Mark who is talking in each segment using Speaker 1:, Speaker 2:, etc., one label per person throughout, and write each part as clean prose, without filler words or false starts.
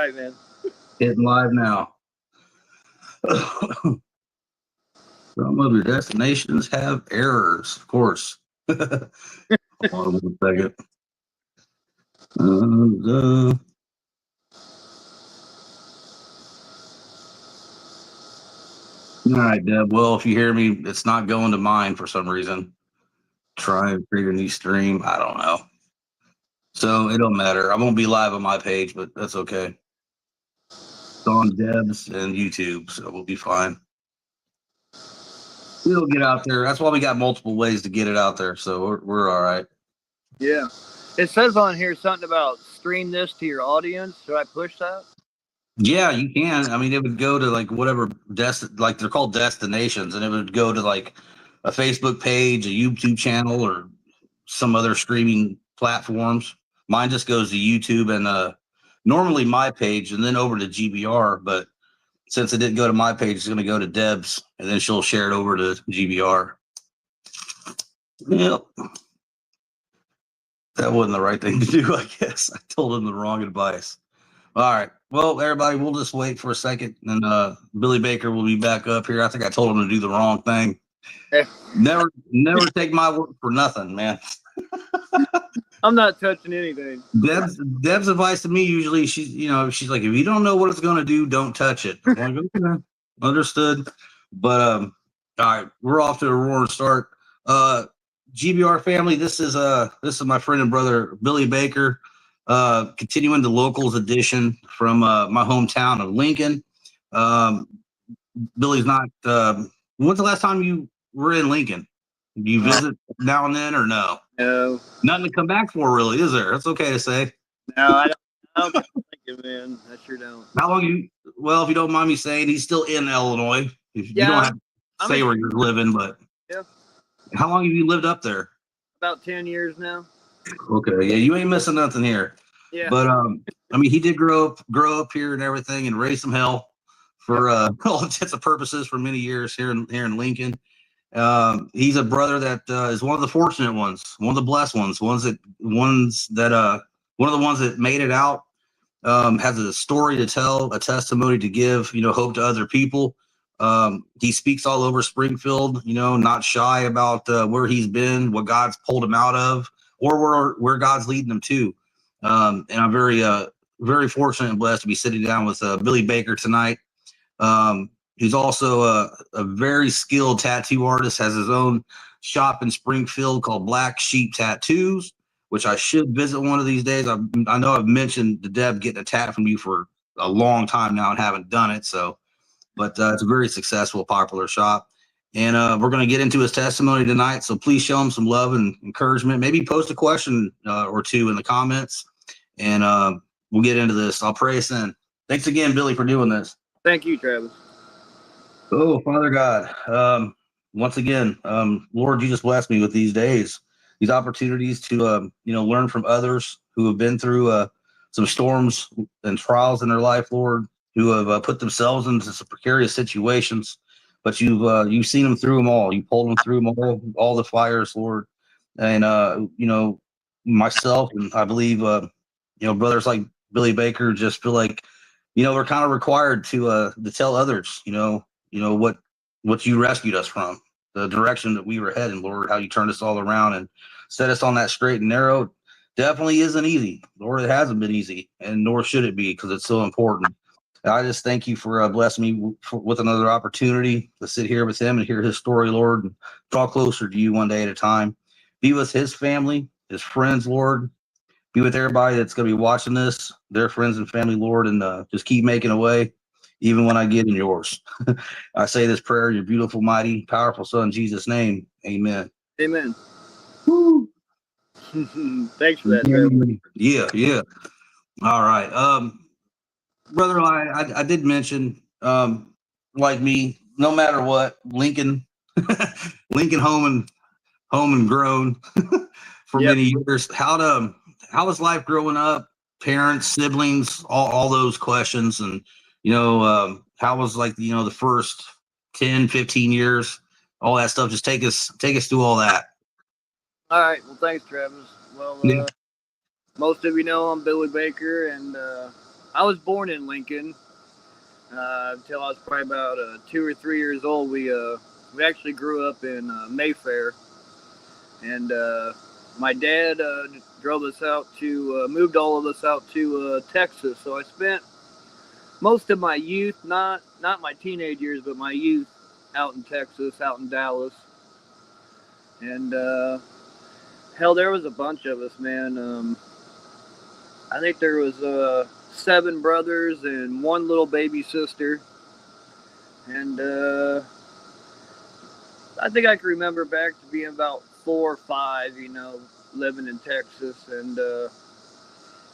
Speaker 1: right, man.
Speaker 2: Hitting live now. Some of your destinations have errors, of course. Hold on one second. All right, Deb. Well, if you hear me, it's not going to mine for some reason. Try and create a new stream. I don't know. So it don't matter. I won't be live on my page, but that's okay. It's on Deb's and YouTube, so we'll be fine. It'll get out there. That's why we got multiple ways to get it out there, so we're all right.
Speaker 1: Yeah. It says on here something about stream this to your audience. Should I push that?
Speaker 2: Yeah, you can. I mean, it would go to like whatever like they're called destinations, and it would go to like a Facebook page, a YouTube channel, or some other streaming platforms. Mine just goes to YouTube and normally my page, and then over to GBR. But since it didn't go to my page, it's going to go to Deb's, and then she'll share it over to GBR. Yep. That wasn't the right thing to do, I guess. I told him the wrong advice. All right. Well, everybody, we'll just wait for a second, and Billy Baker will be back up here. I think I told him to do the wrong thing. Never take my word for nothing, man.
Speaker 3: I'm not touching anything.
Speaker 2: Deb's advice to me usually, she's like, if you don't know what it's going to do, don't touch it. I'm like, okay, understood. But all right, we're off to a roaring start. GBR family, this is my friend and brother Billy Baker. Continuing the locals edition from my hometown of Lincoln. Billy's not. When's the last time you were in Lincoln? Do you visit now and then, or no?
Speaker 3: No.
Speaker 2: Nothing to come back for, really, is there? That's okay to say.
Speaker 3: No, I don't think it, man. I sure don't.
Speaker 2: How long well, if you don't mind me saying, he's still in Illinois. You don't have to say where you're living, but
Speaker 3: yeah.
Speaker 2: How long have you lived up there?
Speaker 3: About 10 years now.
Speaker 2: Okay, yeah, you ain't missing nothing here.
Speaker 3: Yeah.
Speaker 2: But I mean, he did grow up here and everything, and raise some hell for all intents and purposes for many years here in Lincoln. He's a brother that is one of the fortunate ones, one of the blessed ones, one of the ones that made it out. Has a story to tell, a testimony to give, hope to other people. He speaks all over Springfield, not shy about where he's been, what God's pulled him out of, or where God's leading him to. And I'm very, very fortunate and blessed to be sitting down with Billy Baker tonight. He's also a very skilled tattoo artist, has his own shop in Springfield called Black Sheep Tattoos, which I should visit one of these days. I know I've mentioned to Deb getting a tat from you for a long time now and haven't done it. But it's a very successful, popular shop. And we're going to get into his testimony tonight. So please show him some love and encouragement. Maybe post a question or two in the comments, and we'll get into this. I'll pray us in. Thanks again, Billy, for doing this.
Speaker 3: Thank you, Travis.
Speaker 2: Oh, Father God, once again, Lord, you just bless me with these days, these opportunities to, learn from others who have been through some storms and trials in their life, Lord, who have put themselves into some precarious situations, but you've seen them through them all. You pulled them through them all the fires, Lord. And, myself, and I believe, brothers like Billy Baker just feel like, we're kind of required to tell others, what you rescued us from, the direction that we were heading, Lord, how you turned us all around and set us on that straight and narrow. Definitely isn't easy, Lord. It hasn't been easy, and nor should it be, because it's so important. I just thank you for blessing me with another opportunity to sit here with him and hear his story, Lord, and draw closer to you one day at a time. Be with his family, his friends, Lord. Be with everybody that's going to be watching this, their friends and family, Lord, and just keep making a way, even when I get in yours. I say this prayer in your beautiful, mighty, powerful Son, Jesus' name. Amen.
Speaker 3: Amen.
Speaker 2: Woo.
Speaker 3: Thanks for that, Travis.
Speaker 2: Yeah. All right. Brother, I did mention, like me, no matter what, Lincoln home and grown for many years. How was life growing up? Parents, siblings, all those questions, and how was the first 10, 15 years, all that stuff. Just take us through all that.
Speaker 3: All right. Well, thanks, Travis. Well, most of you know I'm Billy Baker, and
Speaker 1: I was born in Lincoln. Until I was probably about 2 or 3 years old. We actually grew up in Mayfair, and my dad drove us out to moved all of us out to Texas. So I spent most of my youth, not my teenage years, but my youth out in Texas, out in Dallas, and hell, there was a bunch of us, man. I think there was 7 brothers and 1 little baby sister. And I think I can remember back to being about 4 or 5, living in Texas. And,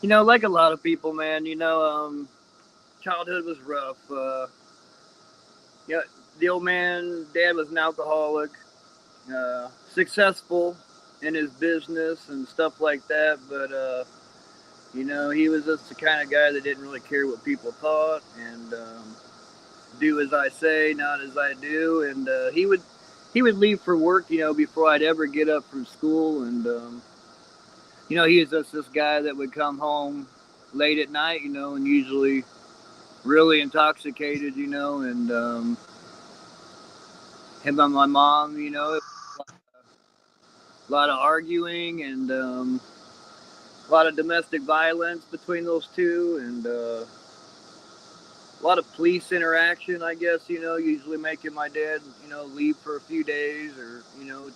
Speaker 1: like a lot of people, man, childhood was rough. The old man, dad was an alcoholic, successful in his business and stuff like that. But, he was just the kind of guy that didn't really care what people thought, and do as I say, not as I do. And he would leave for work, before I'd ever get up from school. And he was just this guy that would come home late at night, and usually really intoxicated, and him and my mom, a lot of arguing and a lot of domestic violence between those two, and a lot of police interaction, I guess, usually making my dad, leave for a few days, or,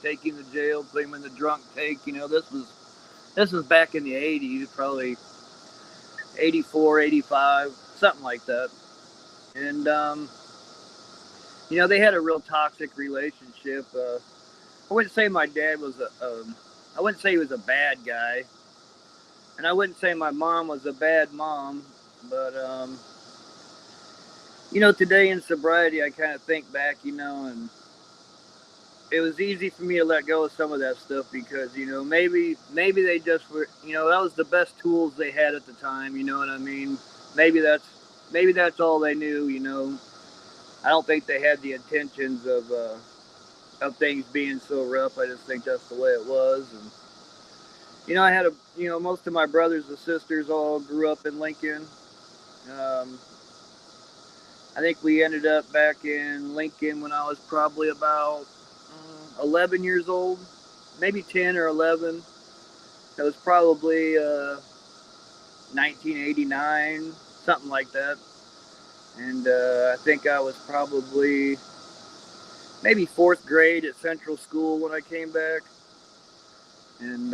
Speaker 1: take him to jail, put him in the drunk tank. This was back in the 80s, probably 84, 85, something like that. And, they had a real toxic relationship. I wouldn't say my dad was I wouldn't say he was a bad guy. And I wouldn't say my mom was a bad mom, but, today in sobriety, I kind of think back, and it was easy for me to let go of some of that stuff because, maybe they just were, that was the best tools they had at the time, you know what I mean? Maybe that's all they knew, I don't think they had the intentions of things being so rough. I just think that's the way it was. And, I had most of my brothers and sisters all grew up in Lincoln. I think we ended up back in Lincoln when I was probably about 11 years old, maybe 10 or 11. That was probably 1989, something like that. And I think I was probably maybe 4th grade at Central School when I came back. And,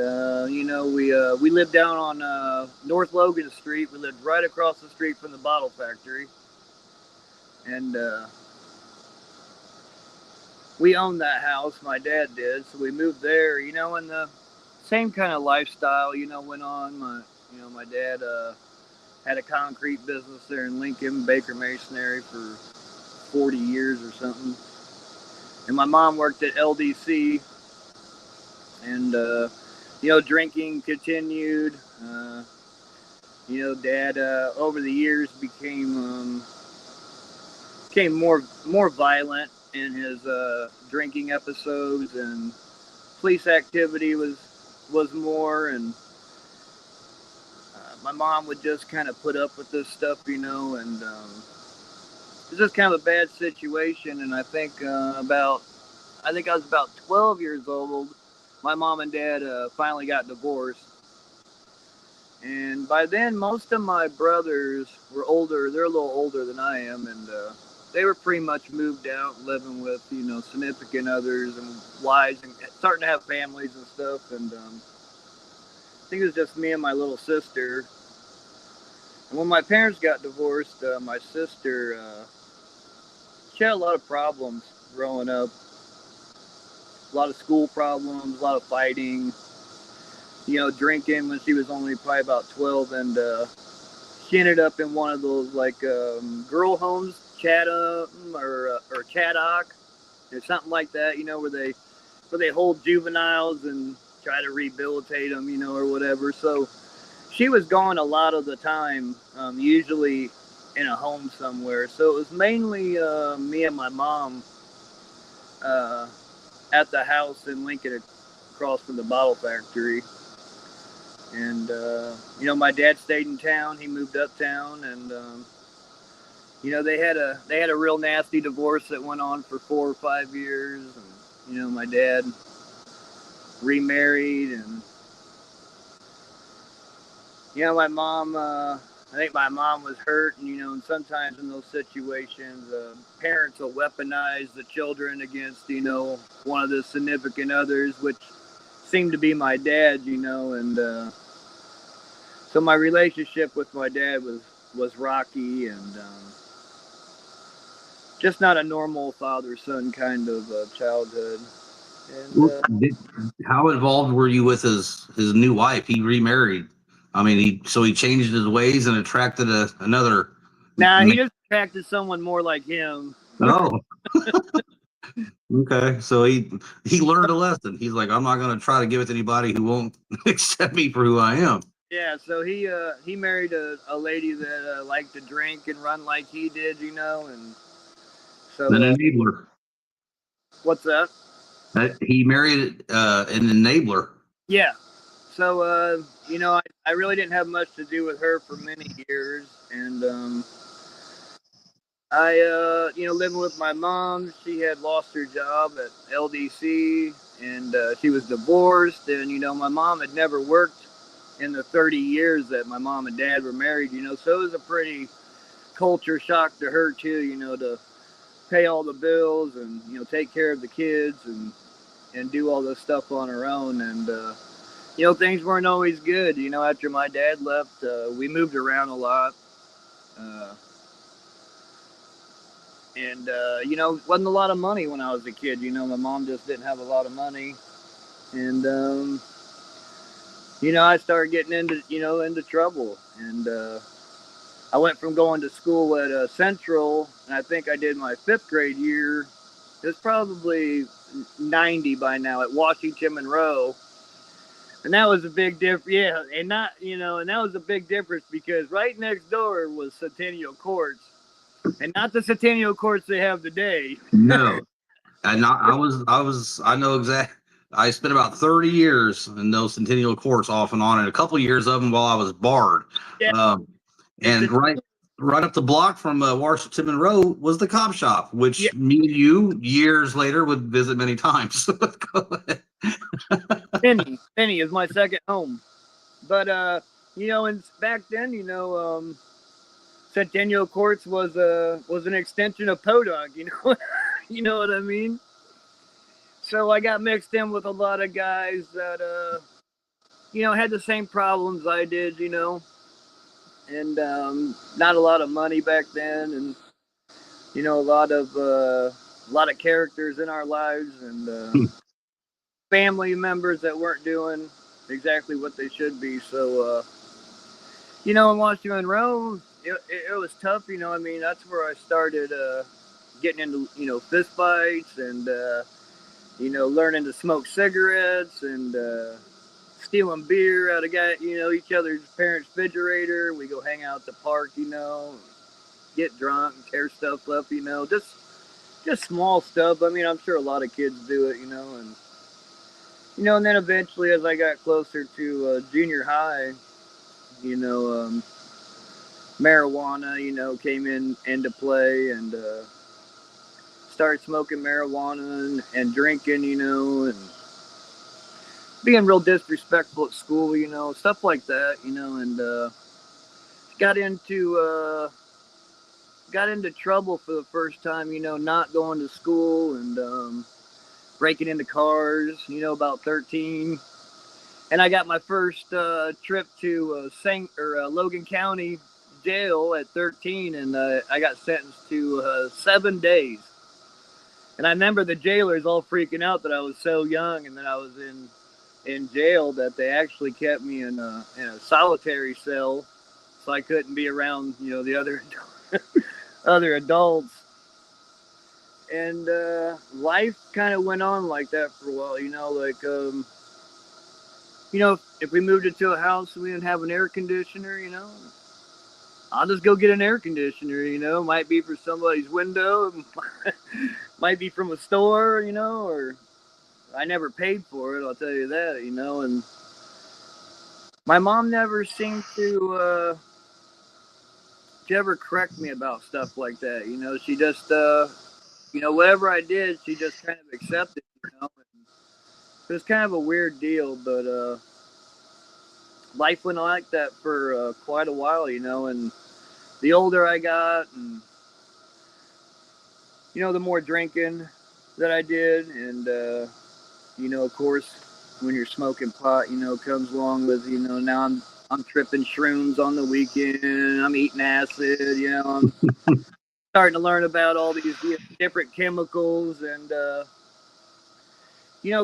Speaker 1: we lived down on North Logan Street. We lived right across the street from the bottle factory. And we owned that house, my dad did, so we moved there, and the same kind of lifestyle, went on. My dad had a concrete business there in Lincoln, Baker Masonry, for 40 years or something. And my mom worked at LDC, and, drinking continued. Dad, over the years became more violent in his drinking episodes, and police activity was more, and my mom would just kind of put up with this stuff, and it was just kind of a bad situation. And I think I was about 12 years old. My mom and dad finally got divorced. And by then, most of my brothers were older. They're a little older than I am, and they were pretty much moved out, living with, significant others and wives, and starting to have families and stuff. And I think it was just me and my little sister. And when my parents got divorced, my sister, she had a lot of problems growing up. A lot of school problems, a lot of fighting, drinking when she was only probably about 12. And she ended up in one of those girl homes, Chatham or Chaddock, or something like that, where they hold juveniles and try to rehabilitate them, or whatever. So she was gone a lot of the time, usually in a home somewhere. So it was mainly me and my mom at the house in Lincoln across from the bottle factory. And you know, my dad stayed in town. He moved uptown, and you know, they had a real nasty divorce that went on for 4 or 5 years. And you know, my dad remarried, and you know, my mom. I think my mom was hurt, and you know, and sometimes in those situations, parents will weaponize the children against you know one of the significant others, which seemed to be my dad. You know, and so my relationship with my dad was rocky, and just not a normal father son kind of childhood. And
Speaker 2: How involved were you with his new wife? He remarried. I mean, he changed his ways and attracted another.
Speaker 1: nah, he just attracted someone more like him.
Speaker 2: Oh, okay. So he learned a lesson. He's like, I'm not going to try to give it to anybody who won't accept me for who I am.
Speaker 1: Yeah, so he married a lady that liked to drink and run like he did, you know, and so
Speaker 2: An enabler.
Speaker 1: what's that?
Speaker 2: He married an enabler.
Speaker 1: Yeah. So you know, I really didn't have much to do with her for many years, and I you know, living with my mom, she had lost her job at LDC, and she was divorced, and you know, my mom had never worked in the 30 years that my mom and dad were married, you know, so it was a pretty culture shock to her too, you know, to pay all the bills and you know take care of the kids and do all this stuff on her own. And you know, things weren't always good. You know, after my dad left, we moved around a lot, uh, and you know, wasn't a lot of money when I was a kid. You know, my mom just didn't have a lot of money, and you know, I started getting into trouble, and I went from going to school at Central, and I think I did my 5th grade year. It was probably 90 by now at Washington Monroe, and that was a big difference. Yeah, and not you know, and that was a big difference because right next door was Centennial Courts, and not the Centennial Courts they have today.
Speaker 2: No, and I know exactly. I spent about 30 years in those Centennial Courts off and on, and a couple years of them while I was barred.
Speaker 1: Yeah,
Speaker 2: And right up the block from Washington Monroe was the cop shop, which
Speaker 1: yeah.
Speaker 2: me and you years later would visit many times. Go ahead.
Speaker 1: Penny is my second home, but you know, and back then, you know, Centennial Courts was an extension of Podunk. You know, you know what I mean. So I got mixed in with a lot of guys that you know, had the same problems I did, you know, and not a lot of money back then, and you know, a lot of characters in our lives, and family members that weren't doing exactly what they should be. So you know, in Washington Monroe, it was tough. You know, I mean, that's where I started getting into you know fist fights and you know learning to smoke cigarettes and stealing beer out of you know each other's parents' refrigerator. We go hang out at the park, you know, get drunk, tear stuff up, you know, just small stuff. I mean, I'm sure a lot of kids do it, you know, and you know, and then eventually, as I got closer to junior high, you know, marijuana, you know, came into play, and started smoking marijuana and drinking, you know, and being real disrespectful at school, you know, stuff like that, you know, and got into uh, got into trouble for the first time, you know, not going to school and breaking into cars, you know, about 13. And I got my first trip to Logan County jail at 13, and I got sentenced to 7 days. And I remember the jailers all freaking out that I was so young and that I was in jail that they actually kept me in a solitary cell, so I couldn't be around you know the other adults. And life kind of went on like that for a while, you know, like you know, if we moved into a house and we didn't have an air conditioner, you know, I'll just go get an air conditioner, you know, might be for somebody's window, might be from a store, you know, or I never paid for it, I'll tell you that, you know, and My mom never seemed to ever correct me about stuff like that. You know, she just whatever I did, she just kind of accepted. And it was kind of a weird deal, but life went on like that for quite a while. And the older I got, and the more drinking that I did, and of course, when you're smoking pot, comes along with, now I'm tripping shrooms on the weekend. I'm eating acid. I'm starting to learn about all these different chemicals, and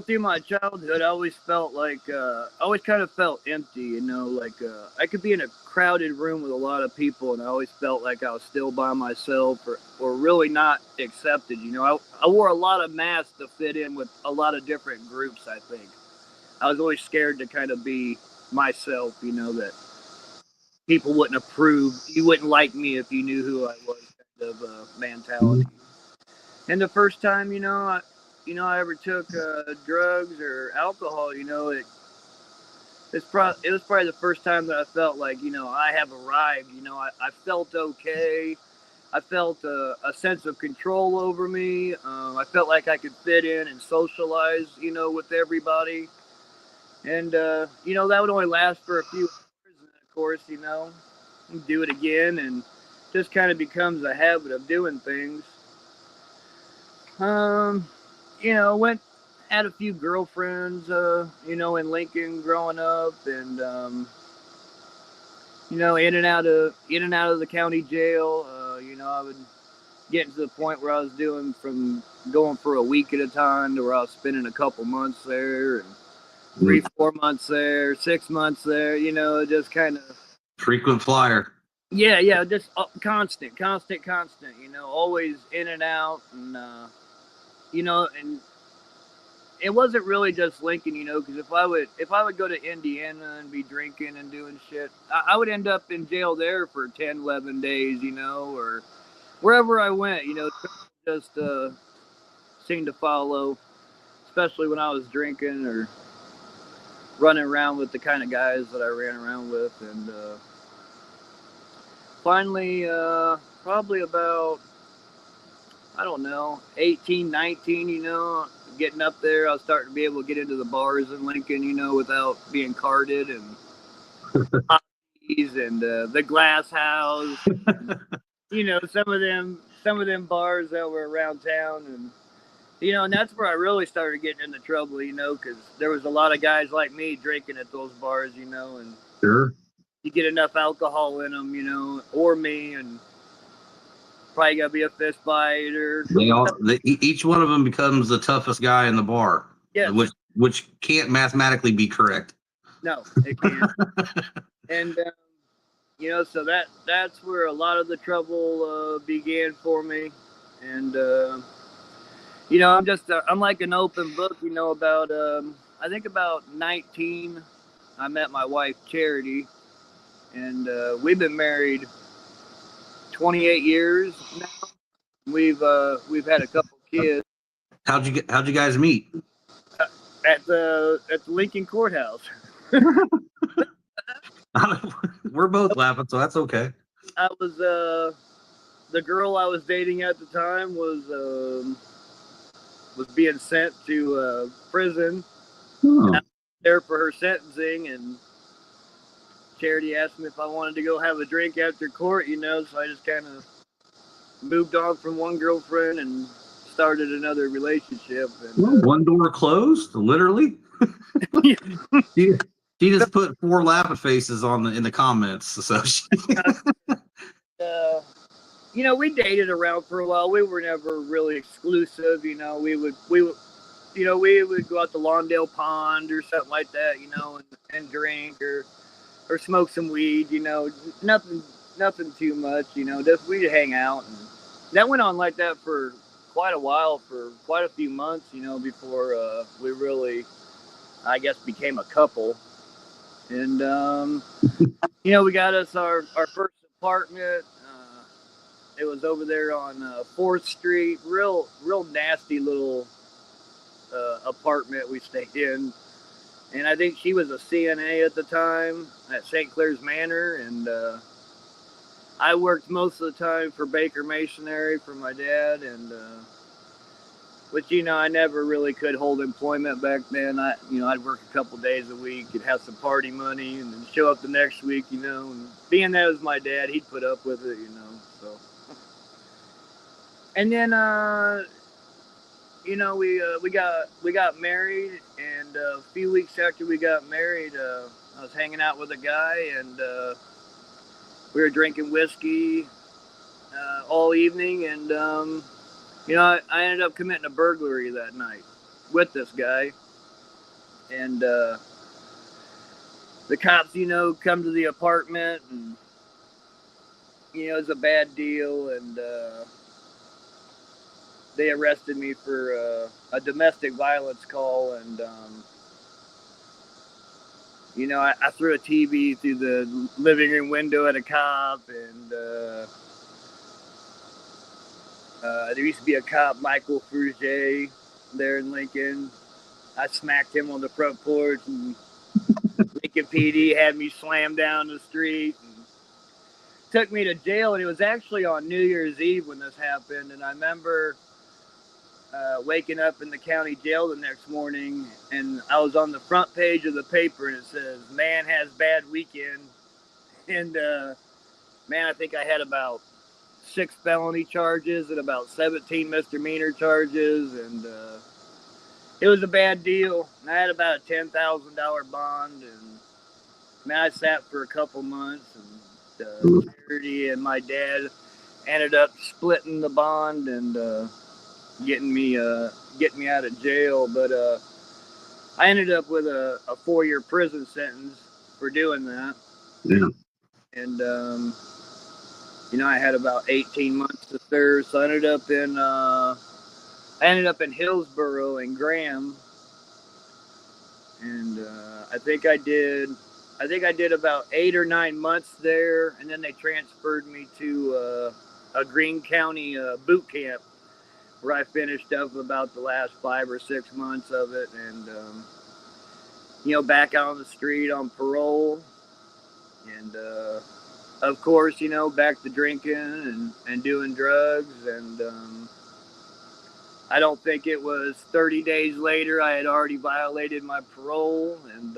Speaker 1: through my childhood, I always felt like I always kind of felt empty. Like I could be in a crowded room with a lot of people, and I always felt like I was still by myself, or really not accepted. I wore a lot of masks to fit in with a lot of different groups. I think I was always scared to kind of be myself. That people wouldn't approve. You wouldn't like me if you knew who I was. Kind of mentality. And the first time, I ever took drugs or alcohol, it was probably the first time that I felt like, I have arrived. I felt okay. I felt a sense of control over me. I felt like I could fit in and socialize, with everybody. And, that would only last for a few hours. And of course, you do it again, and just kind of becomes a habit of doing things. Went had a few girlfriends, in Lincoln growing up, and in and out of the county jail. I would get to the point where I was doing from going for a week at a time to where I was spending a couple months there, and 3-4 months there, 6 months there. Just kind of
Speaker 2: frequent flyer.
Speaker 1: Yeah, just constant. Always in and out, and and it wasn't really just Lincoln, because if I would go to Indiana and be drinking and doing shit, I would end up in jail there for 10, 11 days, or wherever I went, just seemed to follow, especially when I was drinking or running around with the kind of guys that I ran around with. And finally, probably about, I don't know, 18, 19, getting up there, I was starting to be able to get into the bars in Lincoln, without being carded, and and the Glass House, some of them bars that were around town, and and that's where I really started getting into trouble, because there was a lot of guys like me drinking at those bars, and
Speaker 2: sure,
Speaker 1: you get enough alcohol in them, or me, and probably gotta be a fist fight, or
Speaker 2: each one of them becomes the toughest guy in the bar.
Speaker 1: Yes.
Speaker 2: Which can't mathematically be correct.
Speaker 1: No, it can't. And so that's where a lot of the trouble began for me. And I'm like an open book. About I think about 19, I met my wife Charity, and we've been married 28 years now. We've had a couple kids.
Speaker 2: How'd you guys meet?
Speaker 1: At the Lincoln Courthouse.
Speaker 2: We're both laughing, so that's okay.
Speaker 1: I was the girl I was dating at the time was being sent to prison.
Speaker 2: Oh.
Speaker 1: And I was there for her sentencing, and Charity asked me if I wanted to go have a drink after court, so I just kind of moved on from one girlfriend and started another relationship. And,
Speaker 2: one door closed, literally. She just put 4 laughing faces in the comments. So
Speaker 1: we dated around for a while. We were never really exclusive. We would go out to Lawndale Pond or something like that, and drink or smoke some weed. Nothing too much. Just we'd hang out, and that went on like that for quite a while, for quite a few months. Before we really, I guess, became a couple. And we got us our first apartment. It was over there on 4th Street. Real nasty little apartment we stayed in. and I think she was a CNA at the time at St. Clair's Manor, and I worked most of the time for Baker Masonry for my dad, and which I never really could hold employment back then. I'd work a couple days a week, and have some party money, and then show up the next week, and being that it was my dad, he'd put up with it, so. And then we got married, and a few weeks after we got married, I was hanging out with a guy, and we were drinking whiskey all evening, and I ended up committing a burglary that night with this guy, and the cops, come to the apartment, and it was a bad deal, and they arrested me for a domestic violence call, and I threw a TV through the living room window at a cop, and there used to be a cop, Michael Fruget, there in Lincoln. I smacked him on the front porch, and Lincoln PD had me slammed down the street and took me to jail. And it was actually on New Year's Eve when this happened, and I remember waking up in the county jail the next morning, and I was on the front page of the paper, and it says, "Man has bad weekend." And man, I think I had about 6 felony charges and about 17 misdemeanor charges, and it was a bad deal. I had about a $10,000 bond, and man, I sat for a couple months, and Charity and my dad ended up splitting the bond and getting me out of jail. But I ended up with a 4-year prison sentence for doing that.
Speaker 2: Yeah.
Speaker 1: And I had about 18 months to serve, so I ended up in Hillsboro and Graham, and I think I did about 8 or 9 months there, and then they transferred me to a Greene County boot camp, where I finished up about the last 5 or 6 months of it, and back out on the street on parole, and of course, back to drinking and doing drugs, and I don't think it was 30 days later I had already violated my parole, and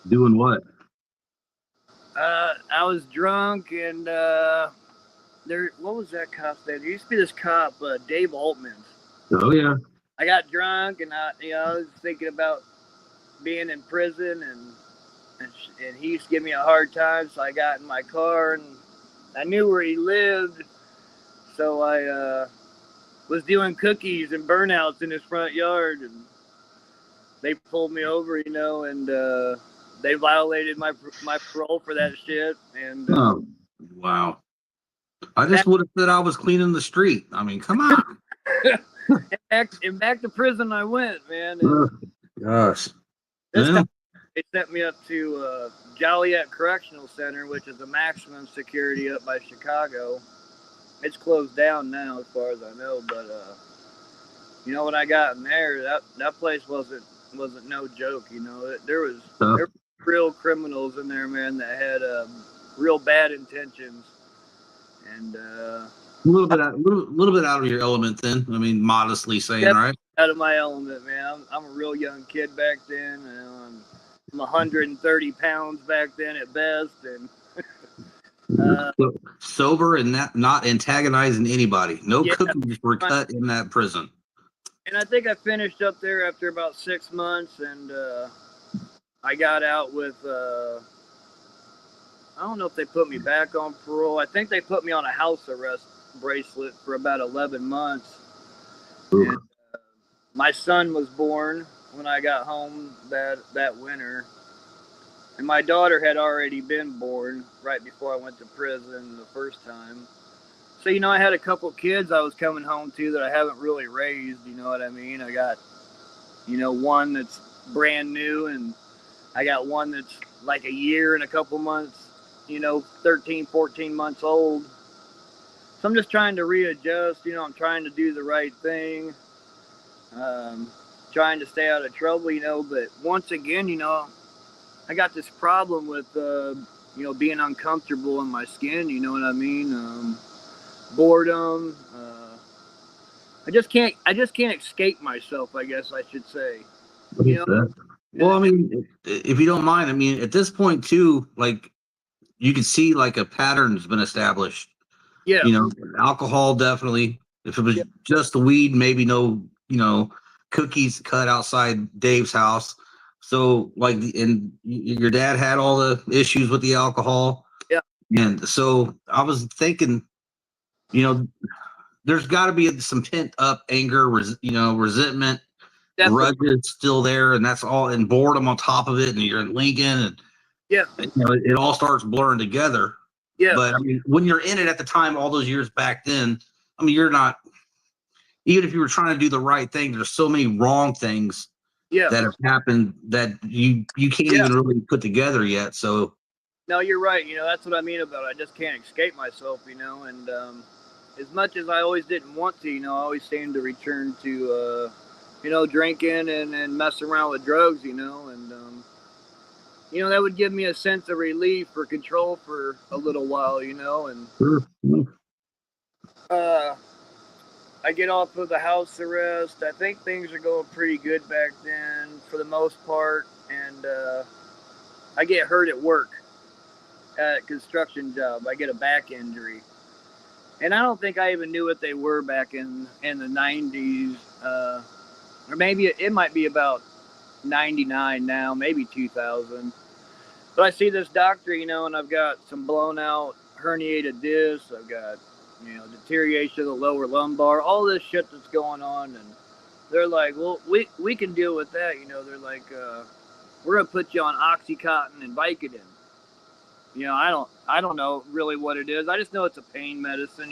Speaker 2: Doing what?
Speaker 1: I was drunk, and what was that cop's name? There used to be this cop, Dave Altman.
Speaker 2: Oh yeah.
Speaker 1: I got drunk, and I was thinking about being in prison, and he used to give me a hard time, so I got in my car, and I knew where he lived, so I was doing cookies and burnouts in his front yard, and they pulled me over, and they violated my parole for that shit, and
Speaker 2: Oh, wow. I just would have said I was cleaning the street. I mean, come on.
Speaker 1: back to prison I went, man. And
Speaker 2: gosh.
Speaker 1: this
Speaker 2: Yeah.
Speaker 1: time they sent me up to Joliet Correctional Center, which is a maximum security up by Chicago. It's closed down now, as far as I know. But when I got in there, that place wasn't no joke. There were real criminals in there, man, that had real bad intentions, and
Speaker 2: a little bit out of your element, then. I mean, modestly saying, right?
Speaker 1: Out of my element, man. I'm a real young kid back then. I'm 130 pounds back then at best, and
Speaker 2: sober and not antagonizing anybody. No cookies were cut in that prison.
Speaker 1: And I think I finished up there after about 6 months, and I got out with I don't know if they put me back on parole. I think they put me on a house arrest bracelet for about 11 months. And, my son was born when I got home that winter, and my daughter had already been born right before I went to prison the first time. So, I had a couple kids I was coming home to that I haven't really raised, you know what I mean? I got, one that's brand new, and I got one that's like a year and a couple months, 13, 14 months old. So I'm just trying to readjust, I'm trying to do the right thing. trying to stay out of trouble, but once again, I got this problem with, being uncomfortable in my skin, you know what I mean? Boredom. I just can't escape myself, I guess I should say. You know,
Speaker 2: Well, I mean, if you don't mind, I mean, at this point too, like you can see like a pattern's been established.
Speaker 1: yeah,
Speaker 2: Alcohol definitely. If it was
Speaker 1: yeah,
Speaker 2: just the weed, maybe no, cookies cut outside Dave's house. So like, and your dad had all the issues with the alcohol,
Speaker 1: yeah,
Speaker 2: and so I was thinking, you know, there's got to be some pent up anger, resentment,
Speaker 1: definitely,
Speaker 2: grudges still there, and that's all, and boredom on top of it. And you're in Lincoln, and
Speaker 1: yeah,
Speaker 2: it all starts blurring together.
Speaker 1: yeah,
Speaker 2: But I mean, when you're in it at the time, all those years back then, I mean, you're not. Even if you were trying to do the right thing, there's so many wrong things
Speaker 1: yeah,
Speaker 2: that have happened that you can't
Speaker 1: yeah.
Speaker 2: even really put together yet. So
Speaker 1: No, you're right. That's what I mean about it. I just can't escape myself, and as much as I always didn't want to, I always seemed to return to, drinking and messing around with drugs, and that would give me a sense of relief or control for a little while, and
Speaker 2: sure.
Speaker 1: uh, I get off of the house arrest. I think things are going pretty good back then for the most part, and I get hurt at work at a construction job. I get a back injury, and I don't think I even knew what they were back in the 90s, or maybe it might be about 99 now, maybe 2000. But I see this doctor, and I've got some blown out herniated discs. I've got, deterioration of the lower lumbar, all this shit that's going on. And they're like, well, we can deal with that. They're like, we're going to put you on Oxycontin and Vicodin. I don't know really what it is. I just know it's a pain medicine.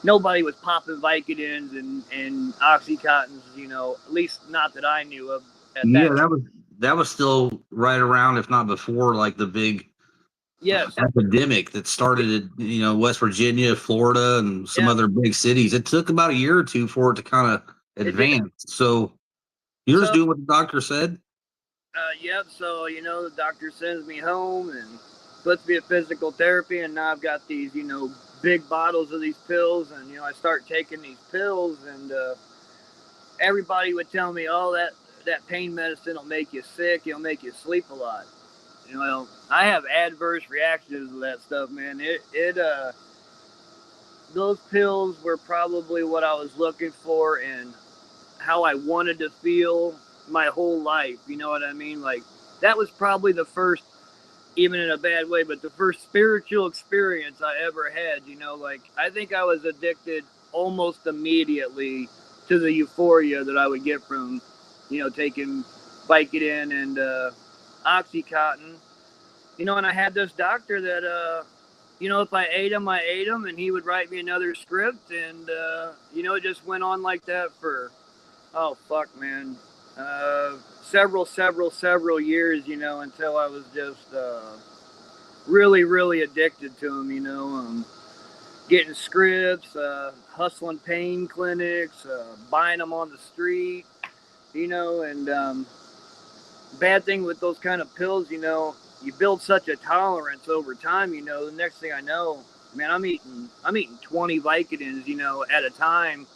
Speaker 1: Nobody was popping Vicodins and Oxycontins, at least not that I knew of at
Speaker 2: Yeah,
Speaker 1: that.
Speaker 2: that was still right around, if not before, like the big
Speaker 1: Yes.
Speaker 2: epidemic that started in West Virginia, Florida, and some
Speaker 1: Yeah.
Speaker 2: other big cities. It took about a year or two for it to kind of advance. So you're just doing what the doctor said.
Speaker 1: Yep. So the doctor sends me home and puts me at physical therapy, and now I've got these big bottles of these pills, and I start taking these pills, and everybody would tell me, oh, that pain medicine will make you sick, it'll make you sleep a lot. I have adverse reactions to that stuff, man. Those pills were probably what I was looking for and how I wanted to feel my whole life. You know what I mean? Like, that was probably the first, even in a bad way, but the first spiritual experience I ever had. Like, I think I was addicted almost immediately to the euphoria that I would get from, taking Vicodin and Oxycontin. And I had this doctor that, if I ate him, and he would write me another script, and, it just went on like that for, oh, fuck, man, several years, until I was just really, really addicted to him, getting scripts, hustling pain clinics, buying them on the street, and bad thing with those kind of pills, you build such a tolerance over time, the next thing I know, man, I'm eating 20 Vicodins, at a time,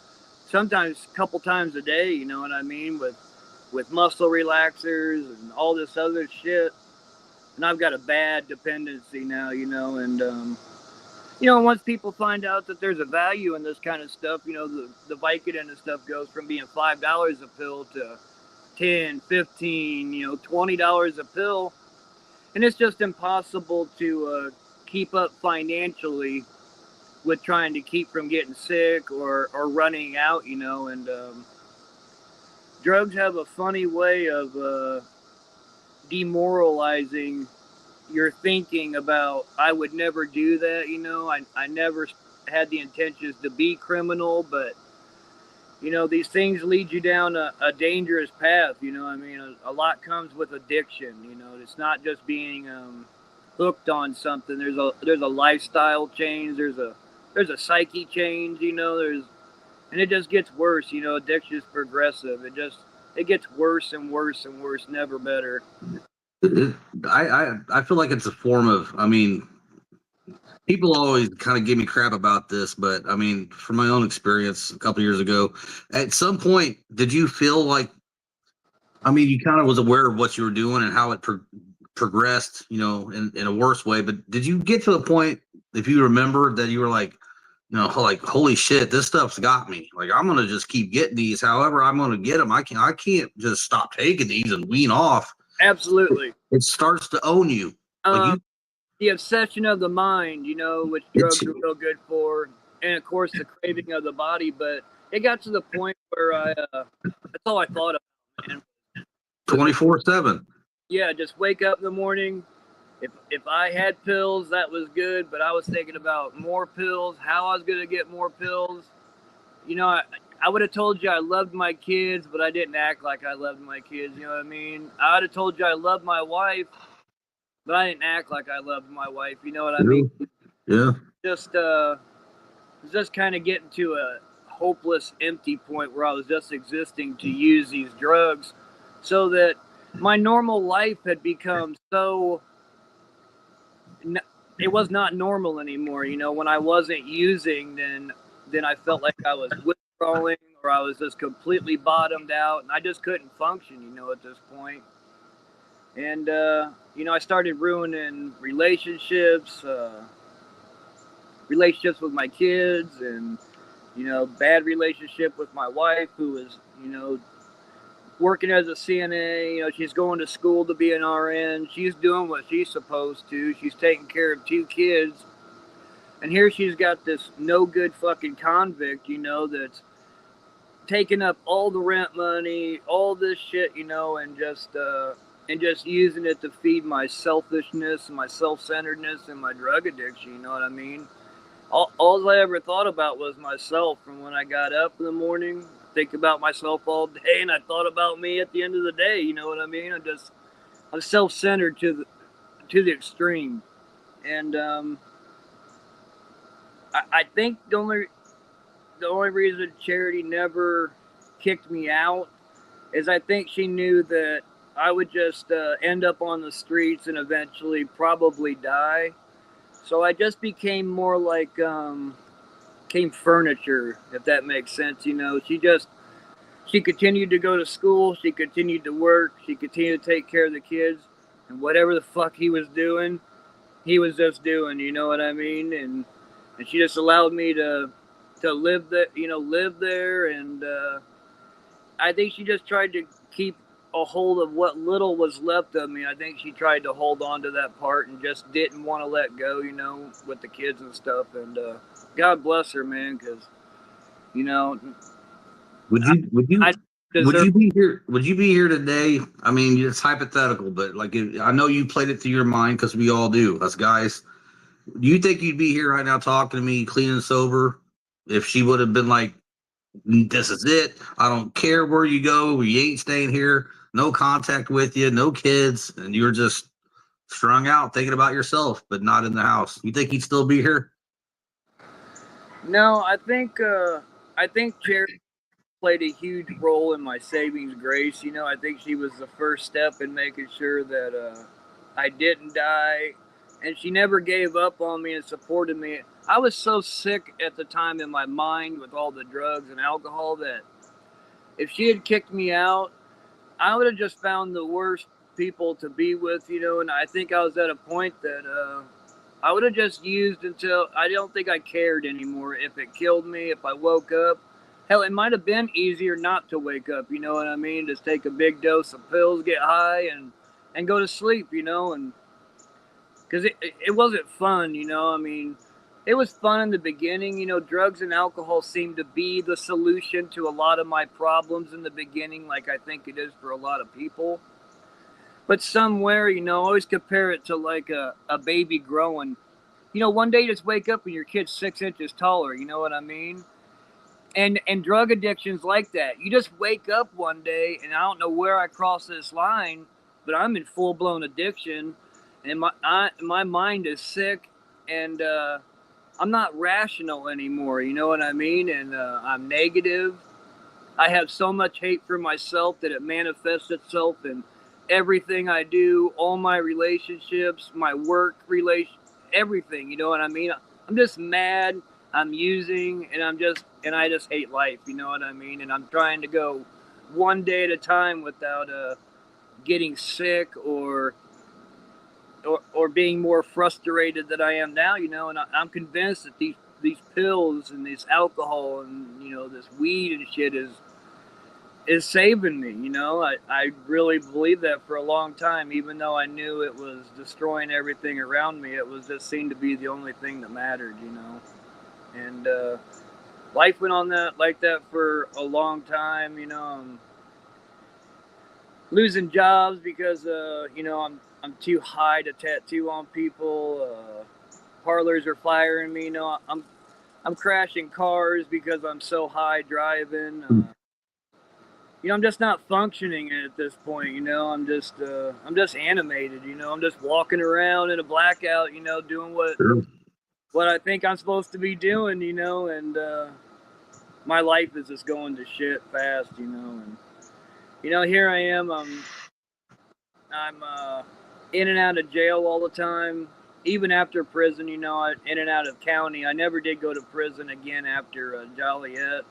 Speaker 1: sometimes a couple times a day, you know what I mean, with muscle relaxers and all this other shit. And I've got a bad dependency now, and once people find out that there's a value in this kind of stuff, the Vicodin and stuff goes from being $5 a pill to 10, 15, $20 a pill. And it's just impossible to keep up financially with trying to keep from getting sick or running out, and drugs have a funny way of demoralizing your thinking about, I would never do that, I never had the intentions to be criminal, but these things lead you down a dangerous path. I mean, a lot comes with addiction. It's not just being hooked on something. There's a lifestyle change. There's a psyche change. And it just gets worse. Addiction is progressive. it gets worse and worse and worse, never better.
Speaker 2: I feel like it's a form of, I mean, people always kind of give me crap about this, but I mean, from my own experience a couple years ago, at some point, did you feel like, I mean, you kind of was aware of what you were doing and how it progressed, you know, in a worse way, but did you get to a point, if you remember, that you were like, you know, like, holy shit, this stuff's got me. Like, I'm gonna just keep getting these. However, I'm gonna get them. I can't just stop taking these and wean off.
Speaker 1: Absolutely.
Speaker 2: It starts to own you. Like
Speaker 1: the obsession of the mind, you know, which drugs are real good for, and of course the craving of the body. But it got to the point where that's all I thought of, man.
Speaker 2: 24/7.
Speaker 1: Yeah, just wake up in the morning. If I had pills, that was good, but I was thinking about more pills, how I was going to get more pills. You know, I would have told you I loved my kids, but I didn't act like I loved my kids. You know what I mean? I would have told you I loved my wife, but I didn't act like I loved my wife. You know what I mean?
Speaker 2: Yeah.
Speaker 1: Just kind of getting to a hopeless, empty point where I was just existing to use these drugs, so that my normal life had become so. It was not normal anymore. You know, when I wasn't using, then I felt like I was withdrawing, or I was just completely bottomed out, and I just couldn't function, you know, at this point. And you know, I started ruining relationships with my kids, and you know, bad relationship with my wife, who was, you know, working as a CNA. You know, she's going to school to be an RN. She's doing what she's supposed to. She's taking care of 2 kids. And here she's got this no good fucking convict, you know, that's taking up all the rent money, all this shit, you know, and just using it to feed my selfishness and my self-centeredness and my drug addiction, you know what I mean? All I ever thought about was myself. From when I got up in the morning, think about myself all day, and I thought about me at the end of the day, you know what I mean? I'm self-centered to the extreme. And I think the only reason Charity never kicked me out is I think she knew that I would just end up on the streets and eventually probably die. So I just became more like came furniture, if that makes sense. You know, she continued to go to school, she continued to work, she continued to take care of the kids, and whatever the fuck he was doing, he was just doing. You know what I mean? And she just allowed me to live that, you know, live there. And I think she just tried to keep a hold of what little was left of me. I think she tried to hold on to that part and just didn't want to let go, you know, with the kids and stuff. And God bless her, man, because, you know,
Speaker 2: Would you be here? Would you be here today? I mean, it's hypothetical, but like, I know you played it through your mind, because we all do, us guys. Do you think you'd be here right now talking to me, clean and sober, if she would have been like, "This is it. I don't care where you go. You ain't staying here. No contact with you. No kids," and you're just strung out, thinking about yourself, but not in the house? You think he'd still be here?
Speaker 1: No, I think Charity played a huge role in my savings grace. You know, I think she was the first step in making sure that I didn't die, and she never gave up on me and supported me. I was so sick at the time in my mind with all the drugs and alcohol that if she had kicked me out, I would have just found the worst people to be with, you know. And I think I was at a point that I would have just used until I don't think I cared anymore. If it killed me, if I woke up, hell, it might have been easier not to wake up, you know what I mean? Just take a big dose of pills, get high, and go to sleep, you know. And because it wasn't fun, you know. I mean, it was fun in the beginning, you know. Drugs and alcohol seemed to be the solution to a lot of my problems in the beginning, like I think it is for a lot of people. But somewhere, you know, I always compare it to like a baby growing. You know, one day you just wake up and your kid's 6 inches taller, you know what I mean? And drug addiction's like that. You just wake up one day, and I don't know where I cross this line, but I'm in full-blown addiction, and my mind is sick, and I'm not rational anymore, you know what I mean? And I'm negative. I have so much hate for myself that it manifests itself in everything I do, all my relationships, my work everything, you know what I mean? I'm just mad, I'm using, and I just hate life, you know what I mean? And I'm trying to go one day at a time without getting sick or being more frustrated than I am now, you know. And I'm convinced that these pills and this alcohol and, you know, this weed and shit is saving me, you know. I really believed that for a long time, even though I knew it was destroying everything around me. It was just seemed to be the only thing that mattered, you know. And life went on like that for a long time, you know. I'm losing jobs because you know, I'm too high to tattoo on people. Parlors are firing me, you know. I'm crashing cars because I'm so high driving. You know, I'm just not functioning at this point, you know. I'm just animated, you know. I'm just walking around in a blackout, you know, doing what I think I'm supposed to be doing, you know. And my life is just going to shit fast, you know. And you know, here I am. I'm in and out of jail all the time, even after prison, you know. In and out of county. I never did go to prison again after Joliet.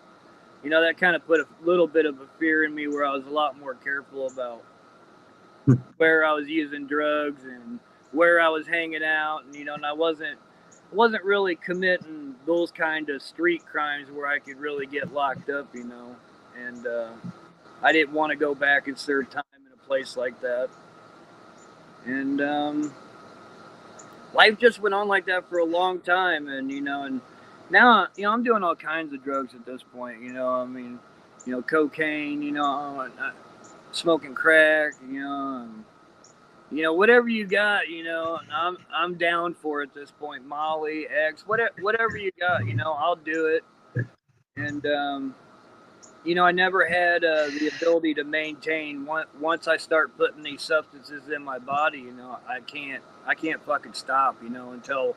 Speaker 1: You know, that kind of put a little bit of a fear in me where I was a lot more careful about where I was using drugs and where I was hanging out. And, you know, and I wasn't really committing those kind of street crimes where I could really get locked up, you know. And I didn't want to go back and serve time in a place like that. And life just went on like that for a long time. And, you know, and now, you know, I'm doing all kinds of drugs at this point, you know. I mean, you know, cocaine, you know, smoking crack, you know, whatever you got, you know, I'm down for it at this point. Molly, X, whatever you got, you know, I'll do it. And you know, I never had the ability to maintain. Once I start putting these substances in my body, you know, I can't fucking stop, you know, until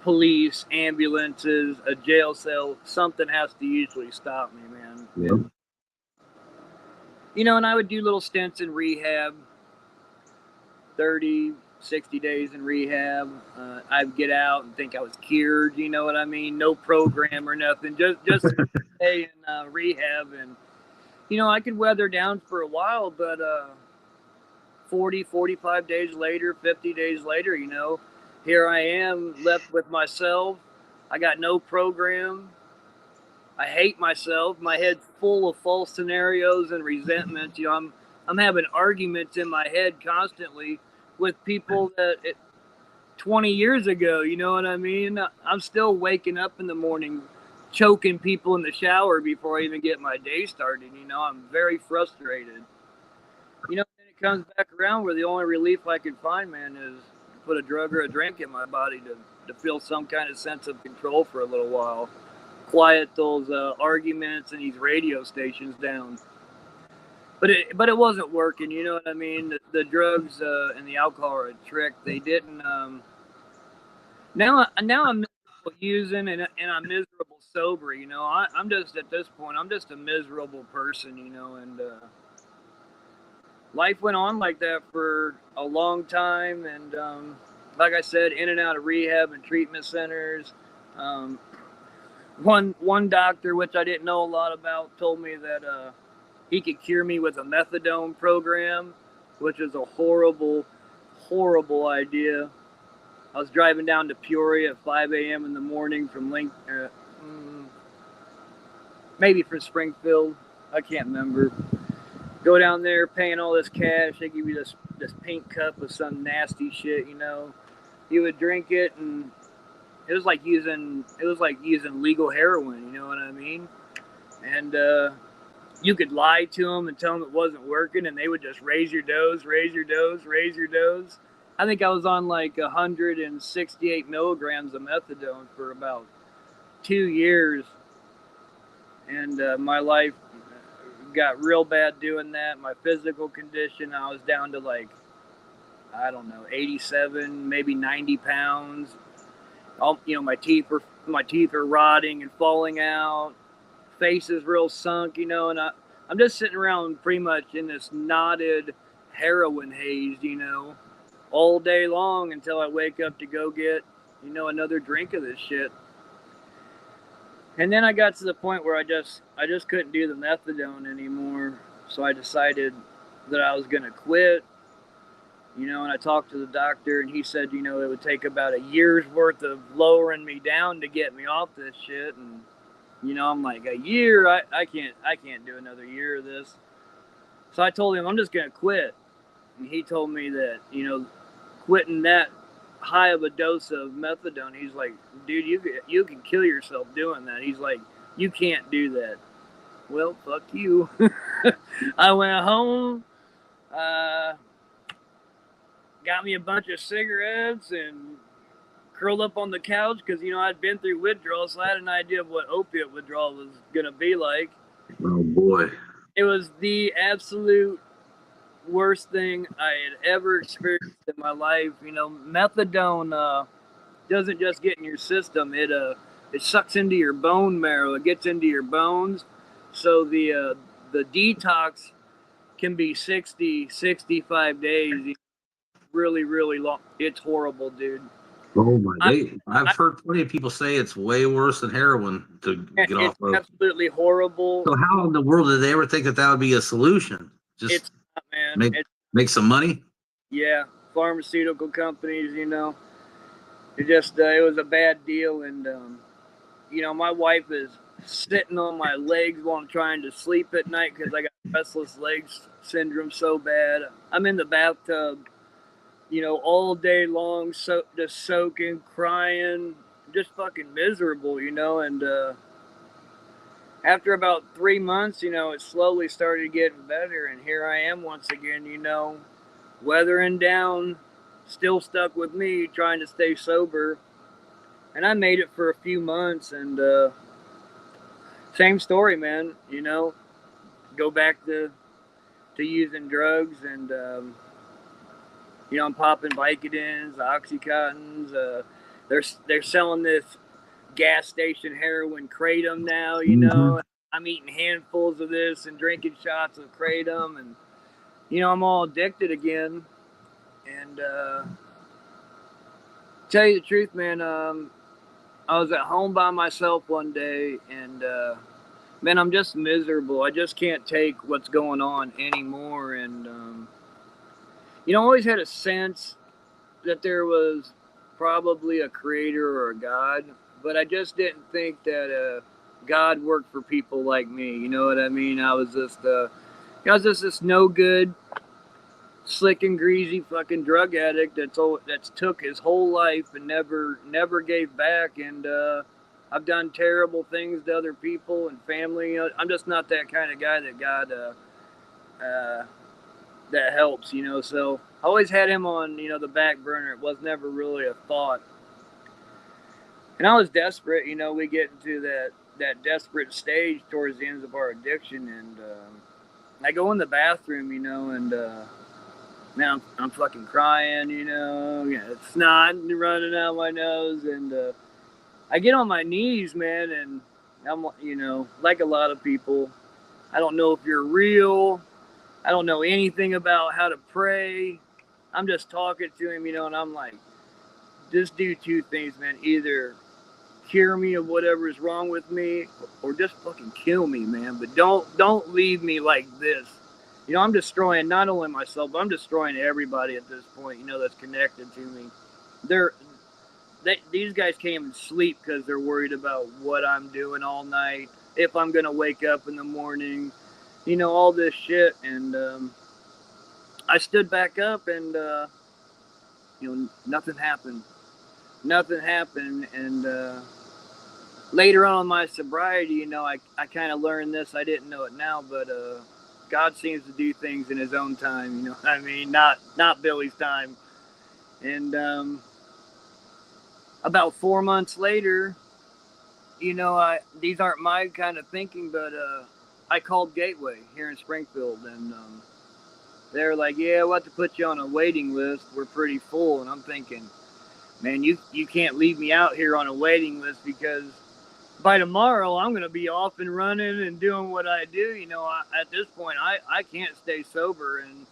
Speaker 1: police, ambulances, a jail cell, something has to usually stop me, man.
Speaker 2: Yeah.
Speaker 1: You know, and I would do little stints in rehab, 30, 60 days in rehab. I'd get out and think I was cured, you know what I mean? No program or nothing, just stay in rehab. And, you know, I could weather down for a while, but 40, 45 days later, 50 days later, you know, here I am left with myself. I got no program. I hate myself. My head's full of false scenarios and resentments. You know, I'm having arguments in my head constantly with people that 20 years ago, you know what I mean? I'm still waking up in the morning, choking people in the shower before I even get my day started. You know, I'm very frustrated. You know, and it comes back around where the only relief I can find, man, is to put a drug or a drink in my body to feel some kind of sense of control for a little while. Quiet those arguments and these radio stations down. But it wasn't working, you know what I mean? The drugs and the alcohol are a trick. They didn't. Now I'm miserable using and I'm miserable sober. You know, I'm just at this point. I'm just a miserable person, you know. And life went on like that for a long time. And like I said, in and out of rehab and treatment centers. One doctor, which I didn't know a lot about, told me that he could cure me with a methadone program, which is a horrible, horrible idea. I was driving down to Peoria at 5 a.m. in the morning from maybe from Springfield. I can't remember. Go down there, paying all this cash. They give you this pink cup of some nasty shit, you know. You would drink it, and it was like using legal heroin, you know what I mean? And you could lie to them and tell them it wasn't working, and they would just raise your dose, raise your dose, raise your dose. I think I was on like 168 milligrams of methadone for about 2 years, and my life got real bad doing that. My physical condition, I was down to like, I don't know, 87, maybe 90 pounds. You know, my teeth are rotting and falling out. face is real sunk, you know, and I'm just sitting around pretty much in this knotted heroin haze, you know, all day long until I wake up to go get, you know, another drink of this shit. And then I got to the point where I just couldn't do the methadone anymore. So I decided that I was going to quit, you know, and I talked to the doctor and he said, you know, it would take about a year's worth of lowering me down to get me off this shit. And, you know, I'm like, a year? I can't do another year of this. So I told him I'm just going to quit. And he told me that, you know, quitting that high of a dose of methadone, he's like, dude, you can kill yourself doing that. He's like, you can't do that. Well, fuck you. I went home, got me a bunch of cigarettes and curled up on the couch because, you know, I'd been through withdrawal, so I had an idea of what opiate withdrawal was going to be like.
Speaker 2: Oh, boy.
Speaker 1: It was the absolute worst thing I had ever experienced in my life. You know, methadone doesn't just get in your system. It sucks into your bone marrow. It gets into your bones. So the detox can be 60, 65 days. Really, really long. It's horrible, dude.
Speaker 2: Oh my! I've heard plenty of people say it's way worse than heroin to get off of.
Speaker 1: It's absolutely horrible.
Speaker 2: So how in the world did they ever think that would be a solution? Just
Speaker 1: it's not, man.
Speaker 2: Make some money?
Speaker 1: Yeah, pharmaceutical companies, you know. It just it was a bad deal, and you know, my wife is sitting on my legs while I'm trying to sleep at night because I got restless legs syndrome so bad. I'm in the bathtub, you know, all day long, so just soaking, crying, just fucking miserable, you know. And after about 3 months, you know, it slowly started getting better, and here I am once again, you know, weathering down, still stuck with me, trying to stay sober. And I made it for a few months, and same story, man, you know, go back to using drugs, and you know, I'm popping Vicodins, Oxycontins. They're selling this gas station heroin kratom now, you know. I'm eating handfuls of this and drinking shots of kratom, and you know, I'm all addicted again. And tell you the truth, man, I was at home by myself one day, and man, I'm just miserable. I just can't take what's going on anymore. And you know, I always had a sense that there was probably a creator or a God, but I just didn't think that God worked for people like me. You know what I mean? I was just this no good, slick and greasy fucking drug addict that's took his whole life and never gave back. And I've done terrible things to other people and family. I'm just not that kind of guy that God that helps, you know. So I always had him on, you know, the back burner. It was never really a thought. And I was desperate, you know. We get into that desperate stage towards the ends of our addiction, and I go in the bathroom, you know, and man, I'm fucking crying, you know, it's snot running out my nose, and I get on my knees, man, and I'm, you know, like a lot of people, I don't know if you're real. I don't know anything about how to pray. I'm just talking to him, you know, and I'm like, just do two things, man. Either cure me of whatever is wrong with me, or just fucking kill me, man. But don't leave me like this. You know, I'm destroying not only myself, but I'm destroying everybody at this point, you know, that's connected to me. These guys can't even sleep because they're worried about what I'm doing all night, if I'm going to wake up in the morning, you know, all this shit. And I stood back up, and, you know, nothing happened. Nothing happened. And later on in my sobriety, you know, I kind of learned this. I didn't know it now, but God seems to do things in his own time, you know what I mean? Not Billy's time. And about 4 months later, you know, these aren't my kind of thinking, but I called Gateway here in Springfield, and they're like, yeah, we'll have to put you on a waiting list. We're pretty full. And I'm thinking, man, you can't leave me out here on a waiting list, because by tomorrow, I'm going to be off and running and doing what I do. You know, at this point, I can't stay sober. And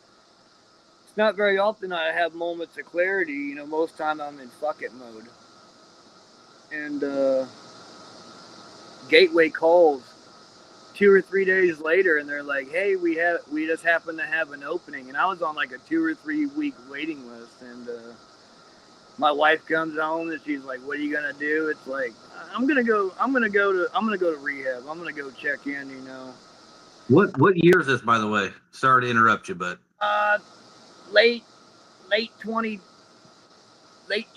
Speaker 1: it's not very often I have moments of clarity. You know, most time I'm in fuck it mode. And Gateway calls 2 or 3 days later, and they're like, "Hey, we just happen to have an opening." And I was on like a 2 or 3 week waiting list. And my wife comes home and she's like, "What are you gonna do?" It's like, I'm gonna go to rehab. I'm gonna go check in. You know.
Speaker 2: What year is this, by the way? Sorry to interrupt you, but
Speaker 1: Late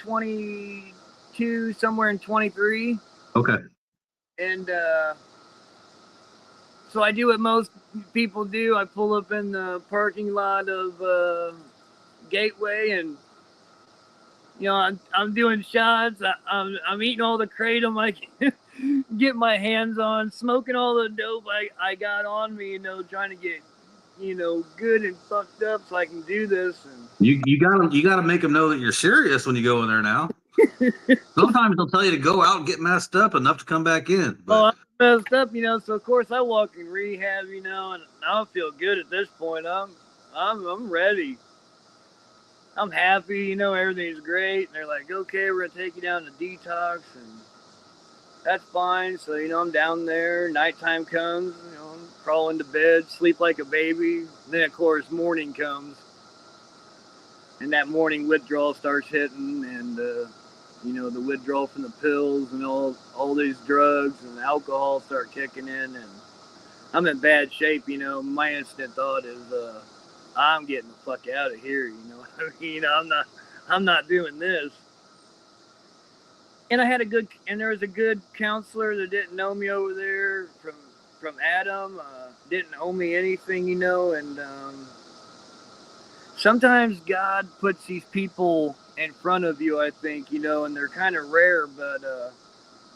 Speaker 1: 22, somewhere in 23.
Speaker 2: okay.
Speaker 1: And so I do what most people do. I pull up in the parking lot of Gateway, and you know, I'm doing shots. I'm eating all the kratom I can get my hands on, smoking all the dope I got on me. You know, trying to get, you know, good and fucked up so I can do this. And
Speaker 2: You gotta make them know that you're serious when you go in there now. Sometimes they'll tell you to go out and get messed up enough to come back in. But
Speaker 1: I'm messed up, you know. So of course I walk in rehab, you know, and I don't feel good at this point. I'm ready. I'm happy, you know, everything's great. And they're like, "Okay, we're gonna take you down to detox," and that's fine. So, you know, I'm down there, nighttime comes, you know, I'm crawling to bed, sleep like a baby. Then of course morning comes, and that morning withdrawal starts hitting, and you know, the withdrawal from the pills and all these drugs and alcohol start kicking in, and I'm in bad shape. You know, my instant thought is, I'm getting the fuck out of here. You know, you know, I'm not doing this. And there was a good counselor that didn't know me over there from Adam, didn't owe me anything, you know, and sometimes God puts these people in front of you, I think, you know, and they're kind of rare, but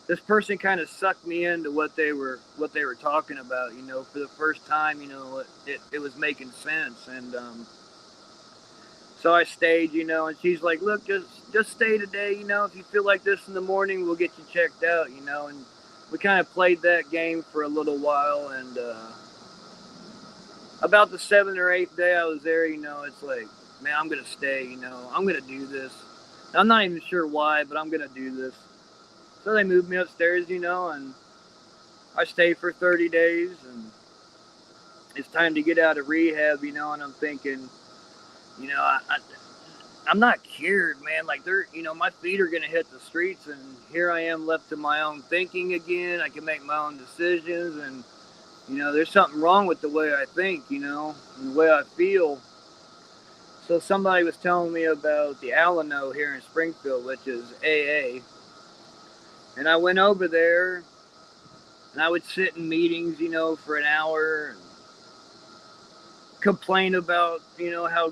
Speaker 1: this person kind of sucked me into what they were talking about, you know. For the first time, you know, it was making sense. And so I stayed, you know, and she's like, "Look, just stay today, you know. If you feel like this in the morning, we'll get you checked out," you know. And we kind of played that game for a little while, and about the 7th or 8th day I was there, you know, it's like, man, I'm gonna stay, you know, I'm gonna do this. I'm not even sure why, but I'm gonna do this. So they moved me upstairs, you know, and I stayed for 30 days, and it's time to get out of rehab, you know. And I'm thinking, you know, I'm not cured, man. Like, you know, my feet are gonna hit the streets, and here I am left to my own thinking again. I can make my own decisions, and you know, there's something wrong with the way I think, you know, and the way I feel. So somebody was telling me about the Alano here in Springfield, which is AA. And I went over there, and I would sit in meetings, you know, for an hour and complain about, you know, how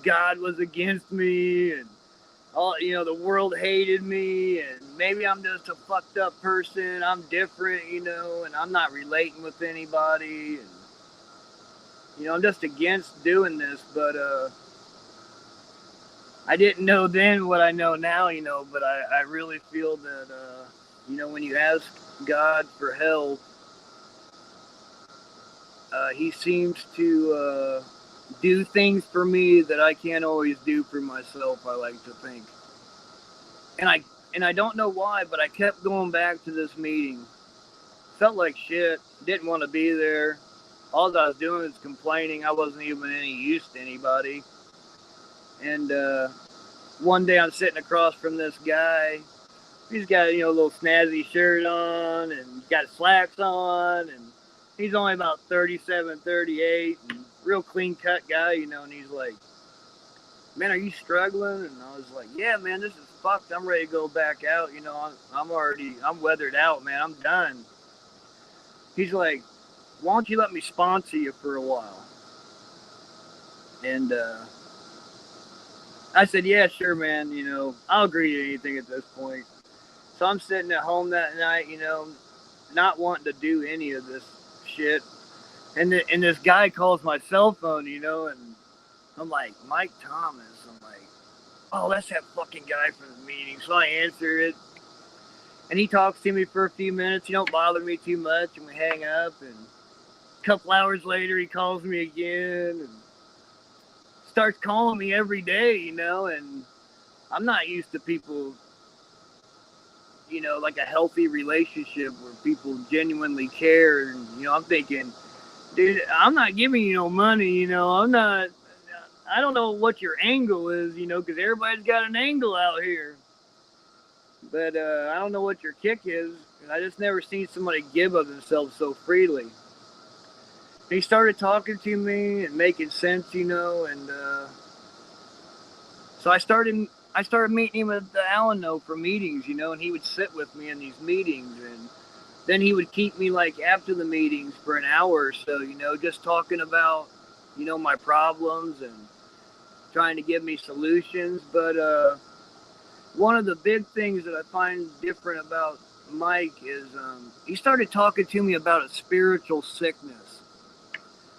Speaker 1: God was against me, and all, you know, the world hated me, and maybe I'm just a fucked up person. I'm different, you know, and I'm not relating with anybody, and you know, I'm just against doing this. But I didn't know then what I know now, you know. But I really feel that you know, when you ask God for help, he seems to do things for me that I can't always do for myself, I like to think. And I don't know why, but I kept going back to this meeting. Felt like shit. Didn't want to be there. All I was doing was complaining. I wasn't even any use to anybody. And one day I'm sitting across from this guy. He's got, you know, a little snazzy shirt on, and he's got slacks on, and he's only about 37, 38, and real clean cut guy, you know. And he's like, "Man, are you struggling?" And I was like, "Yeah, man, this is fucked. I'm ready to go back out. You know, I'm weathered out, man. I'm done." He's like, "Why don't you let me sponsor you for a while?" And I said, "Yeah, sure, man. You know, I'll agree to anything at this point." So I'm sitting at home that night, you know, not wanting to do any of this shit. And this guy calls my cell phone, you know, and I'm like, "Mike Thomas." I'm like, "Oh, that's that fucking guy from the meeting." So I answer it. And he talks to me for a few minutes. He don't bother me too much, and we hang up. And a couple hours later, he calls me again and starts calling me every day, you know. And I'm not used to people, you know, like a healthy relationship where people genuinely care. And, you know, I'm thinking, dude, I'm not giving you no money, you know. I don't know what your angle is, you know, because everybody's got an angle out here. But I don't know what your kick is. I just never seen somebody give of themselves so freely. He started talking to me and making sense, you know, and so I started meeting him at the Alano for meetings, you know, and he would sit with me in these meetings, and then he would keep me like after the meetings for an hour or so, you know, just talking about, you know, my problems and trying to give me solutions. But one of the big things that I find different about Mike is he started talking to me about a spiritual sickness,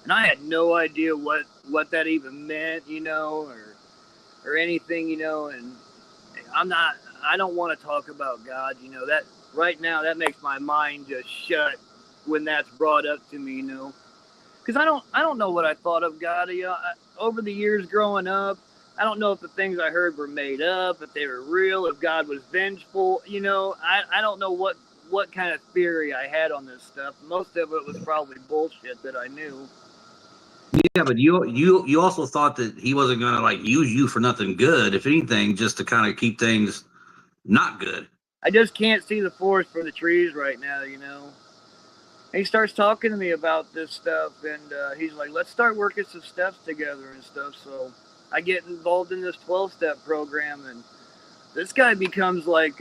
Speaker 1: and I had no idea what that even meant, you know, or anything, you know. And I don't want to talk about God, you know. That right now, that makes my mind just shut when that's brought up to me, you know, because I don't know what I thought of God. You know, over the years growing up, I don't know if the things I heard were made up, if they were real, if God was vengeful. You know, I don't know what kind of theory I had on this stuff. Most of it was probably bullshit that I knew.
Speaker 2: Yeah, but you also thought that he wasn't gonna like use you for nothing good. If anything, just to kind of keep things not good.
Speaker 1: I just can't see the forest for the trees right now, you know. And he starts talking to me about this stuff, and he's like, let's start working some steps together and stuff. So I get involved in this 12-step program, and this guy becomes like,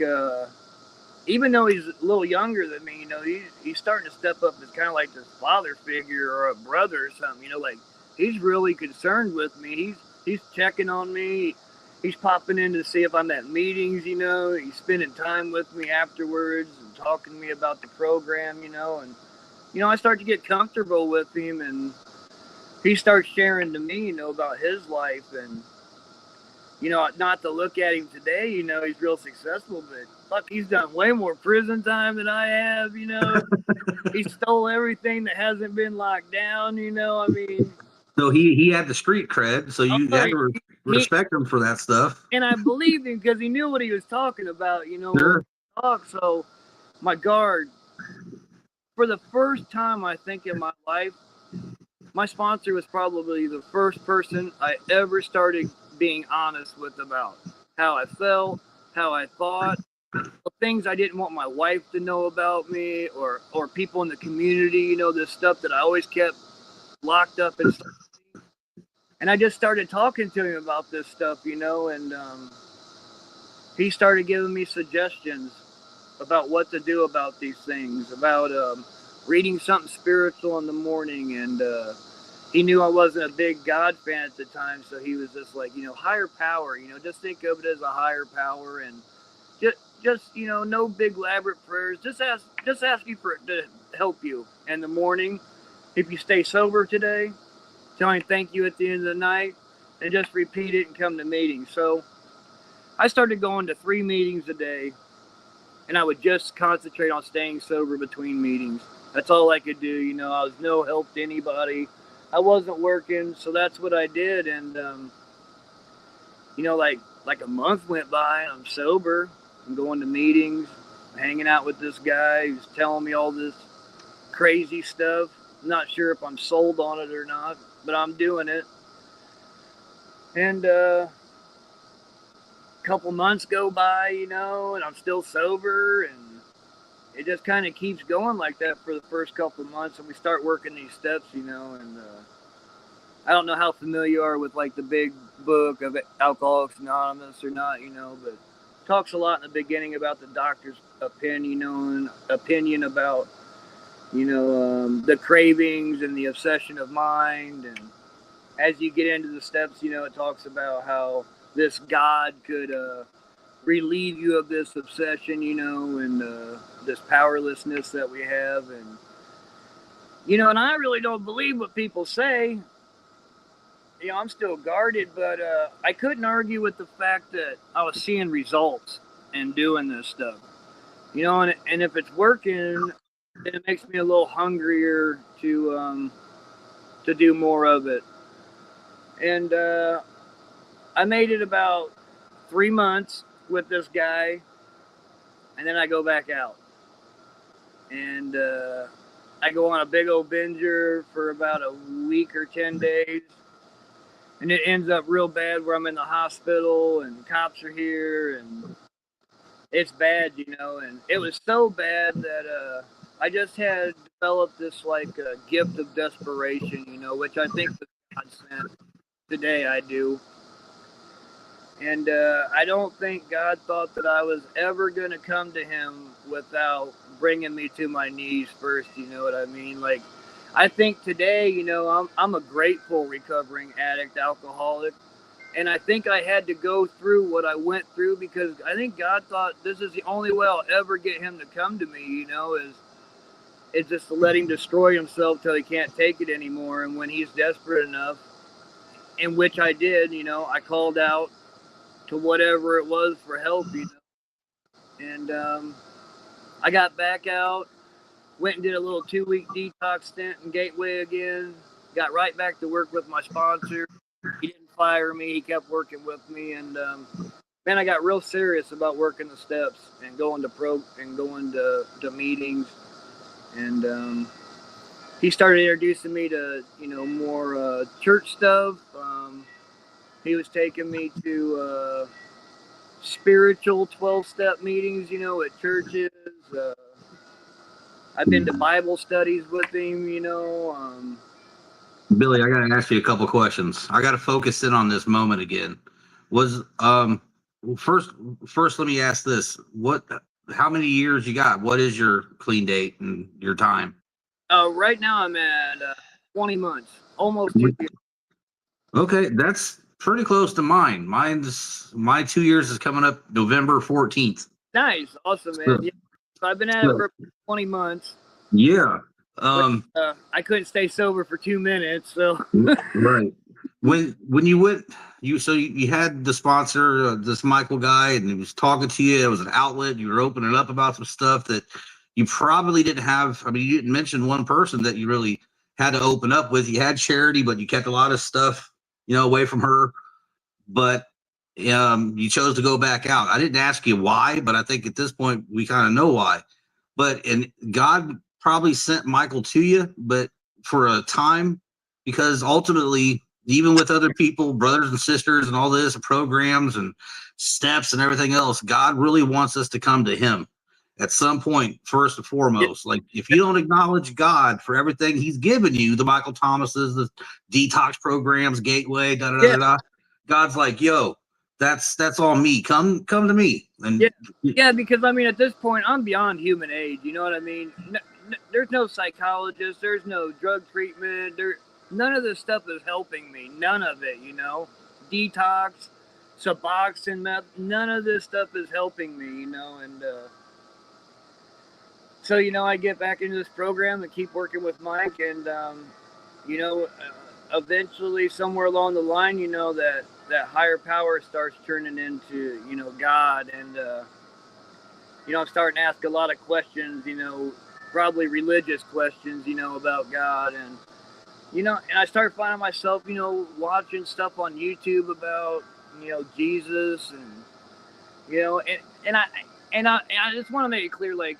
Speaker 1: even though he's a little younger than me, you know, he's starting to step up as kind of like this father figure or a brother or something, you know, like he's really concerned with me. He's checking on me. He's popping in to see if I'm at meetings, you know. He's spending time with me afterwards and talking to me about the program, you know. And, you know, I start to get comfortable with him, and he starts sharing to me, you know, about his life. And, you know, not to look at him today, you know, he's real successful, but fuck, he's done way more prison time than I have, you know. He stole everything that hasn't been locked down, you know. I mean,
Speaker 2: So he had the street cred, so you had to respect him for that stuff.
Speaker 1: And I believed him because he knew what he was talking about, you know.
Speaker 2: Sure.
Speaker 1: So my guard, for the first time I think in my life, my sponsor was probably the first person I ever started being honest with about how I felt, how I thought, things I didn't want my wife to know about me, or people in the community, you know, this stuff that I always kept locked up inside. And I just started talking to him about this stuff, you know, and he started giving me suggestions about what to do about these things, about reading something spiritual in the morning. And he knew I wasn't a big God fan at the time, so he was just like, you know, higher power, you know, just think of it as a higher power, and just you know, no big elaborate prayers. Just ask you for it to help you in the morning. If you stay sober today, tell him thank you at the end of the night, and just repeat it and come to meetings. So I started going to 3 meetings a day, and I would just concentrate on staying sober between meetings. That's all I could do. You know, I was no help to anybody. I wasn't working, so that's what I did. And you know, like a month went by, and I'm sober. I'm going to meetings, hanging out with this guy who's telling me all this crazy stuff. I'm not sure if I'm sold on it or not, but I'm doing it. And a couple months go by, you know, and I'm still sober, and it just kind of keeps going like that for the first couple months, and we start working these steps, you know. And I don't know how familiar you are with like the big book of Alcoholics Anonymous or not, you know, but it talks a lot in the beginning about the doctor's opinion, you know, and opinion about, you know, the cravings and the obsession of mind. And as you get into the steps, you know, it talks about how this God could relieve you of this obsession, you know, and this powerlessness that we have. And, you know, and I really don't believe what people say. You know, I'm still guarded, but I couldn't argue with the fact that I was seeing results and doing this stuff. you know, and if it's working, then it makes me a little hungrier to do more of it. And I made it about 3 months with this guy, and then I go back out, and I go on a big old binger for about a week or 10 days, and it ends up real bad where I'm in the hospital and cops are here, and it's bad, you know. And it was so bad that I just had developed this like gift of desperation, you know, which I think that God sent. Today I do. And I don't think God thought that I was ever going to come to him without bringing me to my knees first, you know what I mean? Like, I think today, you know, I'm a grateful recovering addict, alcoholic. And I think I had to go through what I went through because I think God thought this is the only way I'll ever get him to come to me, you know, is just to let him destroy himself till he can't take it anymore. And when he's desperate enough, in which I did, you know, I called out to whatever it was for help, you know. And I got back out, went and did a little 2-week detox stint in Gateway again, got right back to work with my sponsor. He didn't fire me, he kept working with me, and then I got real serious about working the steps and going to meetings, and he started introducing me to, you know, more church stuff. He was taking me to spiritual 12-step meetings, you know, at churches. I've been to Bible studies with him, you know.
Speaker 2: Billy, I got to ask you a couple questions. I got to focus in on this moment again. Was first let me ask this: how many years you got? What is your clean date and your time?
Speaker 1: Right now I'm at 20 months, almost 2 years.
Speaker 2: Okay, that's pretty close to mine. My 2 years is coming up November 14th.
Speaker 1: Nice, awesome, man. Yeah. So I've been at it for 20 months.
Speaker 2: Yeah.
Speaker 1: I couldn't stay sober for 2 minutes, so.
Speaker 2: Right. When you went, you had the sponsor, this Michael guy, and he was talking to you. It was an outlet. You were opening up about some stuff that you probably didn't have. I mean, you didn't mention one person that you really had to open up with. You had Charity, but you kept a lot of stuff, you know, away from her. But you chose to go back out. I didn't ask you why, but I think at this point we kind of know why. And God probably sent Michael to you, but for a time, because ultimately, even with other people, brothers and sisters, and all this programs and steps and everything else, God really wants us to come to Him at some point, first and foremost. Like, if you don't acknowledge God for everything He's given you, the Michael Thomases, the detox programs, Gateway, da da da da, God's like, yo, that's all me. Come to me. And
Speaker 1: yeah, because I mean, at this point, I'm beyond human age. You know what I mean? There's no psychologist. There's no drug treatment. None of this stuff is helping me. None of it, you know. Detox, Suboxone, meth. None of this stuff is helping me, you know. And so, you know, I get back into this program and keep working with Mike, and you know, eventually, somewhere along the line, you know, that higher power starts turning into, you know, God, and you know, I'm starting to ask a lot of questions, you know, probably religious questions, you know, about God, and you know, and I started finding myself, you know, watching stuff on YouTube about, you know, Jesus, and you know, and I just want to make it clear, like,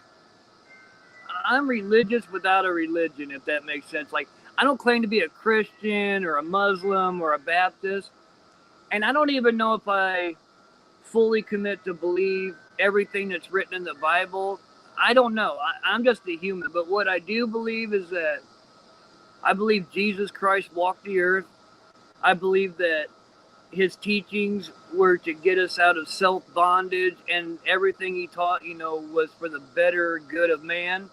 Speaker 1: I'm religious without a religion, if that makes sense. Like, I don't claim to be a Christian or a Muslim or a Baptist, and I don't even know if I fully commit to believe everything that's written in the Bible. I don't know. I'm just a human, but what I do believe is that I believe Jesus Christ walked the earth. I believe that his teachings were to get us out of self-bondage, and everything he taught, you know, was for the better good of man.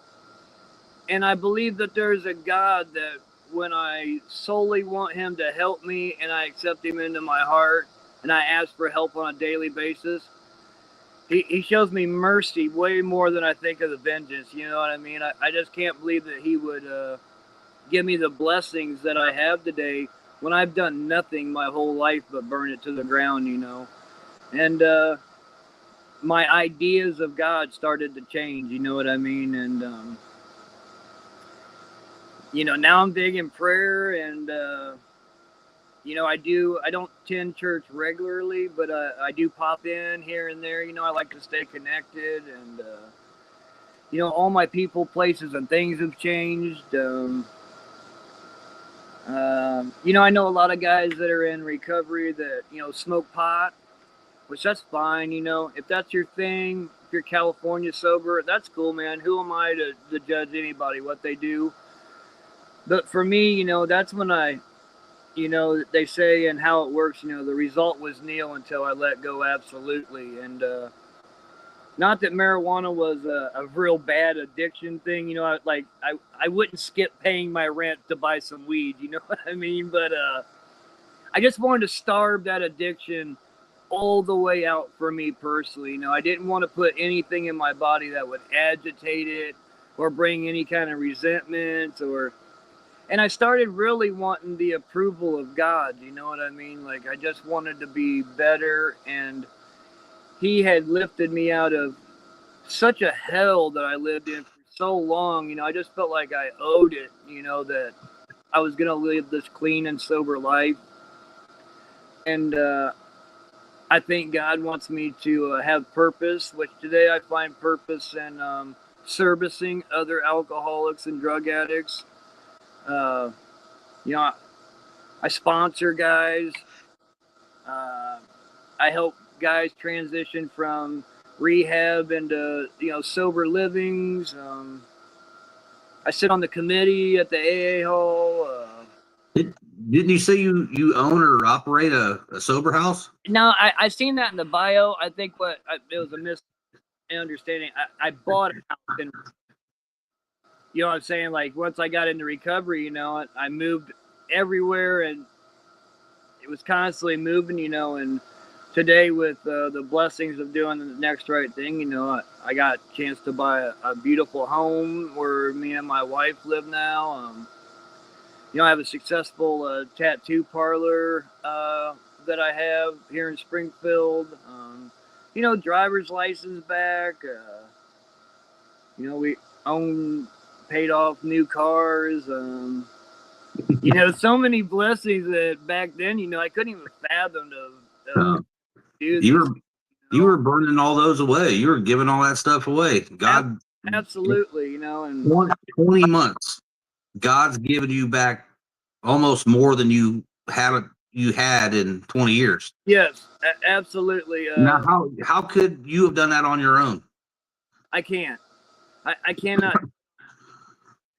Speaker 1: And I believe that there's a God that when I solely want him to help me and I accept him into my heart and I ask for help on a daily basis, he shows me mercy way more than I think of the vengeance. You know what I mean? I just can't believe that he would give me the blessings that I have today when I've done nothing my whole life but burn it to the ground, you know. And my ideas of God started to change. You know what I mean? And now I'm big in prayer, and I don't attend church regularly, but I do pop in here and there. I like to stay connected, and all my people, places, and things have changed. I know a lot of guys that are in recovery that smoke pot, which that's fine. If that's your thing, if you're California sober, that's cool, man. Who am I to judge anybody what they do? But for me, that's when they say and how it works, the result was nil until I let go absolutely. And not that marijuana was a real bad addiction thing, I wouldn't skip paying my rent to buy some weed, you know what I mean? But I just wanted to starve that addiction all the way out for me personally. I didn't want to put anything in my body that would agitate it or bring any kind of resentment and I started really wanting the approval of God, you know what I mean? Like, I just wanted to be better, and he had lifted me out of such a hell that I lived in for so long. I just felt like I owed it, that I was going to live this clean and sober life. And I think God wants me to have purpose, which today I find purpose in servicing other alcoholics and drug addicts. I sponsor guys. I help guys transition from rehab into sober livings. I sit on the committee at the AA hall.
Speaker 2: Didn't you say you own or operate a sober house?
Speaker 1: No, I seen that in the bio. I think it was a misunderstanding. I bought a house in. You know what I'm saying? Like, once I got into recovery, I moved everywhere, and it was constantly moving, and today with the blessings of doing the next right thing, I got a chance to buy a beautiful home where me and my wife live now. I have a successful tattoo parlor that I have here in Springfield. Driver's license back. We paid off new cars. So many blessings that back then, I couldn't even fathom to do this.
Speaker 2: You were burning all those away. You were giving all that stuff away. God,
Speaker 1: absolutely, and
Speaker 2: 20 months, God's given you back almost more than you had in 20 years.
Speaker 1: Yes, absolutely.
Speaker 2: Now, how could you have done that on your own?
Speaker 1: I can't. I cannot.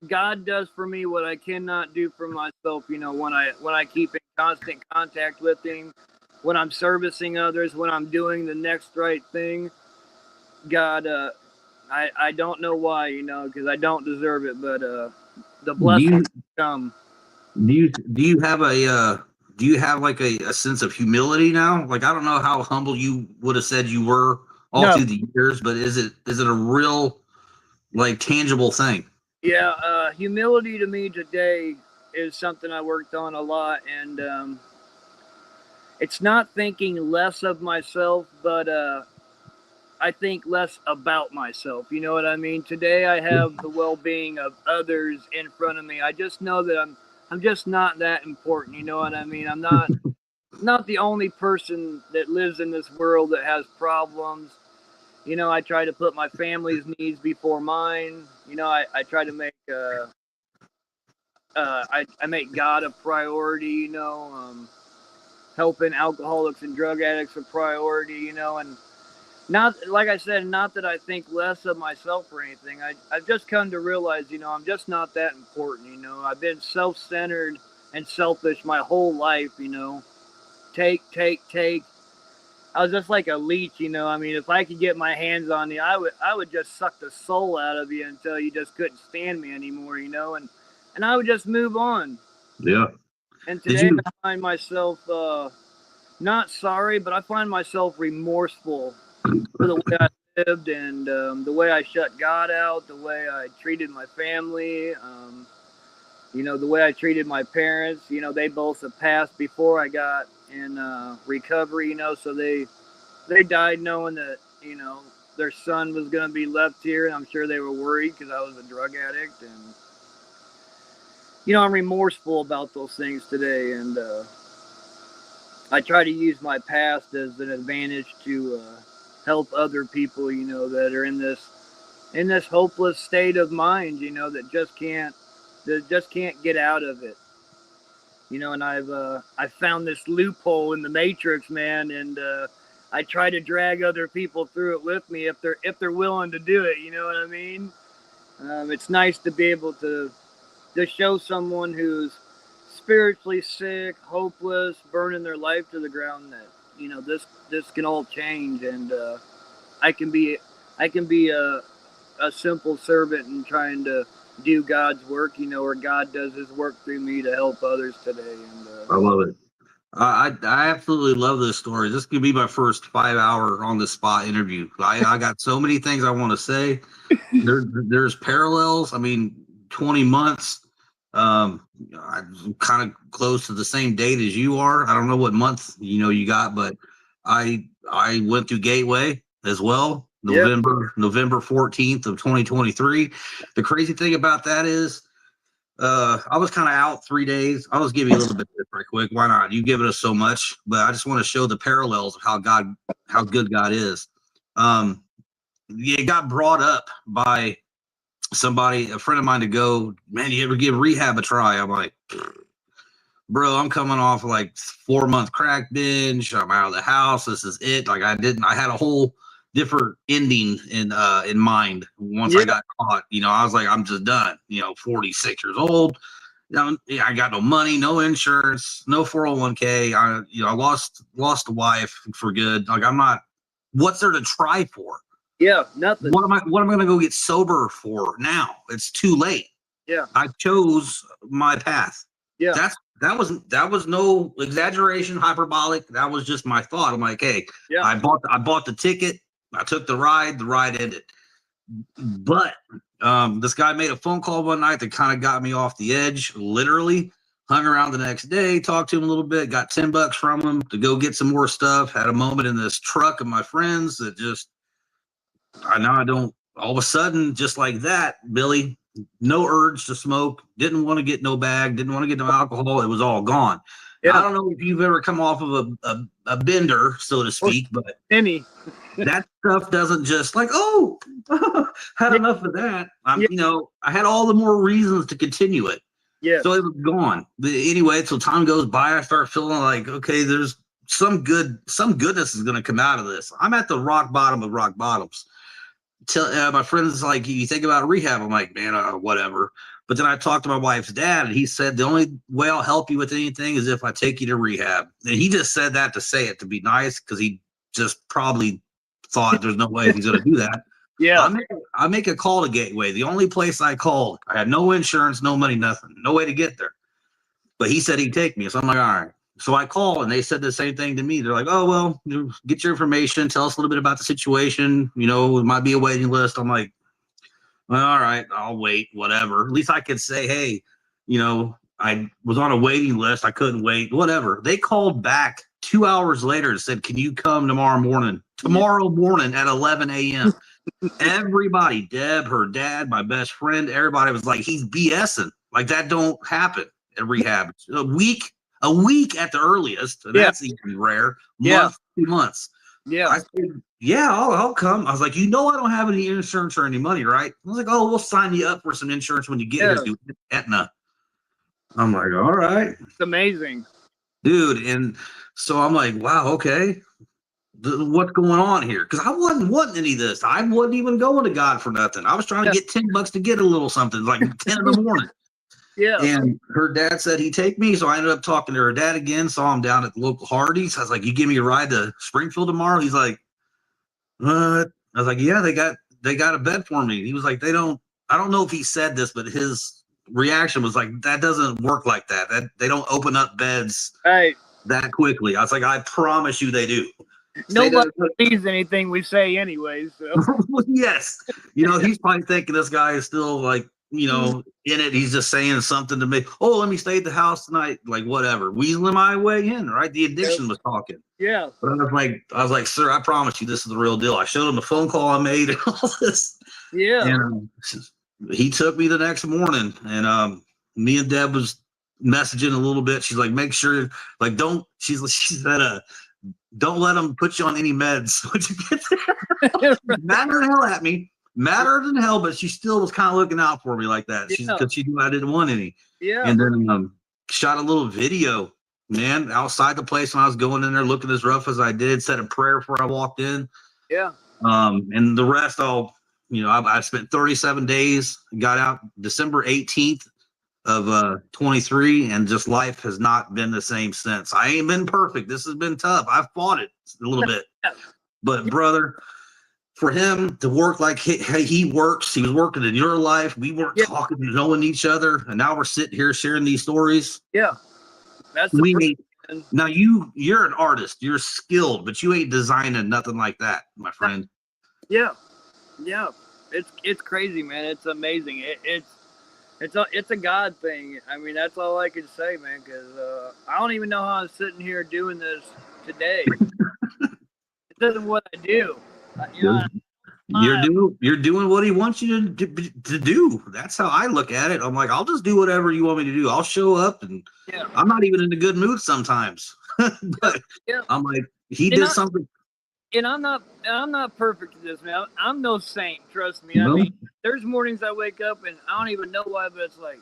Speaker 1: God does for me what I cannot do for myself. When I keep in constant contact with Him, when I'm servicing others, when I'm doing the next right thing, God, I don't know why, because I don't deserve it, but the blessings come.
Speaker 2: Do you have like a sense of humility now? Like, I don't know how humble you would have said you were all through the years, but is it a real, like, tangible thing?
Speaker 1: Yeah, humility to me today is something I worked on a lot, and it's not thinking less of myself, but I think less about myself. You know what I mean? Today I have the well-being of others in front of me. I just know that I'm just not that important. You know what I mean? I'm not the only person that lives in this world that has problems. I try to put my family's needs before mine. I try to make I make God a priority. Helping alcoholics and drug addicts a priority. And not, like I said, not that I think less of myself or anything. I've just come to realize, I'm just not that important. I've been self-centered and selfish my whole life. Take. I was just like a leech, I mean, if I could get my hands on you, I would just suck the soul out of you until you just couldn't stand me anymore, and I would just move on.
Speaker 2: Yeah.
Speaker 1: And today I find myself not sorry, but I find myself remorseful for the way I lived and the way I shut God out, the way I treated my family, the way I treated my parents. They both have passed before I got in recovery, so they died knowing that you know, their son was going to be left here, and I'm sure they were worried because I was a drug addict, and you know, I'm remorseful about those things today, and I try to use my past as an advantage to help other people, you know, that are in this hopeless state of mind, you know, that just can't get out of it. You know, and I found this loophole in the matrix, man, and I try to drag other people through it with me if they're willing to do it. You know what I mean? It's nice to be able to show someone who's spiritually sick, hopeless, burning their life to the ground that, you know, this can all change, and I can be a simple servant in trying to do God's work, you know, or God does his work through me to help others today. And
Speaker 2: I love it. I absolutely love this story. This could be my first 5-hour on the spot interview. I got so many things I want to say. There's parallels. I mean, 20 months. I'm kind of close to the same date as you are. I don't know what month you got, but I went through Gateway as well. November 14th of 2023. The crazy thing about that is I was kind of out 3 days. I'll just give you a little bit of this right quick. Why not? You've given us so much, but I just want to show the parallels of how good God is. It got brought up by somebody, a friend of mine, to go, man, you ever give rehab a try? I'm like, bro, I'm coming off like 4-month crack binge. I'm out of the house. This is it. Like I had a whole different ending in mind once I got caught. I was like, I'm just done. 46 years old. I got no money, no insurance, no 401k. I lost a wife for good. Like I'm not. What's there to try for?
Speaker 1: Yeah, nothing.
Speaker 2: What am I going to go get sober for now? It's too late.
Speaker 1: Yeah,
Speaker 2: I chose my path.
Speaker 1: Yeah,
Speaker 2: that was no exaggeration, hyperbolic. That was just my thought. I'm like, hey,
Speaker 1: yeah.
Speaker 2: I bought the ticket. I took the ride. The ride ended. But this guy made a phone call one night that kind of got me off the edge. Literally hung around the next day, talked to him a little bit, got $10 from him to go get some more stuff. Had a moment in this truck of my friends that just, I don't, all of a sudden, just like that, Billy, no urge to smoke, didn't want to get no bag, didn't want to get no alcohol. It was all gone. Yeah. I don't know if you've ever come off of a bender, so to speak, but that stuff doesn't just like, oh, had enough of that. I had all the more reasons to continue it.
Speaker 1: Yeah.
Speaker 2: So it was gone. But anyway, so time goes by, I start feeling like, okay, there's some goodness is going to come out of this. I'm at the rock bottom of rock bottoms. My friend's like, you think about rehab? I'm like, man, whatever. But then I talked to my wife's dad, and he said, the only way I'll help you with anything is if I take you to rehab. And he just said that to say it, to be nice, because he just probably thought there's no way he's going to do that.
Speaker 1: Yeah.
Speaker 2: I make a call to Gateway. The only place I called, I had no insurance, no money, nothing, no way to get there. But he said he'd take me. So I'm like, all right. So I call, and they said the same thing to me. They're like, oh, well, get your information. Tell us a little bit about the situation. It might be a waiting list. I'm like, well, all right, I'll wait, whatever. At least I could say, hey, I was on a waiting list. I couldn't wait, whatever. They called back 2 hours later and said, can you come tomorrow morning at 11 a.m.? Everybody, Deb, her dad, my best friend, everybody was like, he's BSing. Like that don't happen at rehab. A week at the earliest. And that's even rare. 2 months.
Speaker 1: Yeah.
Speaker 2: I said, yeah, I'll come. I was like, I don't have any insurance or any money, right? I was like, oh, we'll sign you up for some insurance when you get here, dude. Aetna. I'm like, all right.
Speaker 1: It's amazing.
Speaker 2: Dude, and so I'm like, wow, okay. What's going on here? Because I wasn't wanting any of this. I wasn't even going to God for nothing. I was trying to get $10 to get a little something, like 10 in the morning.
Speaker 1: Yeah.
Speaker 2: And her dad said he'd take me. So I ended up talking to her dad again, saw him down at the local Hardee's. I was like, you give me a ride to Springfield tomorrow? He's like, what? I was like, yeah, they got a bed for me. He was like, I don't know if he said this, but his reaction was like, that doesn't work like that. That they don't open up beds that quickly. I was like, I promise you they do.
Speaker 1: Nobody believes anything we say anyway. So
Speaker 2: yes. He's probably thinking this guy is still like you know, in it. He's just saying something to me. Oh, let me stay at the house tonight. Like, whatever. Weaseling my way in, right? The addiction was talking.
Speaker 1: Yeah.
Speaker 2: But I was like, sir, I promise you this is the real deal. I showed him the phone call I made and all this.
Speaker 1: Yeah.
Speaker 2: And he took me the next morning, and me and Deb was messaging a little bit. She's like, make sure, like, she said, don't let them put you on any meds when you get there. Mattered hell at me. Mattered in hell, but she still was kind of looking out for me like that. Because she knew I didn't want any.
Speaker 1: Yeah.
Speaker 2: And then shot a little video, man, outside the place when I was going in there looking as rough as I did, said a prayer before I walked in.
Speaker 1: Yeah.
Speaker 2: And the rest I spent 37 days, got out December 18th of 23, and just life has not been the same since. I ain't been perfect. This has been tough. I've fought it a little bit. But brother, for him to work like he works, he was working in your life. We weren't talking, knowing each other, and now we're sitting here sharing these stories.
Speaker 1: Yeah. That's
Speaker 2: now you're an artist, you're skilled, but you ain't designing nothing like that, my friend.
Speaker 1: Yeah. Yeah. It's crazy, man. It's amazing. It's a God thing. I mean, that's all I can say, man, because I don't even know how I'm sitting here doing this today. It isn't what I do.
Speaker 2: You're doing what he wants you to do. That's how I look at it. I'm like, I'll just do whatever you want me to do. I'll show up, and I'm not even in a good mood sometimes. But I'm like, he did something.
Speaker 1: And I'm not perfect at this, man. I'm no saint, trust me. I mean, there's mornings I wake up and I don't even know why, but it's like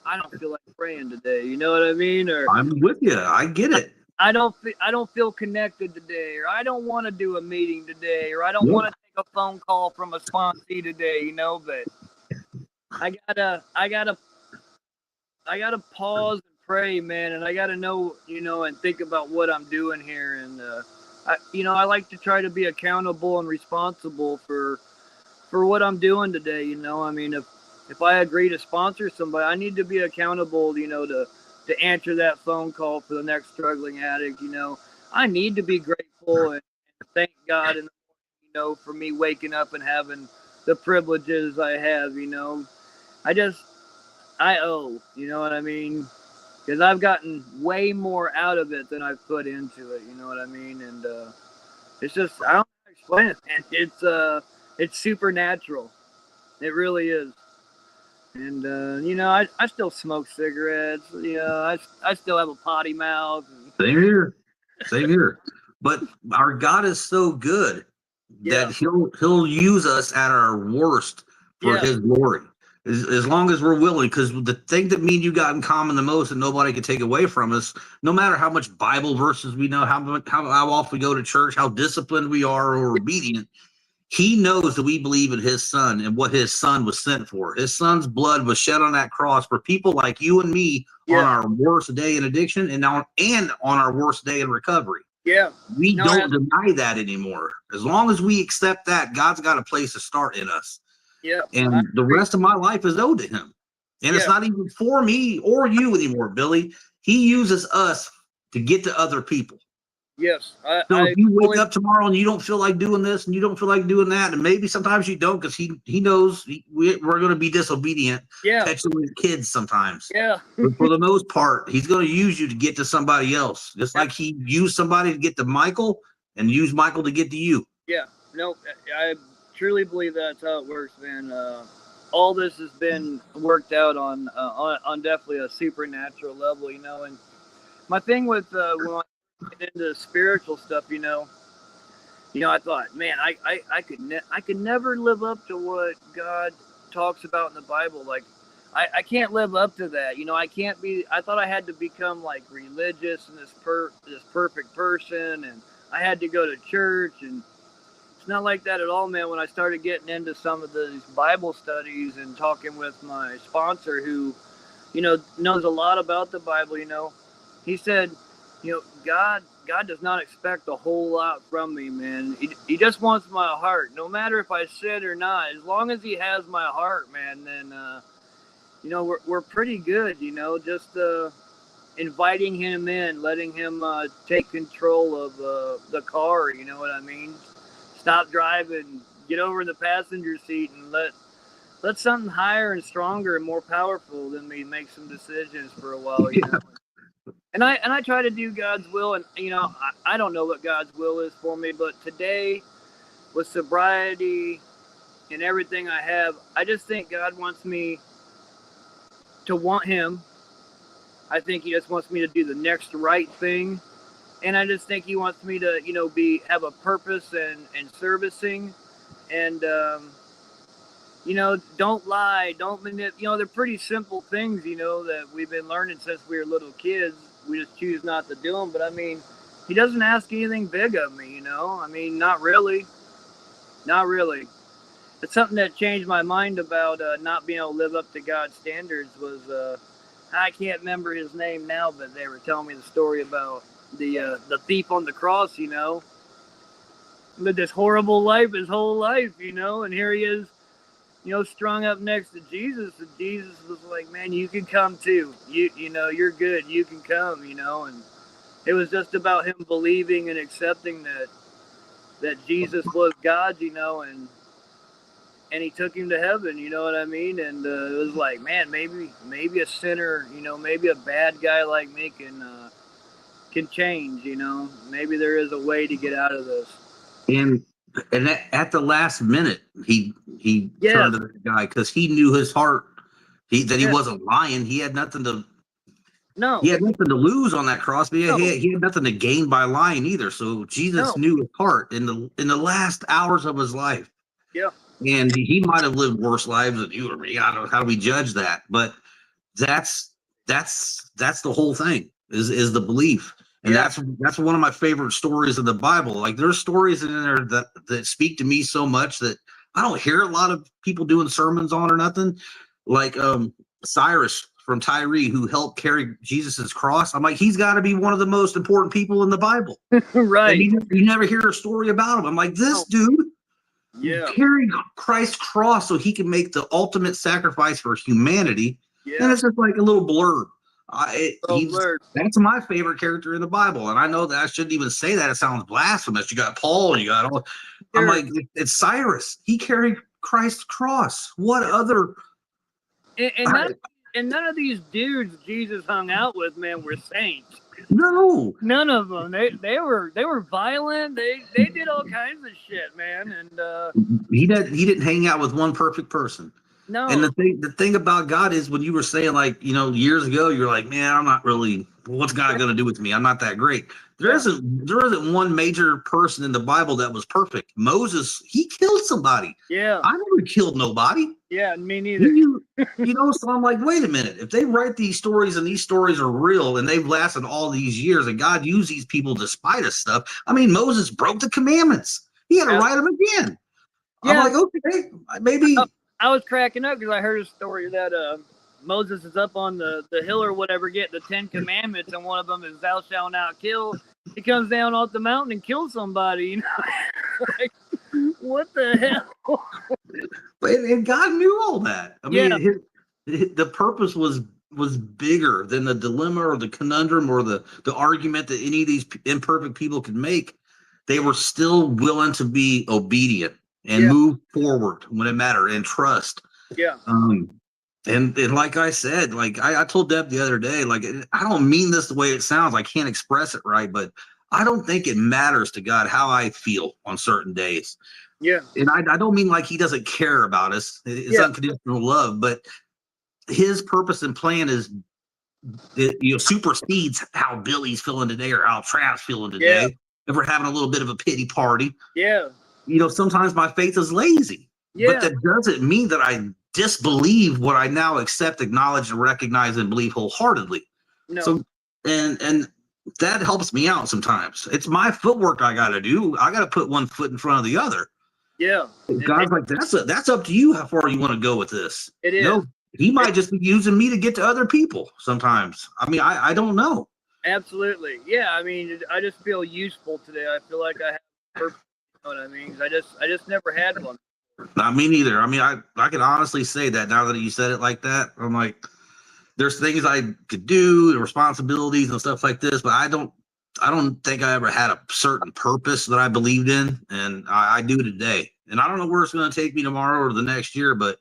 Speaker 1: I don't feel like praying today. You know what I mean? Or
Speaker 2: I'm with you. I get it.
Speaker 1: I don't feel connected today, or I don't want to do a meeting today, or I don't want to take a phone call from a sponsee today. You know, but I gotta pause and pray, man, and I gotta know, and think about what I'm doing here, and I like to try to be accountable and responsible for what I'm doing today. I mean, if I agree to sponsor somebody, I need to be accountable, to answer that phone call for the next struggling addict. I need to be grateful and thank God, and for me waking up and having the privileges I have. I owe. You know what I mean? Because I've gotten way more out of it than I've put into it. You know what I mean? And it's just, I don't know how to explain it, man. It's supernatural. It really is. And I still smoke cigarettes. I still have a potty mouth.
Speaker 2: Same here. But our God is so good that he'll use us at our worst for his glory. As long as we're willing, because the thing that me and you got in common the most, and nobody can take away from us, no matter how much Bible verses we know, how often we go to church, how disciplined we are or obedient, he knows that we believe in his son and what his son was sent for. His son's blood was shed on that cross for people like you and me on our worst day in addiction and on our worst day in recovery.
Speaker 1: Yeah.
Speaker 2: We don't deny that anymore. As long as we accept that, God's got a place to start in us.
Speaker 1: Yeah.
Speaker 2: And the rest of my life is owed to him. And it's not even for me or you anymore, Billy. He uses us to get to other people.
Speaker 1: Yes.
Speaker 2: So if you wake up tomorrow and you don't feel like doing this and you don't feel like doing that, and maybe sometimes you don't, because he knows we're going to be disobedient, petulant kids sometimes.
Speaker 1: Yeah.
Speaker 2: But for the most part, he's going to use you to get to somebody else, just like he used somebody to get to Michael and used Michael to get to you.
Speaker 1: Yeah. No, I truly believe that's how it works, man. All this has been worked out on definitely a supernatural level, and my thing with when I get into spiritual stuff, I thought, man, I could never live up to what God talks about in the Bible. Like, I can't live up to that. I can't be. I thought I had to become like religious and this perfect person, and I had to go to church, and it's not like that at all, man. When I started getting into some of these Bible studies and talking with my sponsor, who, knows a lot about the Bible, he said, God does not expect a whole lot from me, man. He just wants my heart. No matter if I sin or not, as long as he has my heart, man, then, we're pretty good, just inviting him in, letting him take control of the car, you know what I mean? Stop driving, get over in the passenger seat, and let let something higher and stronger and more powerful than me make some decisions for a while, you know. And I try to do God's will, and you know, I don't know what God's will is for me, but today, with sobriety and everything I have, I just think God wants me to want Him. I think He just wants me to do the next right thing, and I just think He wants me to, you know, have a purpose and servicing, and you know, don't lie, don't manipulate. You know, they're pretty simple things, you know, that we've been learning since we were little kids. We just choose not to do them. But I mean, He doesn't ask anything big of me, you know. I mean, not really. Not really. It's something that changed my mind about not being able to live up to God's standards was, I can't remember his name now, but they were telling me the story about the thief on the cross, you know. Lived this horrible life his whole life, you know, and here he is, you know, strung up next to Jesus, and Jesus was like, man, you can come too. You know, you're good. You can come, you know. And it was just about him believing and accepting that Jesus was God, you know, and He took him to heaven, you know what I mean? And it was like, man, maybe a sinner, you know, maybe a bad guy like me can change, you know. Maybe there is a way to get out of this.
Speaker 2: And at the last minute, he turned to the guy because he knew his heart. He wasn't lying. He had nothing to.
Speaker 1: No.
Speaker 2: He had nothing to lose on that cross, but he had nothing to gain by lying either. So Jesus knew his heart in the last hours of his life.
Speaker 1: Yeah.
Speaker 2: And he might have lived worse lives than you or me. I don't know how do we judge that, but that's the whole thing is the belief. And that's one of my favorite stories of the Bible. Like there's stories in there that speak to me so much that I don't hear a lot of people doing sermons on or nothing. Like Cyrus from Tyre, who helped carry Jesus's cross. I'm like, he's got to be one of the most important people in the Bible.
Speaker 1: Right.
Speaker 2: And you never hear a story about him. I'm like, this dude carried Christ's cross so he can make the ultimate sacrifice for humanity. Yeah. And it's just like a little blurb. That's my favorite character in the Bible, and I know that I shouldn't even say that. It sounds blasphemous. You got Paul, and you got all. I'm like, it's Cyrus. He carried Christ's cross. What other?
Speaker 1: And none of these dudes Jesus hung out with, man, were saints.
Speaker 2: No,
Speaker 1: none of them. They were violent. They did all kinds of shit, man. And
Speaker 2: he didn't hang out with one perfect person.
Speaker 1: No.
Speaker 2: And the thing about God is when you were saying, like, you know, years ago, you're like, man, I'm not really, what's God going to do with me? I'm not that great. There isn't one major person in the Bible that was perfect. Moses, he killed somebody.
Speaker 1: Yeah.
Speaker 2: I never killed nobody.
Speaker 1: Yeah, me neither.
Speaker 2: You know, so I'm like, wait a minute. If they write these stories and these stories are real and they've lasted all these years and God used these people despite of stuff. I mean, Moses broke the commandments. He had to write them again. Yeah. I'm like, okay, maybe.
Speaker 1: I was cracking up because I heard a story that Moses is up on the hill or whatever, getting the 10 Commandments, and one of them is "Thou shalt not kill." He comes down off the mountain and kills somebody. You know, like, what the hell?
Speaker 2: And God knew all that. I mean, the purpose was bigger than the dilemma or the conundrum or the argument that any of these imperfect people could make. They were still willing to be obedient and move forward when it mattered and trust.
Speaker 1: Yeah.
Speaker 2: And like I said, like I told Deb the other day, like, I don't mean this the way it sounds. I can't express it right, but I don't think it matters to God how I feel on certain days.
Speaker 1: Yeah.
Speaker 2: And I don't mean like he doesn't care about us. It's unconditional love, but his purpose and plan is, supersedes how Billy's feeling today or how Trav's feeling today.
Speaker 1: Yeah.
Speaker 2: If we're having a little bit of a pity party.
Speaker 1: Yeah.
Speaker 2: Sometimes my faith is lazy, but that doesn't mean that I disbelieve what I now accept, acknowledge, and recognize and believe wholeheartedly.
Speaker 1: No.
Speaker 2: So, and that helps me out sometimes. It's my footwork I got to do. I got to put one foot in front of the other.
Speaker 1: Yeah.
Speaker 2: God's like, that's up to you how far you want to go with this.
Speaker 1: It is.
Speaker 2: He might just be using me to get to other people sometimes. I mean, I don't know.
Speaker 1: Absolutely. Yeah. I mean, I just feel useful today. I feel like I have purpose. You know what I mean? I just never had one.
Speaker 2: Not me neither. I mean, I can honestly say that now that you said it like that. I'm like, there's things I could do, and responsibilities and stuff like this, but I don't think I ever had a certain purpose that I believed in, and I do today. And I don't know where it's going to take me tomorrow or the next year, but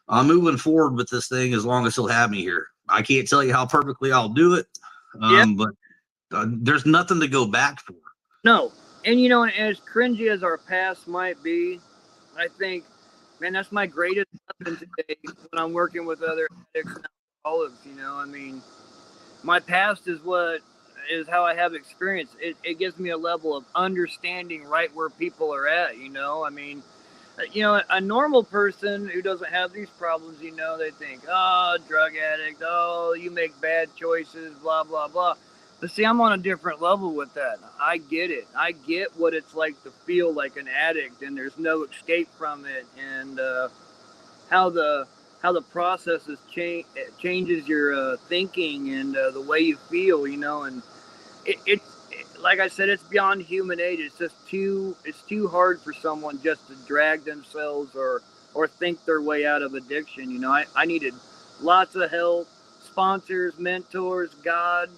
Speaker 2: I'm moving forward with this thing as long as he'll have me here. I can't tell you how perfectly I'll do it, but there's nothing to go back for.
Speaker 1: No. And, you know, as cringy as our past might be, I think, man, that's my greatest weapon today when I'm working with other addicts and alcoholics. You know, I mean, my past is how I have experience. It gives me a level of understanding right where people are at. You know, I mean, you know, a normal person who doesn't have these problems, you know, they think, oh, drug addict, oh, you make bad choices, blah, blah, blah. But see, I'm on a different level with that. I get it. I get what it's like to feel like an addict, and there's no escape from it, and how the processes changes your thinking and the way you feel, you know, and it like I said, it's beyond human aid. It's just too hard for someone just to drag themselves or think their way out of addiction. You know, I needed lots of help, sponsors, mentors, God.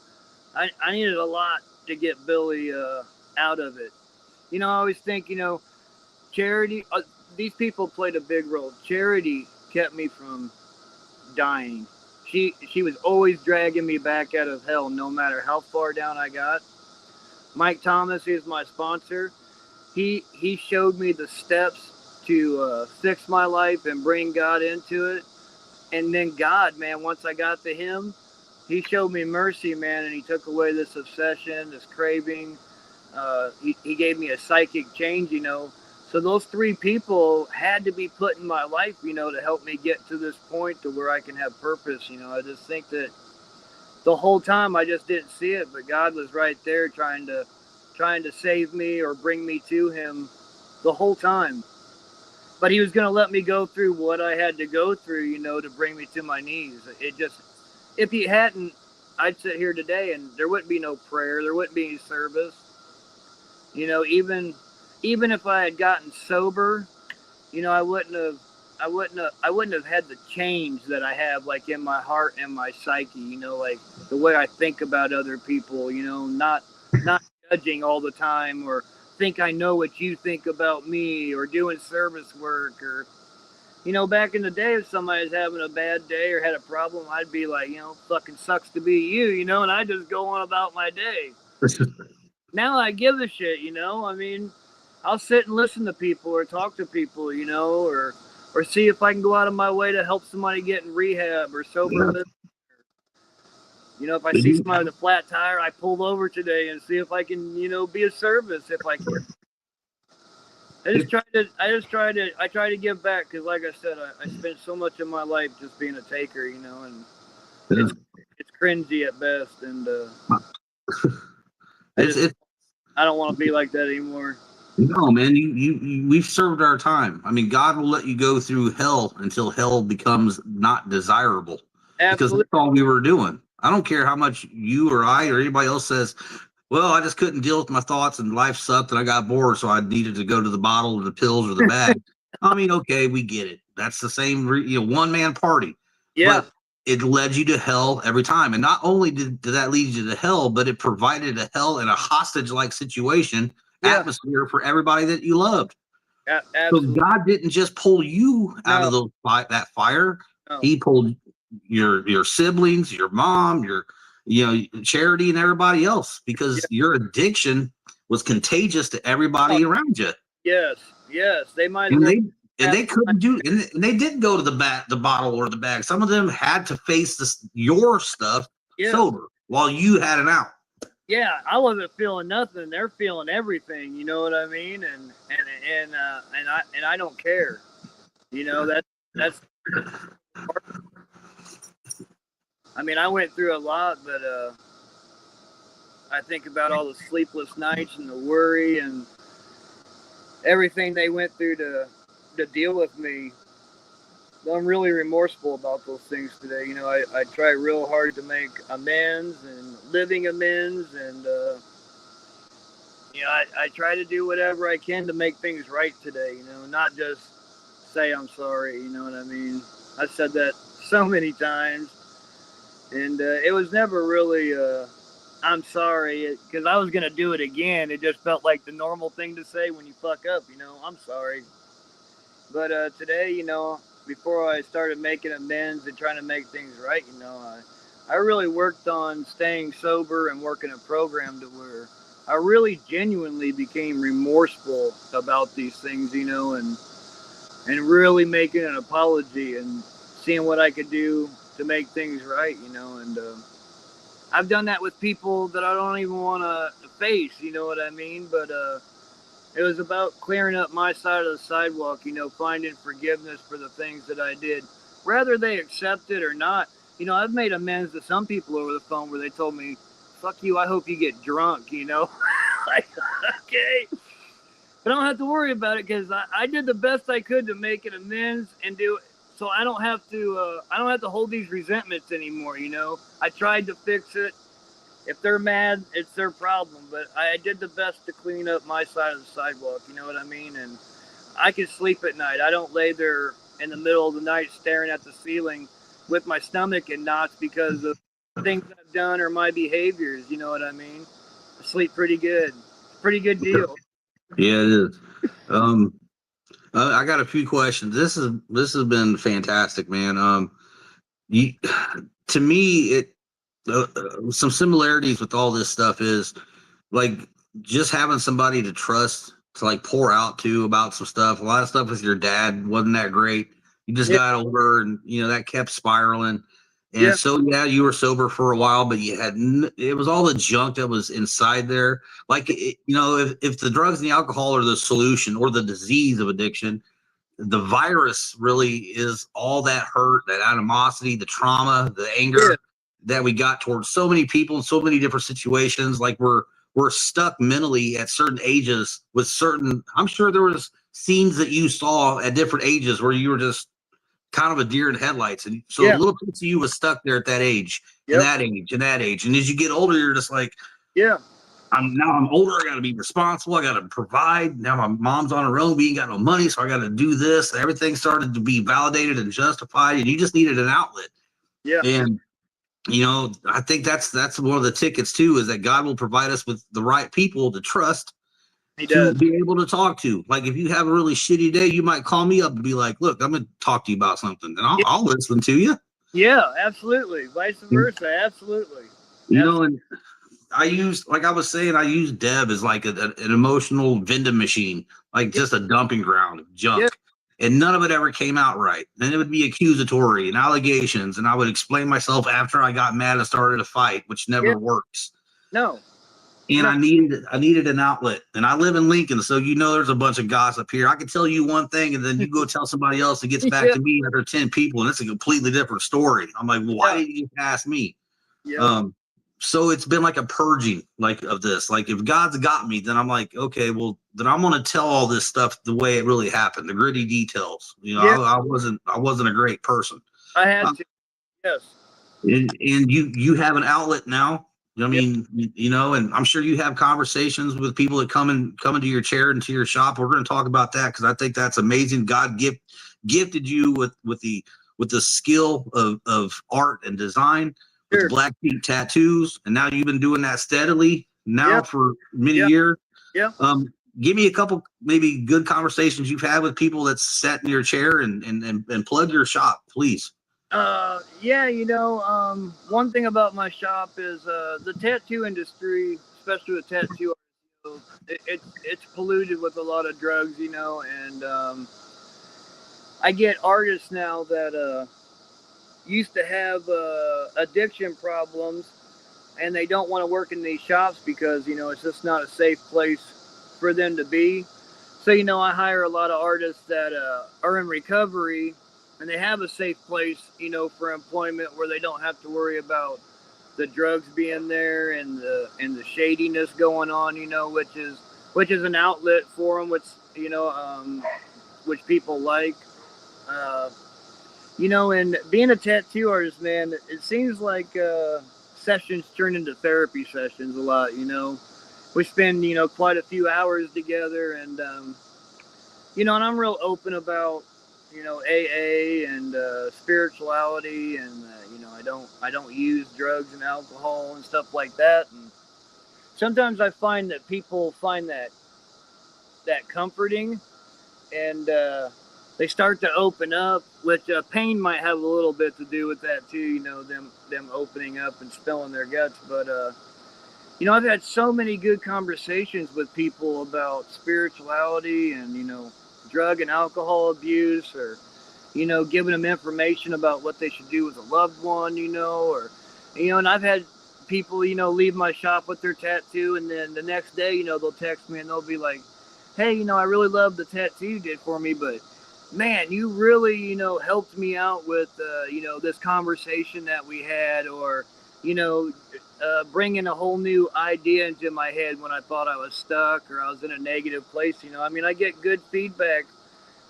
Speaker 1: I needed a lot to get Billy out of it. You know, I always think, you know, charity, these people played a big role. Charity kept me from dying. She was always dragging me back out of hell, no matter how far down I got. Mike Thomas, who's my sponsor, he showed me the steps to fix my life and bring God into it. And then God, man, once I got to him, he showed me mercy, man, and he took away this obsession, this craving. He gave me a psychic change, you know. So those three people had to be put in my life, you know, to help me get to this point to where I can have purpose. You know, I just think that the whole time I just didn't see it, but God was right there trying to save me or bring me to him the whole time. But he was going to let me go through what I had to go through, you know, to bring me to my knees. It just, if he hadn't, I'd sit here today and there wouldn't be no prayer. There wouldn't be any service. You know, even if I had gotten sober, you know, I wouldn't have had the change that I have, like in my heart and my psyche, you know, like the way I think about other people, you know, not judging all the time or think I know what you think about me or doing service work or, you know, back in the day, if somebody was having a bad day or had a problem, I'd be like, you know, fucking sucks to be you know, and I just go on about my day. Now I give a shit, you know, I mean, I'll sit and listen to people or talk to people, you know, or see if I can go out of my way to help somebody get in rehab or sober. Yeah. You know, if I see somebody with a flat tire, I pull over today and see if I can, you know, be of service if I can. I try to give back because, like I said, I spent so much of my life just being a taker, you know, and it's cringy at best, and I don't want to be like that anymore.
Speaker 2: No, man, we've served our time. I mean, God will let you go through hell until hell becomes not desirable. Absolutely. Because that's all we were doing. I don't care how much you or I or anybody else says, well, I just couldn't deal with my thoughts and life sucked and I got bored, so I needed to go to the bottle or the pills or the bag. I mean, okay, we get it. That's the same, one-man party. Yeah. But it led you to hell every time. And not only did that lead you to hell, but it provided a hell and a hostage-like situation, atmosphere for everybody that you loved. Absolutely. So God didn't just pull you out of that fire. No. He pulled your siblings, your mom, your Charity and everybody else, because your addiction was contagious to everybody around you. Yes, they might. And they couldn't do, and they didn't go to the bottle or the bag. Some of them had to face your stuff sober while you had it out. Yeah, I wasn't feeling nothing. They're feeling everything. You know what I mean? And I don't care. You know, that's. I mean, I went through a lot, but I think about all the sleepless nights and the worry and everything they went through to deal with me. I'm really remorseful about those things today. You know, I try real hard to make amends and living amends, and you know, I try to do whatever I can to make things right today. You know, not just say I'm sorry. You know what I mean? I've said that so many times. And it was never really, I'm sorry, because I was going to do it again. It just felt like the normal thing to say when you fuck up, you know, I'm sorry. But today, you know,
Speaker 1: before I started making amends and trying to make things right, I really worked on staying sober and working a program to where I really genuinely became remorseful about these things, and really making an apology and seeing what I could do to make things right, and I've done that with people that I don't even want to face, you know what I mean? But it was about clearing up my side of the sidewalk, finding forgiveness for the things that I did, whether they accept it or not. I've made amends to some people over the phone where they told me, "Fuck you, I hope you get drunk," like, okay. But I don't have to worry about it because I did the best I could to make an amends and do it. So I don't have to hold these resentments anymore. I tried to fix it. If they're mad, it's their problem. But I did the best to clean up my side of the sidewalk. You know what I mean? And I can sleep at night. I don't lay there in the middle of the night staring at the ceiling with my stomach in knots because of things I've done or my behaviors. You know what I mean? I sleep pretty good. Pretty good deal.
Speaker 2: Yeah, it is. Um, I got a few questions. This has been fantastic, man. You, to me, it some similarities with all this stuff is like just having somebody to trust to like pour out to about some stuff. A lot of stuff with your dad wasn't that great. You just got older, and that kept spiraling. And so yeah, you were sober for a while, but you had it was all the junk that was inside there. Like if the drugs and the alcohol are the solution or the disease of addiction, the virus really is all that hurt, that animosity, the trauma, the anger that we got towards so many people in so many different situations. Like we're stuck mentally at certain ages with certain. I'm sure there was scenes that you saw at different ages where you were just kind of a deer in headlights, and so a little piece of you was stuck there at that age, and that age, and that age, and as you get older, you're just like, I'm older. I got to be responsible. I got to provide. Now my mom's on her own. We ain't got no money, so I got to do this. Everything started to be validated and justified, and you just needed an outlet.
Speaker 1: Yeah.
Speaker 2: And I think that's one of the tickets too, is that God will provide us with the right people to trust.
Speaker 1: He does.
Speaker 2: To be able to talk to. Like if you have a really shitty day, you might call me up and be like, "Look, I'm going to talk to you about something," and I'll listen to you.
Speaker 1: Yeah, absolutely. Vice versa, absolutely.
Speaker 2: And I used Deb as like an emotional vending machine, like just a dumping ground of junk. And none of it ever came out right. Then it would be accusatory and allegations, and I would explain myself after I got mad and started a fight, which never works.
Speaker 1: No.
Speaker 2: And I needed an outlet. And I live in Lincoln, so there's a bunch of gossip here. I can tell you one thing, and then you go tell somebody else, and gets back to me after 10 people, and it's a completely different story. I'm like, well, why didn't you ask me? So it's been like a purging, like of this. Like if God's got me, then I'm like, okay, well, then I'm gonna tell all this stuff the way it really happened, the gritty details. I wasn't a great person.
Speaker 1: I had to, yes.
Speaker 2: And you have an outlet now. I mean, and I'm sure you have conversations with people that come into your chair and to your shop. We're going to talk about that because I think that's amazing. God gifted you with the skill of art and design, with Blackfeet tattoos, and now you've been doing that steadily now for many years.
Speaker 1: Yeah.
Speaker 2: Give me a couple maybe good conversations you've had with people that sat in your chair and plug your shop, please.
Speaker 1: One thing about my shop is the tattoo industry, especially with tattoo, it's polluted with a lot of drugs, and I get artists now that used to have addiction problems, and they don't want to work in these shops because it's just not a safe place for them to be. So I hire a lot of artists that are in recovery, and they have a safe place, for employment where they don't have to worry about the drugs being there and the shadiness going on, which is an outlet for them, which people like. And being a tattoo artist, man, it seems like sessions turn into therapy sessions a lot. We spend quite a few hours together, and and I'm real open about AA and spirituality, and I don't use drugs and alcohol and stuff like that. And sometimes I find that people find that comforting, and they start to open up, which pain might have a little bit to do with that too. You know, them opening up and spilling their guts. But you know, I've had so many good conversations with people about spirituality and, you know, drug and alcohol abuse, or, you know, giving them information about what they should do with a loved one, you know, or, you know, and I've had people, you know, leave my shop with their tattoo, and then the next day, you know, they'll text me and they'll be like, hey, you know, I really love the tattoo you did for me, but man, you really, you know, helped me out with, you know, this conversation that we had, or, you know, bringing a whole new idea into my head when I thought I was stuck or I was in a negative place. You know, I mean, I get good feedback.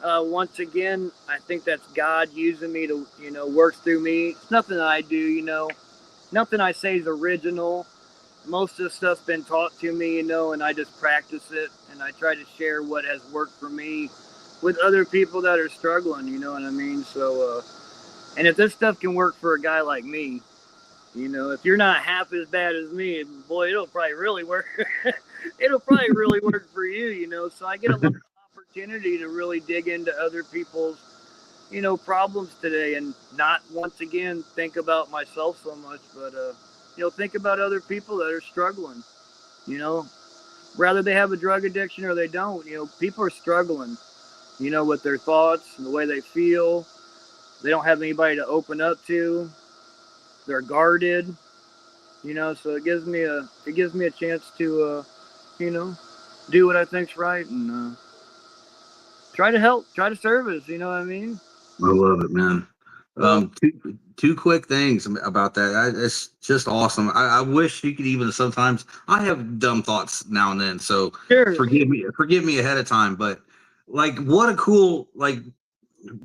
Speaker 1: Once again, I think that's God using me to, you know, work through me. It's nothing that I do, you know, nothing I say is original. Most of the stuff's been taught to me, you know, and I just practice it, and I try to share what has worked for me with other people that are struggling, you know what I mean? So, and if this stuff can work for a guy like me, you know, if you're not half as bad as me, boy, it'll probably really work. It'll probably really work for you, you know. So I get a lot of opportunity to really dig into other people's, you know, problems today, and not once again think about myself so much, but you know, think about other people that are struggling. You know, whether they have a drug addiction or they don't, you know, people are struggling, you know, with their thoughts and the way they feel. They don't have anybody to open up to. They're guarded, you know, so it gives me a chance to you know, do what I think's right, and try to help, try to service, you know what I mean?
Speaker 2: I love it, man.
Speaker 1: Well,
Speaker 2: Two quick things about that. It's just awesome. I wish you could even sometimes. I have dumb thoughts now and then, so
Speaker 1: sure.
Speaker 2: forgive me ahead of time. But like, what a cool like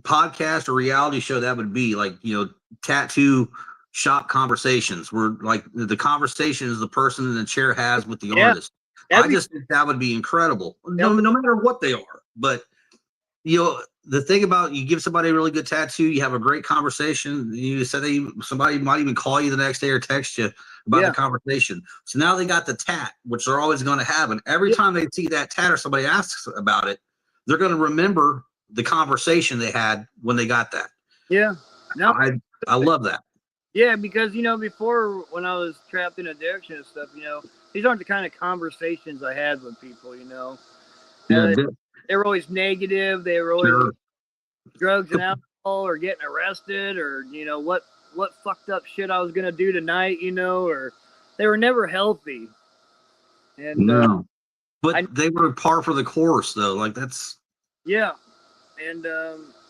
Speaker 2: podcast or reality show that would be. Like, you know, tattoo shop conversations, where like the conversations the person in the chair has with the artist. I just think that would be incredible. No matter what they are, but you know, the thing about, you give somebody a really good tattoo, you have a great conversation. You said somebody might even call you the next day or text you about the conversation. So now they got the tat, which they're always going to have. And every time they see that tat or somebody asks about it, they're going to remember the conversation they had when they got that.
Speaker 1: Yeah. No.
Speaker 2: I love that.
Speaker 1: Yeah, because, you know, before, when I was trapped in addiction and stuff, you know, these aren't the kind of conversations I had with people, you know. They were always negative. They were always drugs and alcohol, or getting arrested, or, you know, what fucked up shit I was going to do tonight, you know, or they were never healthy. And
Speaker 2: but they were par for the course, though. Like, that's.
Speaker 1: Yeah. And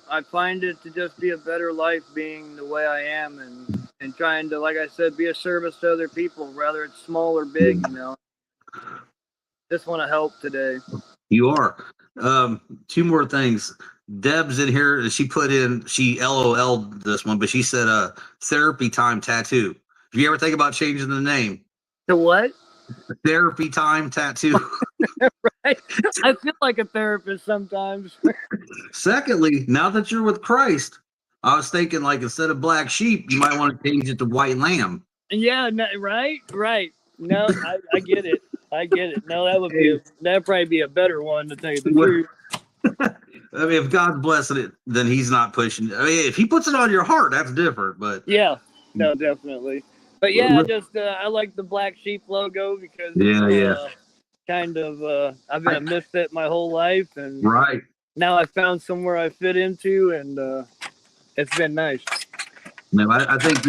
Speaker 1: I find it to just be a better life being the way I am, and trying to, like I said, be a service to other people, whether it's small or big, you know. Just want to help today.
Speaker 2: You are. Two more things. Deb's in here. She LOL'd this one, but she said therapy time tattoo. Have you ever think about changing the name?
Speaker 1: To what?
Speaker 2: Therapy time tattoo.
Speaker 1: Right. I feel like a therapist sometimes.
Speaker 2: Secondly, now that you're with Christ, I was thinking, like, instead of black sheep, you might want to change it to white lamb.
Speaker 1: Yeah, no, right. No, I get it. No, that'd probably be a better one, to tell you the truth.
Speaker 2: I mean, if God's blessing it, then He's not pushing. I mean, if He puts it on your heart, that's different. But
Speaker 1: yeah, no, definitely. But yeah, I like the black sheep logo, because kind of I've been a misfit my whole life, and now I found somewhere I fit into, and it's been nice.
Speaker 2: No, I think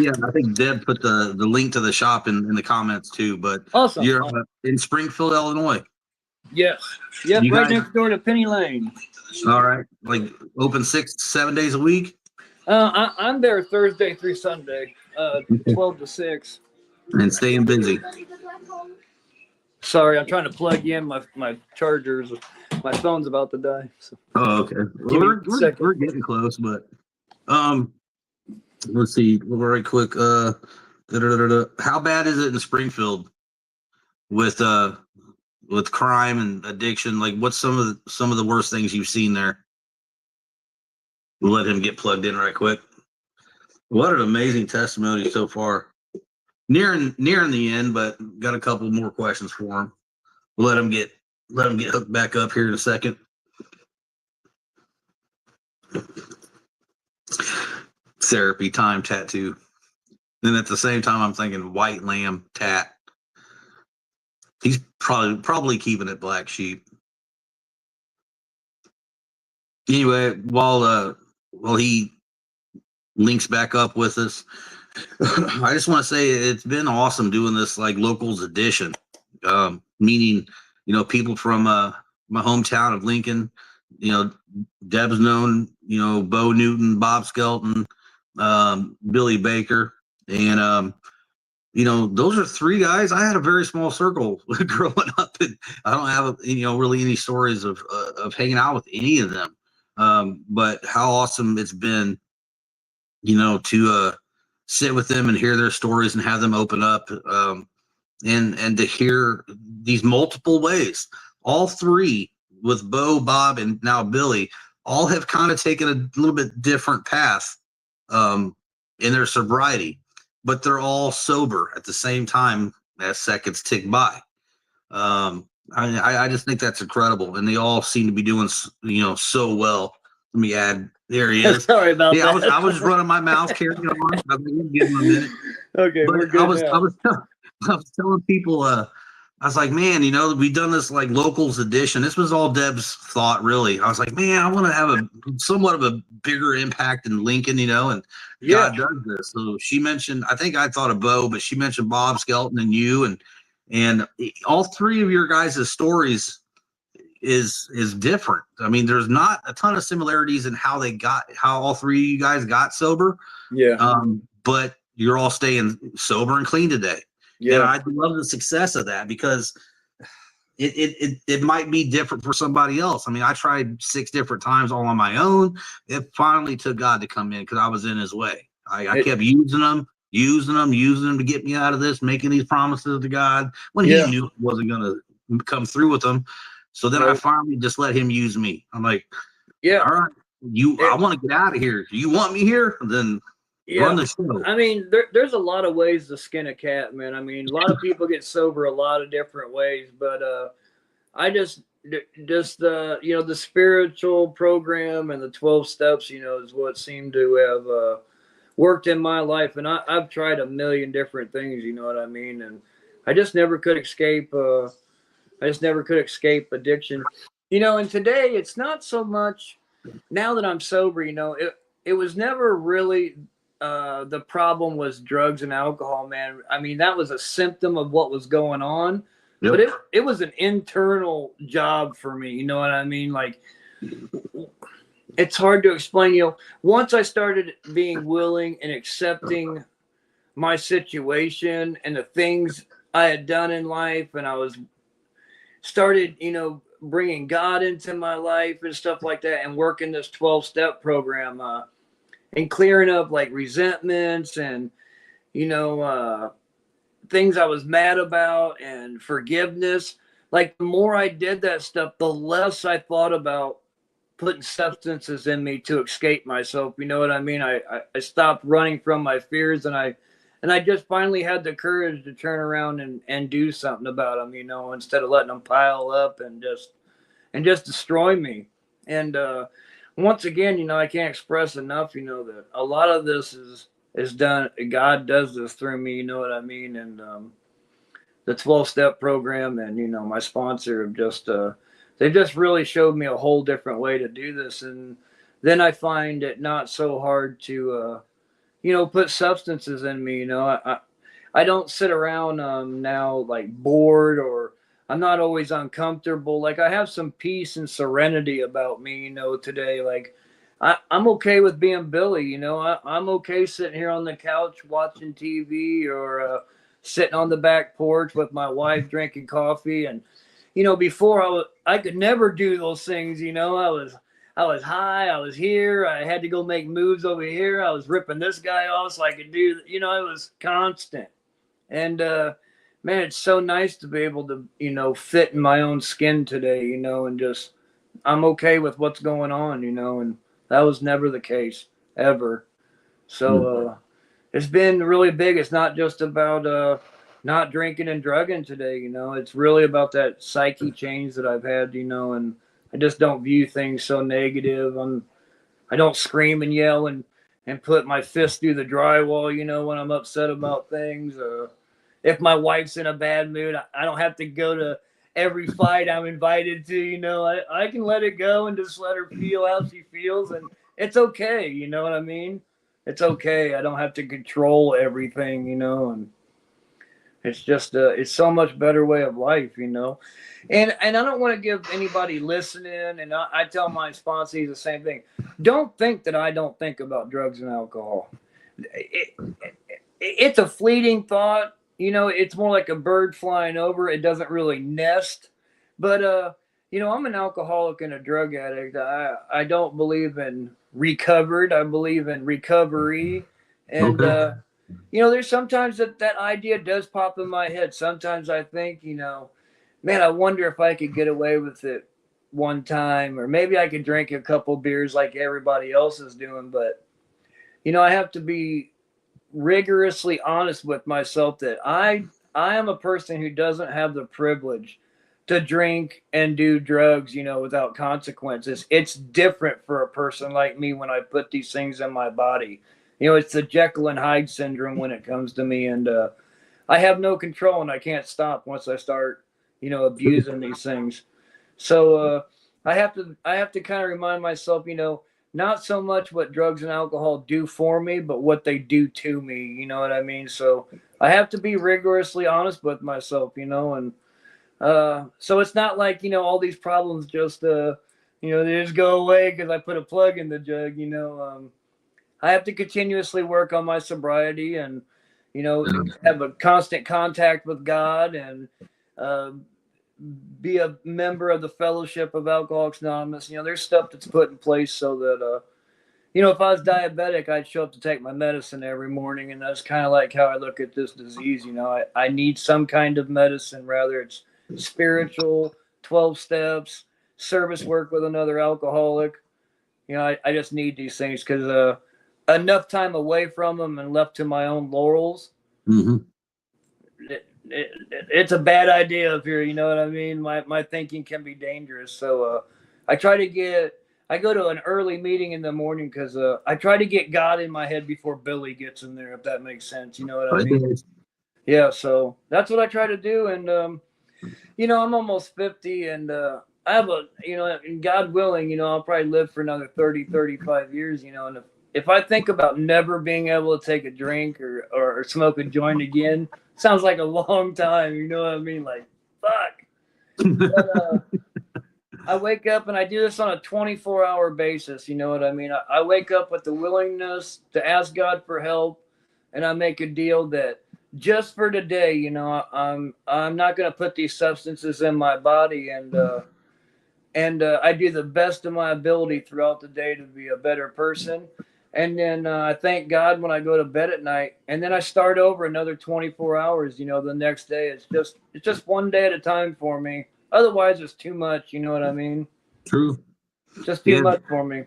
Speaker 2: Deb put the link to the shop in the comments too. But
Speaker 1: awesome.
Speaker 2: You're in Springfield, Illinois.
Speaker 1: Yes. Yep, right next door to Penny Lane.
Speaker 2: All right, like open 6-7 days a week.
Speaker 1: I'm there Thursday through Sunday, 12 to 6.
Speaker 2: And staying busy.
Speaker 1: Sorry, I'm trying to plug in my chargers. My phone's about to die. So.
Speaker 2: Oh, okay. Well, we're getting close, but let's see. Very quick. How bad is it in Springfield with crime and addiction? Like, what's some of the worst things you've seen there? We'll let him get plugged in right quick. What an amazing testimony so far. Nearing the end, but got a couple more questions for him. We'll let him get hooked back up here in a second. Therapy time tattoo. Then at the same time, I'm thinking white lamb tat. He's probably keeping it black sheep. Anyway, while he links back up with us, I just want to say it's been awesome doing this like locals edition, meaning people from my hometown of Lincoln. Deb's known Bo Newton, Bob Skelton, Billy Baker, and those are three guys. I had a very small circle growing up, and I don't have really any stories of hanging out with any of them. But how awesome it's been, to sit with them and hear their stories and have them open up, and to hear these multiple ways. All three, with Bo, Bob, and now Billy, all have kind of taken a little bit different path in their sobriety, but they're all sober at the same time as seconds tick by. I just think that's incredible, and they all seem to be doing so well. Let me add. There he is.
Speaker 1: Sorry about that.
Speaker 2: I was just running my mouth, carrying on. I'm gonna give him a minute.
Speaker 1: Okay,
Speaker 2: But
Speaker 1: we're good
Speaker 2: I was telling people, I was like, man, we've done this like locals edition. This was all Deb's thought, really. I was like, man, I want to have somewhat of a bigger impact in Lincoln, and God does this. So she mentioned, I think I thought of Bo, but she mentioned Bob Skelton and you, and all three of your guys' stories is different. I mean, there's not a ton of similarities in how all three of you guys got sober.
Speaker 1: Yeah.
Speaker 2: But you're all staying sober and clean today. Yeah. And I love the success of that, because it might be different for somebody else. I mean, I tried 6 different times all on my own. It finally took God to come in, because I was in his way. I kept using them to get me out of this, making these promises to God when he knew it wasn't going to come through with them. So then I finally just let him use me. I'm like, all right, I want to get out of here. You want me here? Then run the show.
Speaker 1: I mean, there's a lot of ways to skin a cat, man. I mean, a lot of people get sober a lot of different ways, but I just the spiritual program and the 12 steps, is what seemed to have worked in my life. And I've tried a million different things, you know what I mean? And I just never could escape addiction, and today it's not so much. Now that I'm sober, it was never really the problem was drugs and alcohol, man. I mean, that was a symptom of what was going on. Yep. But it was an internal job for me, you know what I mean? Like, it's hard to explain. Once I started being willing and accepting my situation and the things I had done in life, and I was started, bringing God into my life and stuff like that, and working this 12-step program, and clearing up like resentments and, things I was mad about, and forgiveness. Like, the more I did that stuff, the less I thought about putting substances in me to escape myself. You know what I mean? I stopped running from my fears, and I just finally had the courage to turn around and do something about them, instead of letting them pile up and just destroy me. And once again, I can't express enough, that a lot of this is done. God does this through me, you know what I mean? And the 12-step program and, my sponsor have just, they just really showed me a whole different way to do this. And then I find it not so hard to, put substances in me. I don't sit around now like bored, or I'm not always uncomfortable. Like, I have some peace and serenity about me, today. Like, I'm okay with being Billy, I'm okay sitting here on the couch watching TV, or sitting on the back porch with my wife drinking coffee. And, before I could never do those things, I was high. I was here. I had to go make moves over here. I was ripping this guy off so I could do, it was constant. And, man, it's so nice to be able to, fit in my own skin today, and just, I'm okay with what's going on, and that was never the case ever. So, it's been really big. It's not just about, not drinking and drugging today, it's really about that psyche change that I've had, and I just don't view things so negative. I don't scream and yell and put my fist through the drywall, you know, when I'm upset about things. If my wife's in a bad mood, I don't have to go to every fight I'm invited to, you know. I can let it go and just let her feel how she feels, and it's okay, you know what I mean? It's okay. I don't have to control everything, you know, and it's just it's so much better way of life, you know. And I don't want to give anybody listening, and I tell my sponsees the same thing. Don't think that I don't think about drugs and alcohol. It's a fleeting thought, you know. It's more like a bird flying over. It doesn't really nest. But you know, I'm an alcoholic and a drug addict. I don't believe in recovered. I believe in recovery. And
Speaker 2: Okay.
Speaker 1: you know, there's sometimes that idea does pop in my head. Sometimes I think, you know, man, I wonder if I could get away with it one time, or maybe I could drink a couple beers like everybody else is doing. But you know, I have to be rigorously honest with myself that I am a person who doesn't have the privilege to drink and do drugs, you know, without consequences. It's different for a person like me when I put these things in my body. You know, it's the Jekyll and Hyde syndrome when it comes to me, and I have no control, and I can't stop once I start, you know, abusing these things. So I have to kind of remind myself, you know, not so much what drugs and alcohol do for me, but what they do to me. You know what I mean? So I have to be rigorously honest with myself, you know, and so it's not like, you know, all these problems just you know, they just go away because I put a plug in the jug. You know, I have to continuously work on my sobriety, and you know, have a constant contact with God, and uh, be a member of the Fellowship of Alcoholics Anonymous. You know, there's stuff that's put in place so that you know, if I was diabetic, I'd show up to take my medicine every morning, and that's kind of like how I look at this disease. You know, I need some kind of medicine, rather it's spiritual, 12 steps, service work with another alcoholic. You know, I just need these things because enough time away from them and left to my own laurels,
Speaker 2: Mm-hmm.
Speaker 1: it's a bad idea if you're, you know what I mean? My thinking can be dangerous. So I try to I go to an early meeting in the morning because I try to get God in my head before Billy gets in there, if that makes sense. You know what I mean? Yeah, so that's what I try to do. And, you know, I'm almost 50, and I have you know, and God willing, you know, I'll probably live for another 30, 35 years, you know, and if I think about never being able to take a drink or smoke a joint again, sounds like a long time, you know what I mean? Like, fuck. But, I wake up and I do this on a 24-hour basis. You know what I mean? I wake up with the willingness to ask God for help, and I make a deal that just for today, you know, I'm not going to put these substances in my body, and I do the best of my ability throughout the day to be a better person. And then I thank God when I go to bed at night, and then I start over another 24 hours. You know, the next day it's just one day at a time for me. Otherwise, it's too much. You know what I mean?
Speaker 2: True.
Speaker 1: Just too
Speaker 2: Yeah.
Speaker 1: much for me.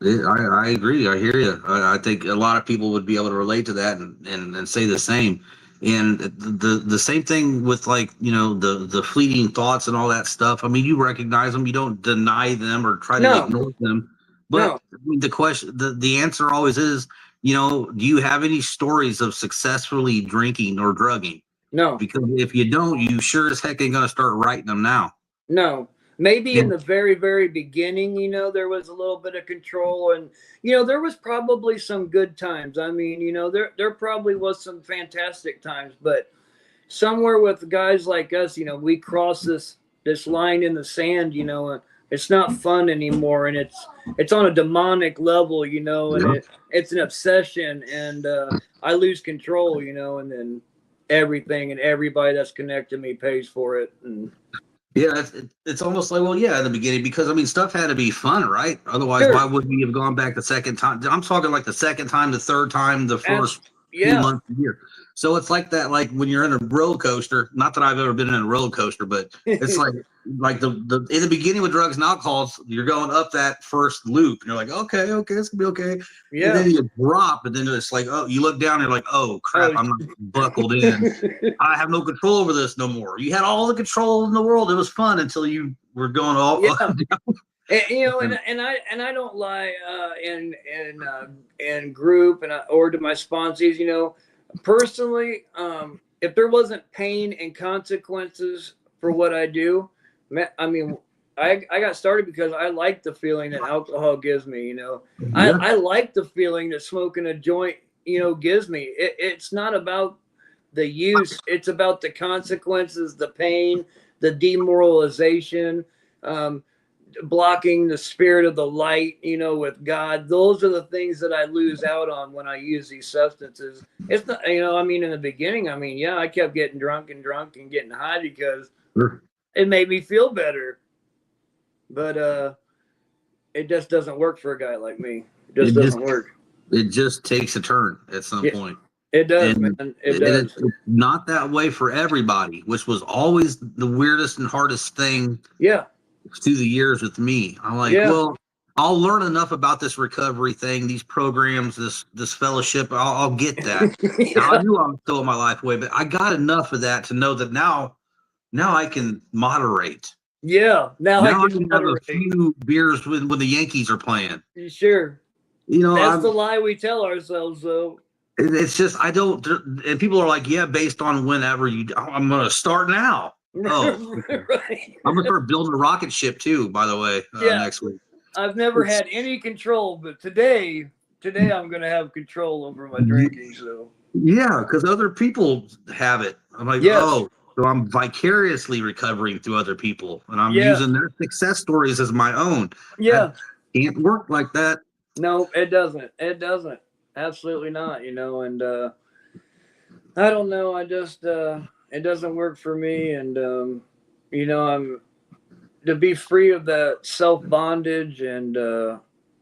Speaker 2: I agree. I hear you. I think a lot of people would be able to relate to that and say the same. And the same thing with, like, you know, the fleeting thoughts and all that stuff. I mean, you recognize them. You don't deny them or try to
Speaker 1: No,
Speaker 2: ignore them. But
Speaker 1: no,
Speaker 2: the question, the answer always is, you know, do you have any stories of successfully drinking or drugging?
Speaker 1: no.
Speaker 2: Because if you don't, you sure as heck ain't gonna start writing them now.
Speaker 1: No, maybe
Speaker 2: Yeah.
Speaker 1: in the very, very beginning, you know, there was a little bit of control, and you know, there was probably some good times. I mean, you know, there probably was some fantastic times, but somewhere with guys like us, you know, we cross this line in the sand, you know, and it's not fun anymore, and it's on a demonic level, you know, and
Speaker 2: Yeah.
Speaker 1: it's an obsession, and I lose control, you know, and then everything and everybody that's connected to me pays for it. And
Speaker 2: Yeah, it's almost like, well, yeah, in the beginning, because I mean, stuff had to be fun, right? Otherwise,
Speaker 1: sure,
Speaker 2: why would we have gone back the second time? I'm talking like the second time, the third time, the first few
Speaker 1: yeah.
Speaker 2: months a year. So it's like that, like when you're in a roller coaster. Not that I've ever been in a roller coaster, but it's like the in the beginning with drugs and alcohols, you're going up that first loop, and you're like, okay, it's gonna be okay, and
Speaker 1: Yeah.
Speaker 2: then you drop, and then it's like, oh, you look down, and you're like, oh crap, I'm not buckled in. I have no control over this no more. You had all the control in the world. It was fun until you were going all
Speaker 1: Yeah. And, you know, and I don't lie in group or to my sponsees. You know, personally, if there wasn't pain and consequences for what I do, I mean, I got started because I like the feeling that alcohol gives me. You know, I like the feeling that smoking a joint, you know, gives me. It's not about the use; it's about the consequences, the pain, the demoralization. Blocking the spirit of the light, you know, with God. Those are the things that I lose out on when I use these substances. It's not, you know, I mean, in the beginning, I mean, yeah, I kept getting drunk and getting high because it made me feel better. But it just doesn't work for a guy like me. It just doesn't work.
Speaker 2: It just takes a turn at some point.
Speaker 1: It does, man. It does.
Speaker 2: It's not that way for everybody, which was always the weirdest and hardest thing.
Speaker 1: Yeah.
Speaker 2: Through the years with me, I'm like, well, I'll learn enough about this recovery thing, these programs, this fellowship. I'll get that. Now, I knew I was throwing my life away, but I got enough of that to know that now I can moderate.
Speaker 1: Yeah, now I can
Speaker 2: have a few beers when the Yankees are playing.
Speaker 1: Sure,
Speaker 2: you know
Speaker 1: that's the lie we tell ourselves, though.
Speaker 2: It's just I don't, and people are like, yeah, based on whenever I'm going to start now. Oh, right. I'm gonna start building a rocket ship too. By the way, next week.
Speaker 1: I've never had any control, but today I'm gonna have control over my drinking. So
Speaker 2: yeah, because other people have it. I'm like, oh, so I'm vicariously recovering through other people, and I'm using their success stories as my own.
Speaker 1: Yeah,
Speaker 2: that can't work like that.
Speaker 1: No, it doesn't. It doesn't. Absolutely not. You know, and I don't know. I just. It doesn't work for me, and you know, I'm to be free of that self bondage and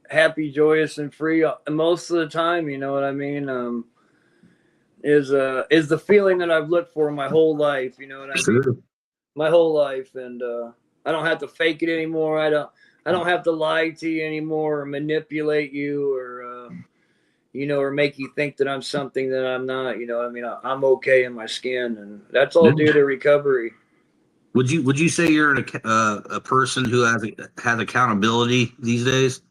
Speaker 1: happy, joyous, and free most of the time. You know what I mean? Is the feeling that I've looked for my whole life. You know what I mean? My whole life, and I don't have to fake it anymore. I don't have to lie to you anymore or manipulate you or. You know, or make you think that I'm something that I'm not. You know, I mean, I'm okay in my skin, and that's all due to recovery.
Speaker 2: Would you say you're a person who has accountability these days?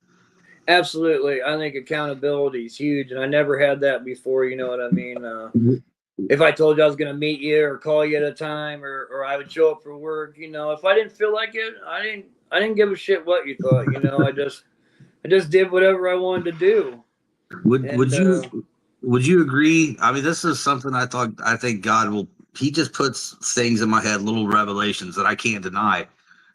Speaker 1: Absolutely, I think accountability is huge, and I never had that before. You know what I mean? If I told you I was going to meet you or call you at a time, or I would show up for work, you know, if I didn't feel like it, I didn't give a shit what you thought. You know, I just did whatever I wanted to do.
Speaker 2: Would you agree? I mean, this is something I think God he just puts things in my head, little revelations that I can't deny.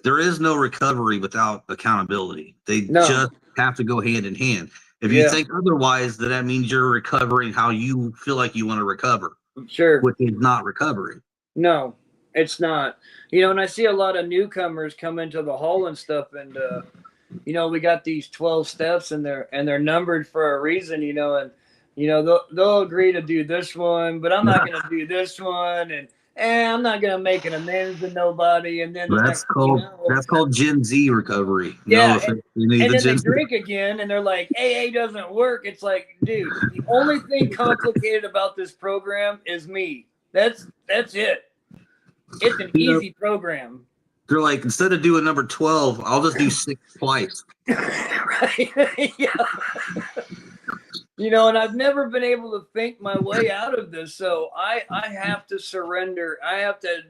Speaker 2: There is no recovery without accountability. They just have to go hand in hand. If you think otherwise, then that means you're recovering how you feel like you want to recover.
Speaker 1: Sure.
Speaker 2: Which is not recovery.
Speaker 1: No, it's not. You know, and I see a lot of newcomers come into the hall and stuff, and you know, we got these 12 steps and they're numbered for a reason, you know, and, you know, they'll agree to do this one, but I'm not going to do this one. And I'm not going to make an amends to nobody. And then
Speaker 2: that's called Gen Z recovery.
Speaker 1: Yeah. And then they drink again and they're like, AA doesn't work. It's like, dude, the only thing complicated about this program is me. That's it. It's an easy program.
Speaker 2: They're like, instead of doing number 12, I'll just do 6 twice.
Speaker 1: Right. Yeah. You know, and I've never been able to think my way out of this. So I have to surrender. I have to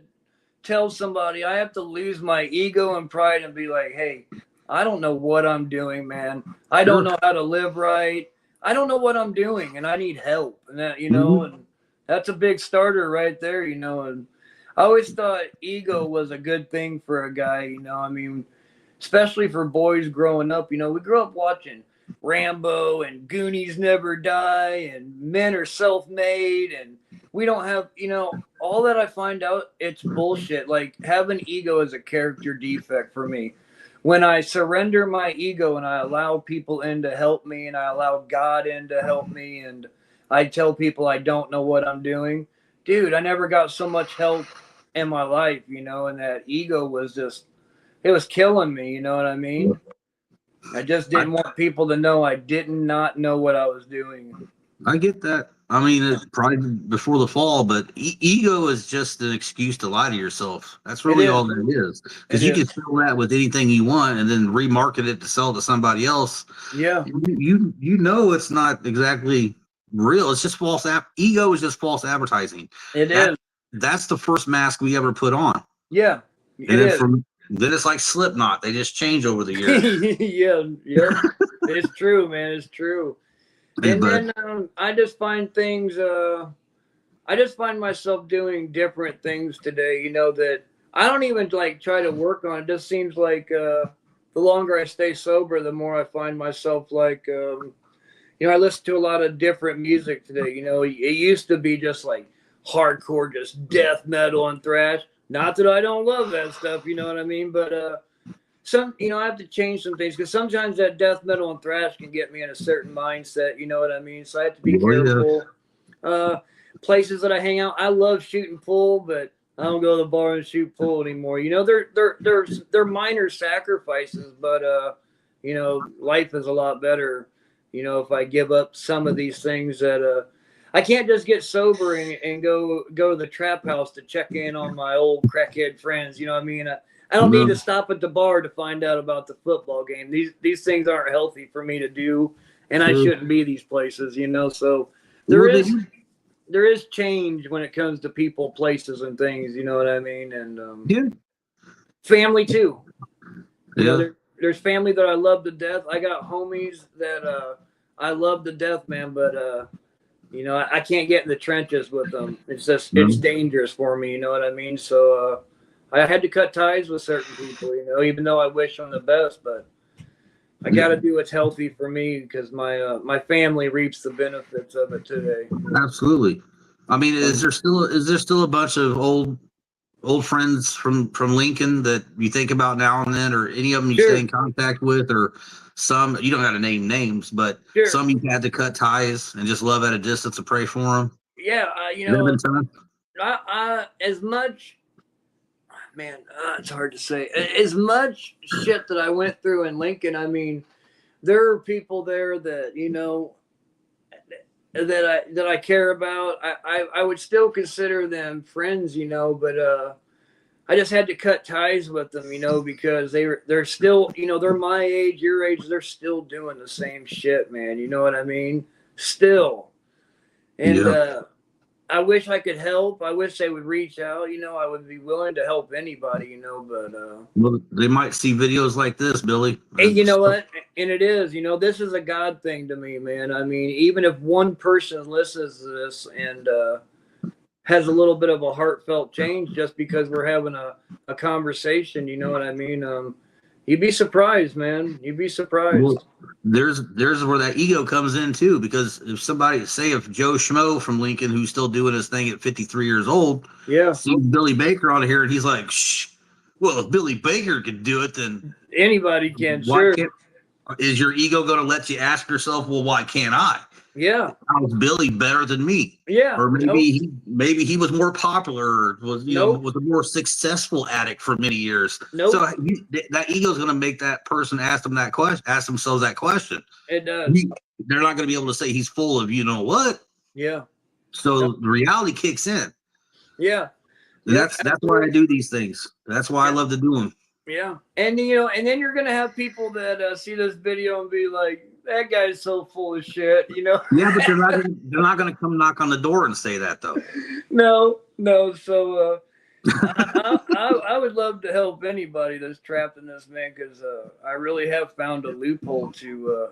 Speaker 1: tell somebody, I have to lose my ego and pride and be like, hey, I don't know what I'm doing, man. I don't know how to live right. I don't know what I'm doing and I need help. And that, you know, and that's a big starter right there, you know, and I always thought ego was a good thing for a guy, you know, I mean, especially for boys growing up, you know, we grew up watching Rambo and Goonies Never Die and Men Are Self-Made and we don't have, you know, all that I find out, it's bullshit. Like having ego is a character defect for me. When I surrender my ego and I allow people in to help me and I allow God in to help me and I tell people I don't know what I'm doing, dude, I never got so much help in my life, you know, and that ego was just, it was killing me, you know what I mean? I just didn't want people to know I did not know what I was doing.
Speaker 2: I get that. I mean, it's probably before the fall, but ego is just an excuse to lie to yourself. That's really all that is. Because
Speaker 1: It
Speaker 2: you can
Speaker 1: is.
Speaker 2: sell that with anything you want and then remarket it to sell to somebody else.
Speaker 1: Yeah.
Speaker 2: You know it's not exactly real. It's just false. Ego is just false advertising.
Speaker 1: It
Speaker 2: That
Speaker 1: is.
Speaker 2: that's the first mask we ever put on.
Speaker 1: Yeah.
Speaker 2: And
Speaker 1: It
Speaker 2: then
Speaker 1: is.
Speaker 2: then it's like Slipknot. They just change over the years.
Speaker 1: Yeah. It's true, man. It's true. And
Speaker 2: But
Speaker 1: then I just find things. I just find myself doing different things today. That I don't even like try to work on. It just seems like the longer I stay sober, the more I find myself like. I listen to a lot of different music today. It used to be just like hardcore, just death metal and thrash. Not that I don't love that stuff, you know what I mean? But I have to change some things because sometimes that death metal and thrash can get me in a certain mindset, you know what I mean? So I have to be careful. Places that I hang out, I love shooting pool, but I don't go to the bar and shoot pool anymore. They're minor sacrifices, but life is a lot better. If I give up some of these things that I can't just get sober and go to the trap house to check in on my old crackhead friends. You know what I mean? I don't need to stop at the bar to find out about the football game. These things aren't healthy for me to do, and I shouldn't be these places. So there is change when it comes to people, places, and things. You know what I mean? And family too. There's family that I love to death. I got homies that I love to death, man. But I can't get in the trenches with them. It's just it's dangerous for me. You know what I mean? So I had to cut ties with certain people. Even though I wish them the best, but I got to do what's healthy for me because my family reaps the benefits of it today.
Speaker 2: Absolutely. I mean, is there still a bunch of old friends from Lincoln that you think about now and then, or any of them you stay in contact with, or some you don't have to name names, but some you had to cut ties and just love at a distance to pray for them?
Speaker 1: Yeah, I as much. Man, it's hard to say. As much shit that I went through in Lincoln, I mean, there are people there that that I care about. I would still consider them friends, but I just had to cut ties with them, because they're still, they're my age, your age, they're still doing the same shit, man. You know what I mean? Still. And I wish I could help. I wish they would reach out. I would be willing to help anybody, but
Speaker 2: well, they might see videos like this, Billy.
Speaker 1: And you know what? And it is, this is a God thing to me, man. I mean, even if one person listens to this and has a little bit of a heartfelt change just because we're having a conversation, you know what I mean? You'd be surprised, man. You'd be surprised.
Speaker 2: Well, there's where that ego comes in too, because if Joe Schmo from Lincoln, who's still doing his thing at 53 years old, sees Billy Baker on here and he's like, shh, well, if Billy Baker could do it, then
Speaker 1: anybody can.
Speaker 2: Is your ego going to let you ask yourself, well, why can't I?
Speaker 1: Yeah.
Speaker 2: How's Billy better than me?
Speaker 1: Yeah.
Speaker 2: Or maybe he was more popular, or was was a more successful addict for many years. So that ego is going to make that person ask themselves that question.
Speaker 1: It does.
Speaker 2: They're not going to be able to say he's full of what.
Speaker 1: Yeah.
Speaker 2: So the reality kicks in.
Speaker 1: Yeah.
Speaker 2: And that's why I do these things. That's why I love to do them.
Speaker 1: Yeah. And and then you're gonna have people that see this video and be like, that guy's so full of shit, Yeah,
Speaker 2: but they're not gonna come knock on the door and say that though.
Speaker 1: No. So I would love to help anybody that's trapped in this, man, because I really have found a loophole to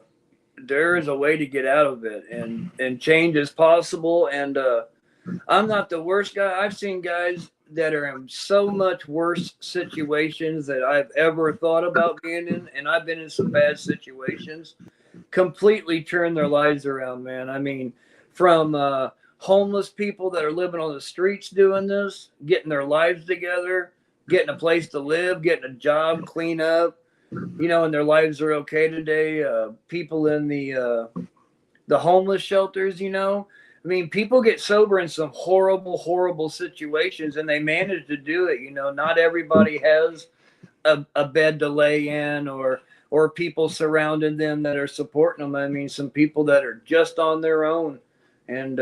Speaker 1: there is a way to get out of it, and change is possible. And I'm not the worst guy. I've seen guys that are in so much worse situations that I've ever thought about being in, and I've been in some bad situations, completely turn their lives around, man. I mean, from homeless people that are living on the streets doing this, getting their lives together, getting a place to live, getting a job, clean up, and their lives are okay today. People in the homeless shelters, I mean, people get sober in some horrible, horrible situations, and they manage to do it. Not everybody has a bed to lay in, or people surrounding them that are supporting them. I mean, some people that are just on their own, and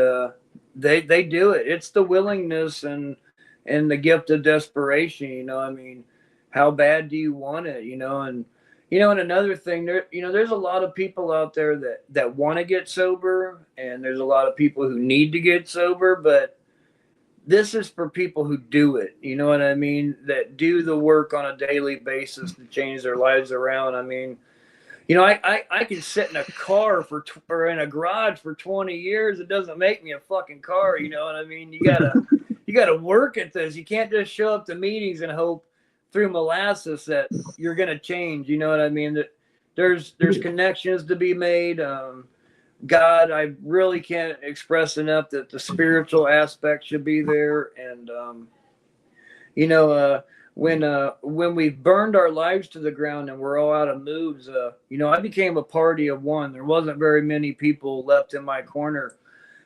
Speaker 1: they do it. It's the willingness and the gift of desperation. I mean, how bad do you want it? And another thing, there's a lot of people out there that want to get sober, and there's a lot of people who need to get sober, but this is for people who do it. You know what I mean? That do the work on a daily basis to change their lives around. I mean, I can sit in a car or in a garage for 20 years. It doesn't make me a fucking car. You know what I mean? You gotta work at this. You can't just show up to meetings and hope through molasses that you're gonna change. You know what I mean? That there's connections to be made. God, I really can't express enough that the spiritual aspect should be there. And when we burned our lives to the ground and we're all out of moves, I became a party of one. There wasn't very many people left in my corner,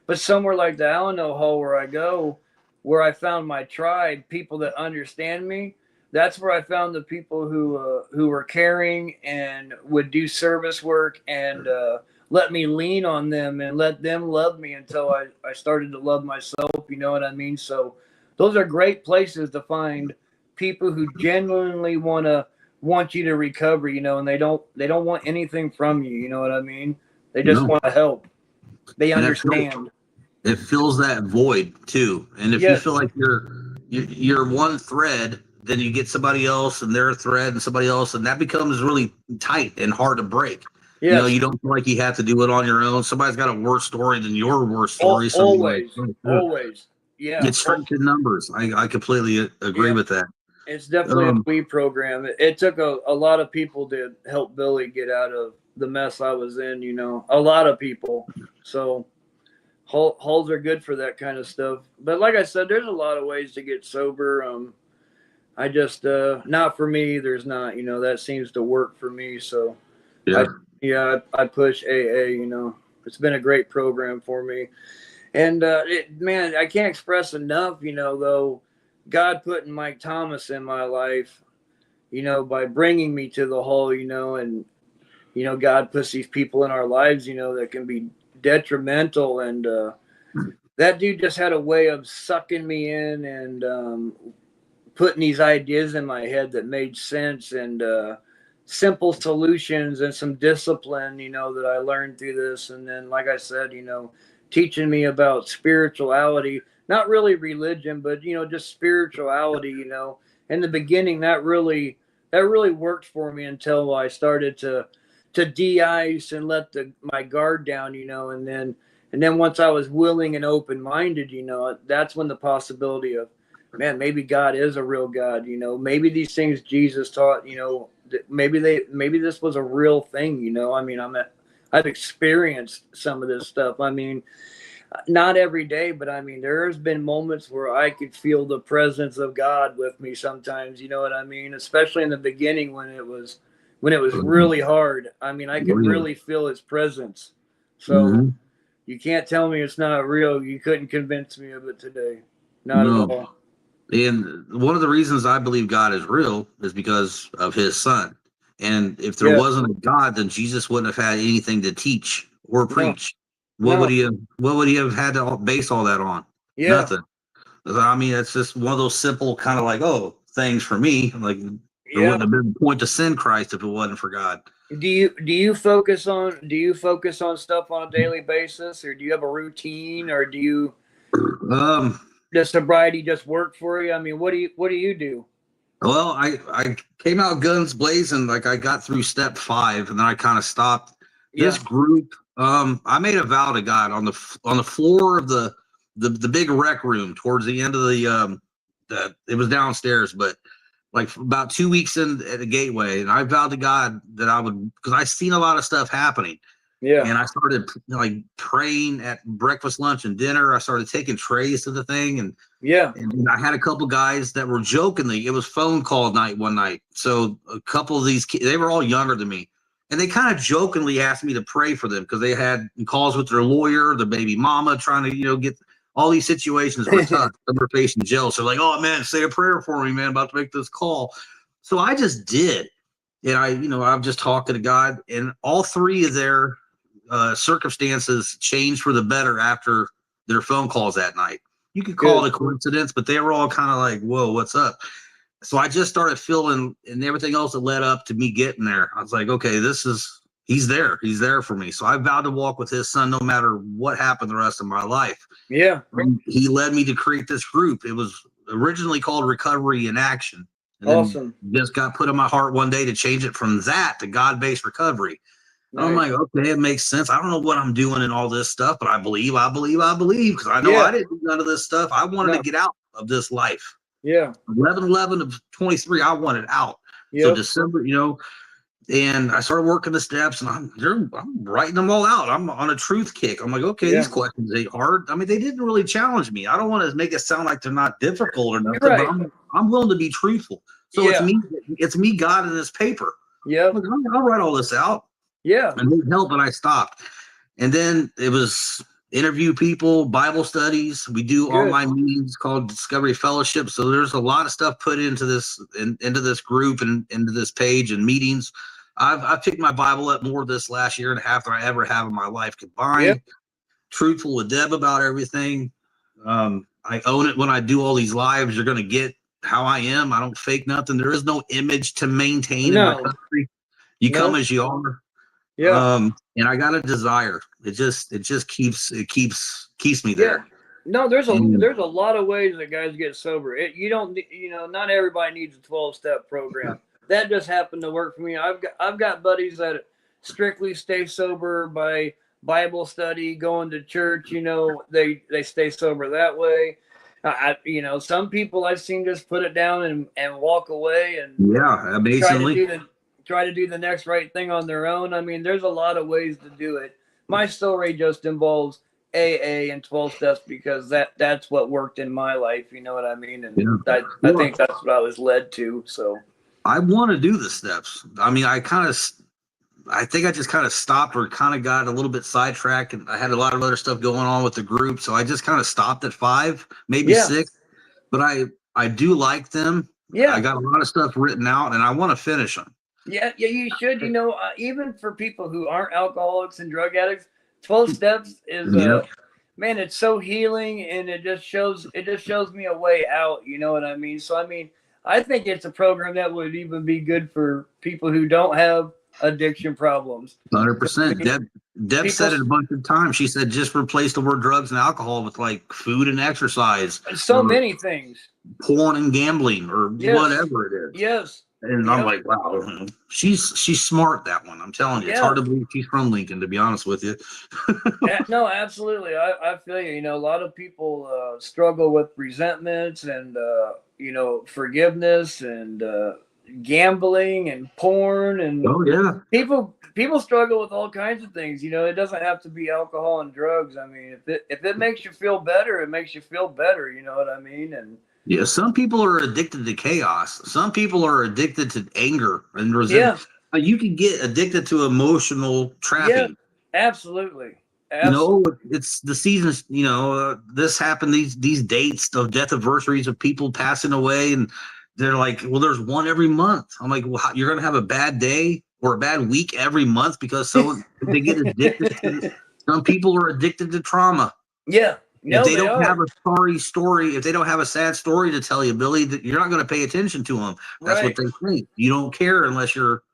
Speaker 1: but somewhere like the Alano Hall where I go, where I found my tribe, people that understand me. That's where I found the people who were caring and would do service work and let me lean on them and let them love me until I started to love myself. You know what I mean? So those are great places to find people who genuinely want you to recover, and they don't want anything from you. You know what I mean? They just want to help. They understand.
Speaker 2: It fills that void too. And if you feel like you're one thread, then you get somebody else and their thread and somebody else, and that becomes really tight and hard to break. Yes. You don't feel like you have to do it on your own. Somebody's got a worse story than your worst story.
Speaker 1: Always. Yeah.
Speaker 2: It's strength in numbers. I completely agree with that.
Speaker 1: It's definitely a we program. It took a lot of people to help Billy get out of the mess I was in, a lot of people. So halls are good for that kind of stuff. But like I said, there's a lot of ways to get sober. I just, not for me, there's not, that seems to work for me. So I push AA, it's been a great program for me. And, man, I can't express enough, though, God putting Mike Thomas in my life, by bringing me to the hall, and, God puts these people in our lives, that can be detrimental. And that dude just had a way of sucking me in and putting these ideas in my head that made sense and simple solutions and some discipline, that I learned through this. And then, like I said, teaching me about spirituality, not really religion, but, just spirituality, in the beginning, that really worked for me until I started to de-ice and let my guard down, and then once I was willing and open-minded, that's when the possibility of, man, maybe God is a real God, maybe these things Jesus taught, maybe this was a real thing, I mean, I've experienced some of this stuff. I mean, not every day, but I mean, there's been moments where I could feel the presence of God with me sometimes, you know what I mean? Especially in the beginning when it was really hard. I mean, I could really feel his presence. So you can't tell me it's not real. You couldn't convince me of it today. Not at all.
Speaker 2: And one of the reasons I believe God is real is because of his son. And if there wasn't a God, then Jesus wouldn't have had anything to teach or preach. What would he have had to base all that on? Nothing. I mean, it's just one of those simple kind of things for me. Like there wouldn't have been a point to send Christ if it wasn't for God.
Speaker 1: Do you focus on stuff on a daily basis, or do you have a routine, or do you does sobriety just work for you? I mean, what do you do?
Speaker 2: Well, I came out guns blazing. Like I got through step 5 and then I kind of stopped. This group, I made a vow to God on the floor of the big rec room towards the end of it was downstairs, but like about 2 weeks in at the Gateway, and I vowed to God that I would, because I seen a lot of stuff happening. Yeah. And I started praying at breakfast, lunch, and dinner. I started taking trays to the thing. And I had a couple guys that were jokingly, it was phone call night one night. So a couple of these kids, they were all younger than me. And they kind of jokingly asked me to pray for them because they had calls with their lawyer, their baby mama, trying to, get all these situations were tough. Some were facing jail. So oh man, say a prayer for me, man, about to make this call. So I just did. And I've just talked to God, and all three of their circumstances changed for the better after their phone calls that night. You could call it a coincidence, but they were all kind of like, whoa, what's up? So I just started feeling, and everything else that led up to me getting there. I was like, okay, he's there. He's there for me. So I vowed to walk with his son no matter what happened the rest of my life.
Speaker 1: Yeah.
Speaker 2: He led me to create this group. It was originally called Recovery in Action. And
Speaker 1: Awesome.
Speaker 2: just got put in my heart one day to change it from that to God-based recovery.
Speaker 1: Nice.
Speaker 2: I'm like, okay, it makes sense. I don't know what I'm doing and all this stuff, but I believe, because I know I didn't do none of this stuff. I wanted to get out of this life.
Speaker 1: Yeah.
Speaker 2: 11/11 of 23, I wanted out.
Speaker 1: Yep.
Speaker 2: So December, and I started working the steps, and I'm writing them all out. I'm on a truth kick. I'm like, okay, these questions ain't hard. I mean, they didn't really challenge me. I don't want to make it sound like they're not difficult or nothing, but I'm willing to be truthful. So it's me, God, in this paper.
Speaker 1: Yeah.
Speaker 2: Like, I'll write all this out.
Speaker 1: Yeah.
Speaker 2: I need help, and I stopped. And then it was interview people, Bible studies. We do online meetings called Discovery Fellowship. So there's a lot of stuff put into this group and into this page and meetings. I've picked my Bible up more this last year and a half than I ever have in my life combined.
Speaker 1: Yep.
Speaker 2: Truthful with Deb about everything. I own it when I do all these lives. You're going to get how I am. I don't fake nothing. There is no image to maintain in my country. You come as you are.
Speaker 1: Yeah.
Speaker 2: And I got a desire. It just keeps me there.
Speaker 1: Yeah. No, there's a lot of ways that guys get sober. Not everybody needs a 12-step program. That just happened to work for me. I've got buddies that strictly stay sober by Bible study, going to church. They stay sober that way. Some people I've seen just put it down and walk away and
Speaker 2: amazingly
Speaker 1: try to do the next right thing on their own. I mean, there's a lot of ways to do it. My story just involves AA and 12 steps because that's what worked in my life. You know what I mean? And I think that's what I was led to. So
Speaker 2: I want to do the steps. I mean, I think I just kind of stopped or kind of got a little bit sidetracked, and I had a lot of other stuff going on with the group. So I just kind of stopped at 5, maybe 6, but I do like them.
Speaker 1: Yeah.
Speaker 2: I got a lot of stuff written out and I want to finish them.
Speaker 1: Yeah, you should. Even for people who aren't alcoholics and drug addicts, 12 steps is man, it's so healing, and it just shows me a way out. You know what I mean? So I think it's a program that would even be good for people who don't have addiction problems.
Speaker 2: 100%. Deb said it a bunch of times. She said just replace the word drugs and alcohol with like food and exercise.
Speaker 1: So many things.
Speaker 2: Porn and gambling or whatever it is.
Speaker 1: Yes.
Speaker 2: And I'm like, wow, she's smart, that one. I'm telling you, it's hard to believe she's from Lincoln, to be honest with you.
Speaker 1: No, absolutely. I feel you. A lot of people struggle with resentments and, forgiveness and gambling and porn. And people struggle with all kinds of things. It doesn't have to be alcohol and drugs. I mean, if it makes you feel better, it makes you feel better. You know what I mean? And
Speaker 2: yeah, some people are addicted to chaos. Some people are addicted to anger and resentment. Yeah. You can get addicted to emotional trapping.
Speaker 1: Yeah, absolutely.
Speaker 2: It's the seasons. This happened. These dates of death anniversaries of people passing away, and they're like, well, there's one every month. I'm like, well, you're gonna have a bad day or a bad week every month because they get addicted. Some people are addicted to trauma.
Speaker 1: Yeah.
Speaker 2: If they don't have a sorry story, if they don't have a sad story to tell you, Billy, you're not going to pay attention to them. That's what they think. You don't care unless you're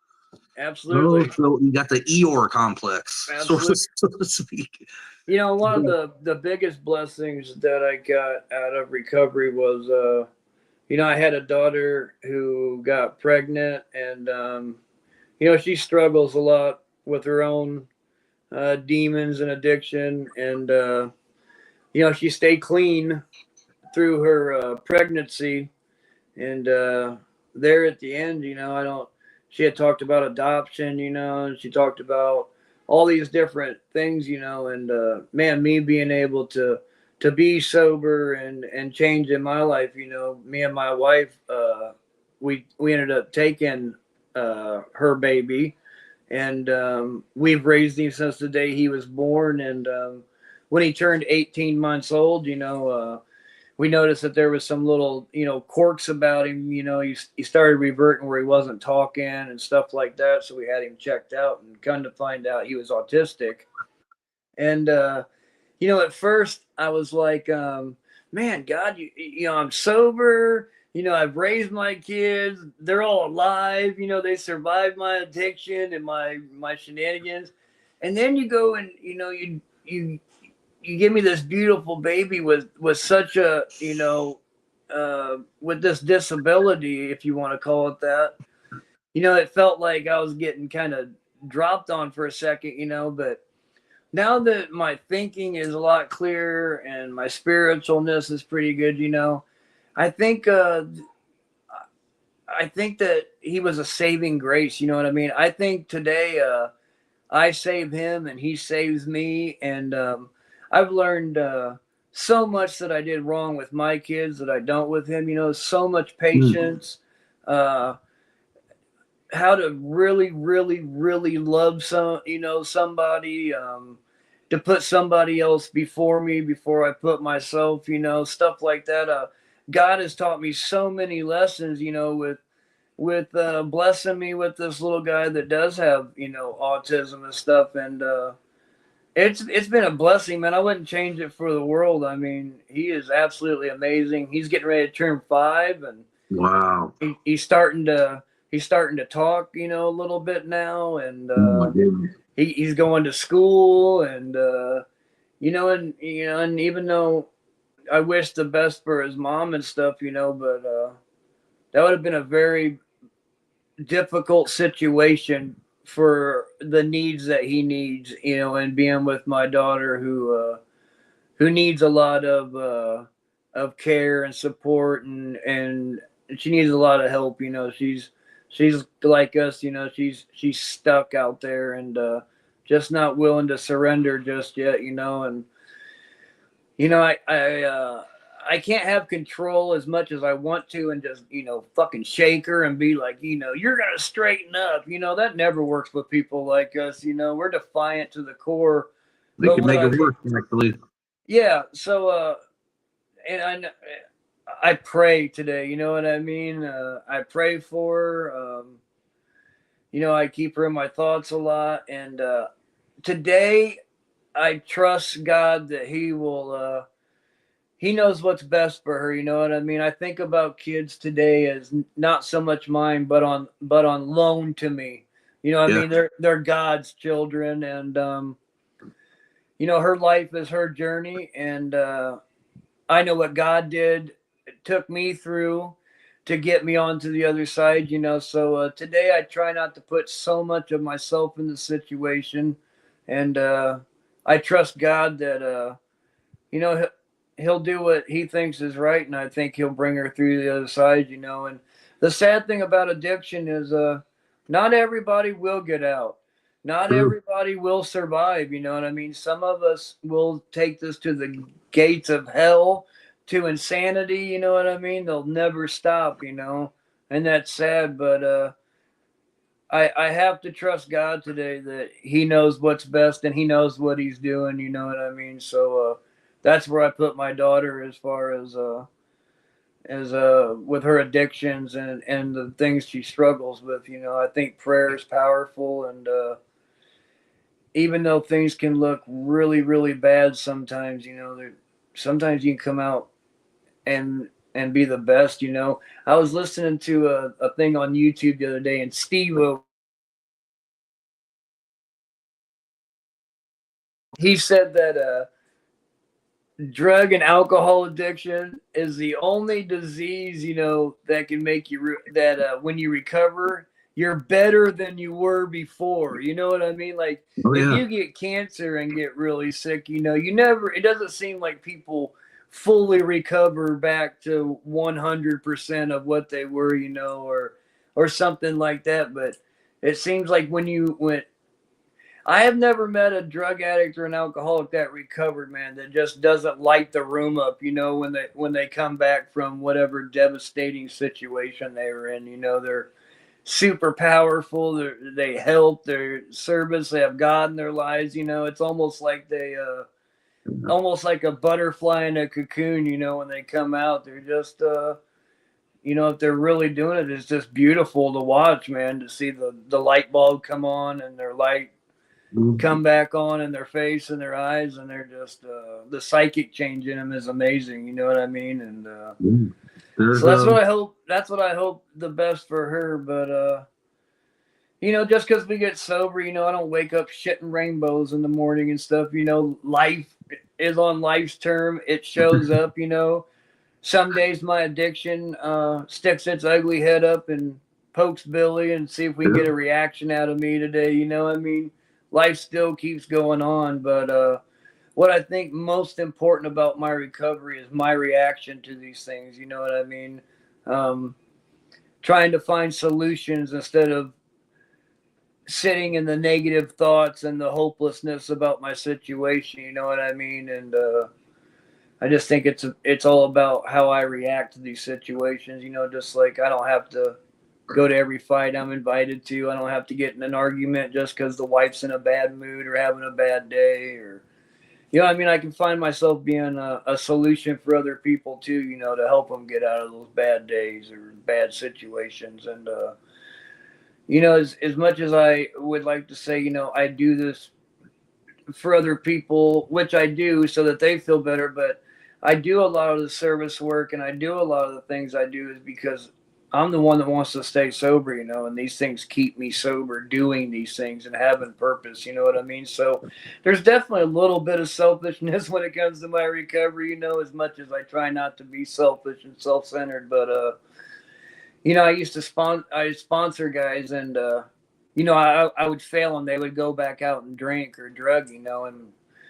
Speaker 1: absolutely.
Speaker 2: So you got the Eeyore complex, so to speak.
Speaker 1: One of the biggest blessings that I got out of recovery was, I had a daughter who got pregnant, and she struggles a lot with her own demons and addiction, and she stayed clean through her pregnancy, and there at the end, she had talked about adoption, and she talked about all these different things, and man, me being able to be sober and change in my life, me and my wife, we ended up taking her baby, and we've raised him since the day he was born, and when he turned 18 months old, we noticed that there was some little, quirks about him. He started reverting where he wasn't talking and stuff like that. So we had him checked out, and come to find out he was autistic. And at first I was like, man, God, I'm sober. I've raised my kids. They're all alive. They survived my addiction and my shenanigans. And then you go and you give me this beautiful baby with such a with this disability, if you want to call it that. It felt like I was getting kind of dropped on for a second, but now that my thinking is a lot clearer and my spiritualness is pretty good, I think that he was a saving grace. You know what I mean? I think today I save him and he saves me, and I've learned so much that I did wrong with my kids that I don't with him. So much patience. How to really, really, really love somebody, to put somebody else before me before I put myself, stuff like that. God has taught me so many lessons, with blessing me with this little guy that does have, autism and stuff. And it's been a blessing, man. I wouldn't change it for the world. I mean, he is absolutely amazing. He's getting ready to turn 5, and
Speaker 2: Wow.
Speaker 1: he's starting to talk, a little bit now, and
Speaker 2: Oh my goodness.
Speaker 1: he's going to school, and and even though I wish the best for his mom and stuff, but that would have been a very difficult situation for the needs that he needs, and being with my daughter who needs a lot of care and support, and she needs a lot of help. She's like us. She's stuck out there, and just not willing to surrender just yet. And I can't have control as much as I want to, and just fucking shake her and be like, you're gonna straighten up. That never works with people like us. We're defiant to the core.
Speaker 2: They can make it work, actually.
Speaker 1: Yeah. So and I pray today. You know what I mean? I pray for her. I keep her in my thoughts a lot, and today I trust God that He will. He knows what's best for her. You know what I mean? I think about kids today as not so much mine, but on loan to me. You know what I mean? They're God's children, and her life is her journey, and I know what God did, took me through to get me onto the other side. So today I try not to put so much of myself in the situation, and I trust God that He'll do what He thinks is right, and I think He'll bring her through the other side. And the sad thing about addiction is not everybody will get out. Not everybody will survive. You know what I mean? Some of us will take this to the gates of hell, to insanity. You know what I mean? They'll never stop. And that's sad. But I have to trust God today that He knows what's best, and He knows what He's doing. You know what I mean? So that's where I put my daughter as far as with her addictions and the things she struggles with. I think prayer is powerful, and even though things can look really, really bad sometimes, sometimes you can come out and be the best. I was listening to a thing on YouTube the other day, and Steve, he said that drug and alcohol addiction is the only disease, that can make you when you recover, you're better than you were before. You know what I mean? Like, if you get cancer and get really sick, it doesn't seem like people fully recover back to 100% of what they were, or something like that. But it seems like I have never met a drug addict or an alcoholic that recovered, man, that just doesn't light the room up, when they come back from whatever devastating situation they were in. They're super powerful. They help, their service, they have God in their lives. It's almost like almost like a butterfly in a cocoon. You know, when they come out, they're just you know, if they're really doing it, it's just beautiful to watch, man. To see the light bulb come on and their light come back on in their face and their eyes, and they're just the psychic change in them is amazing. You know what I mean? And so that's what I hope. That's what I hope the best for her. But you know, just because we get sober, you know, I don't wake up shitting rainbows in the morning and stuff. You know, life is on life's term. It shows up. You know, some days my addiction sticks its ugly head up and pokes Billy and see if we can get a reaction out of me today. You know what I mean? Life still keeps going on, but what I think most important about my recovery is my reaction to these things. You know what I mean? Trying to find solutions instead of sitting in the negative thoughts and the hopelessness about my situation. You know what I mean? And I just think it's all about how I react to these situations. You know, just like I don't have to go to every fight I'm invited to. I don't have to get in an argument just because the wife's in a bad mood or having a bad day, or you know what I mean? I can find myself being a solution for other people too, you know, to help them get out of those bad days or bad situations. And you know, as much as I would like to say, you know, I do this for other people, which I do so that they feel better, but I do a lot of the service work and I do a lot of the things I do is because I'm the one that wants to stay sober, you know, and these things keep me sober doing these things and having purpose, you know what I mean? So there's definitely a little bit of selfishness when it comes to my recovery, you know, as much as I try not to be selfish and self-centered. But, you know, I sponsor guys and, you know, I would fail them. They would go back out and drink or drug, you know, and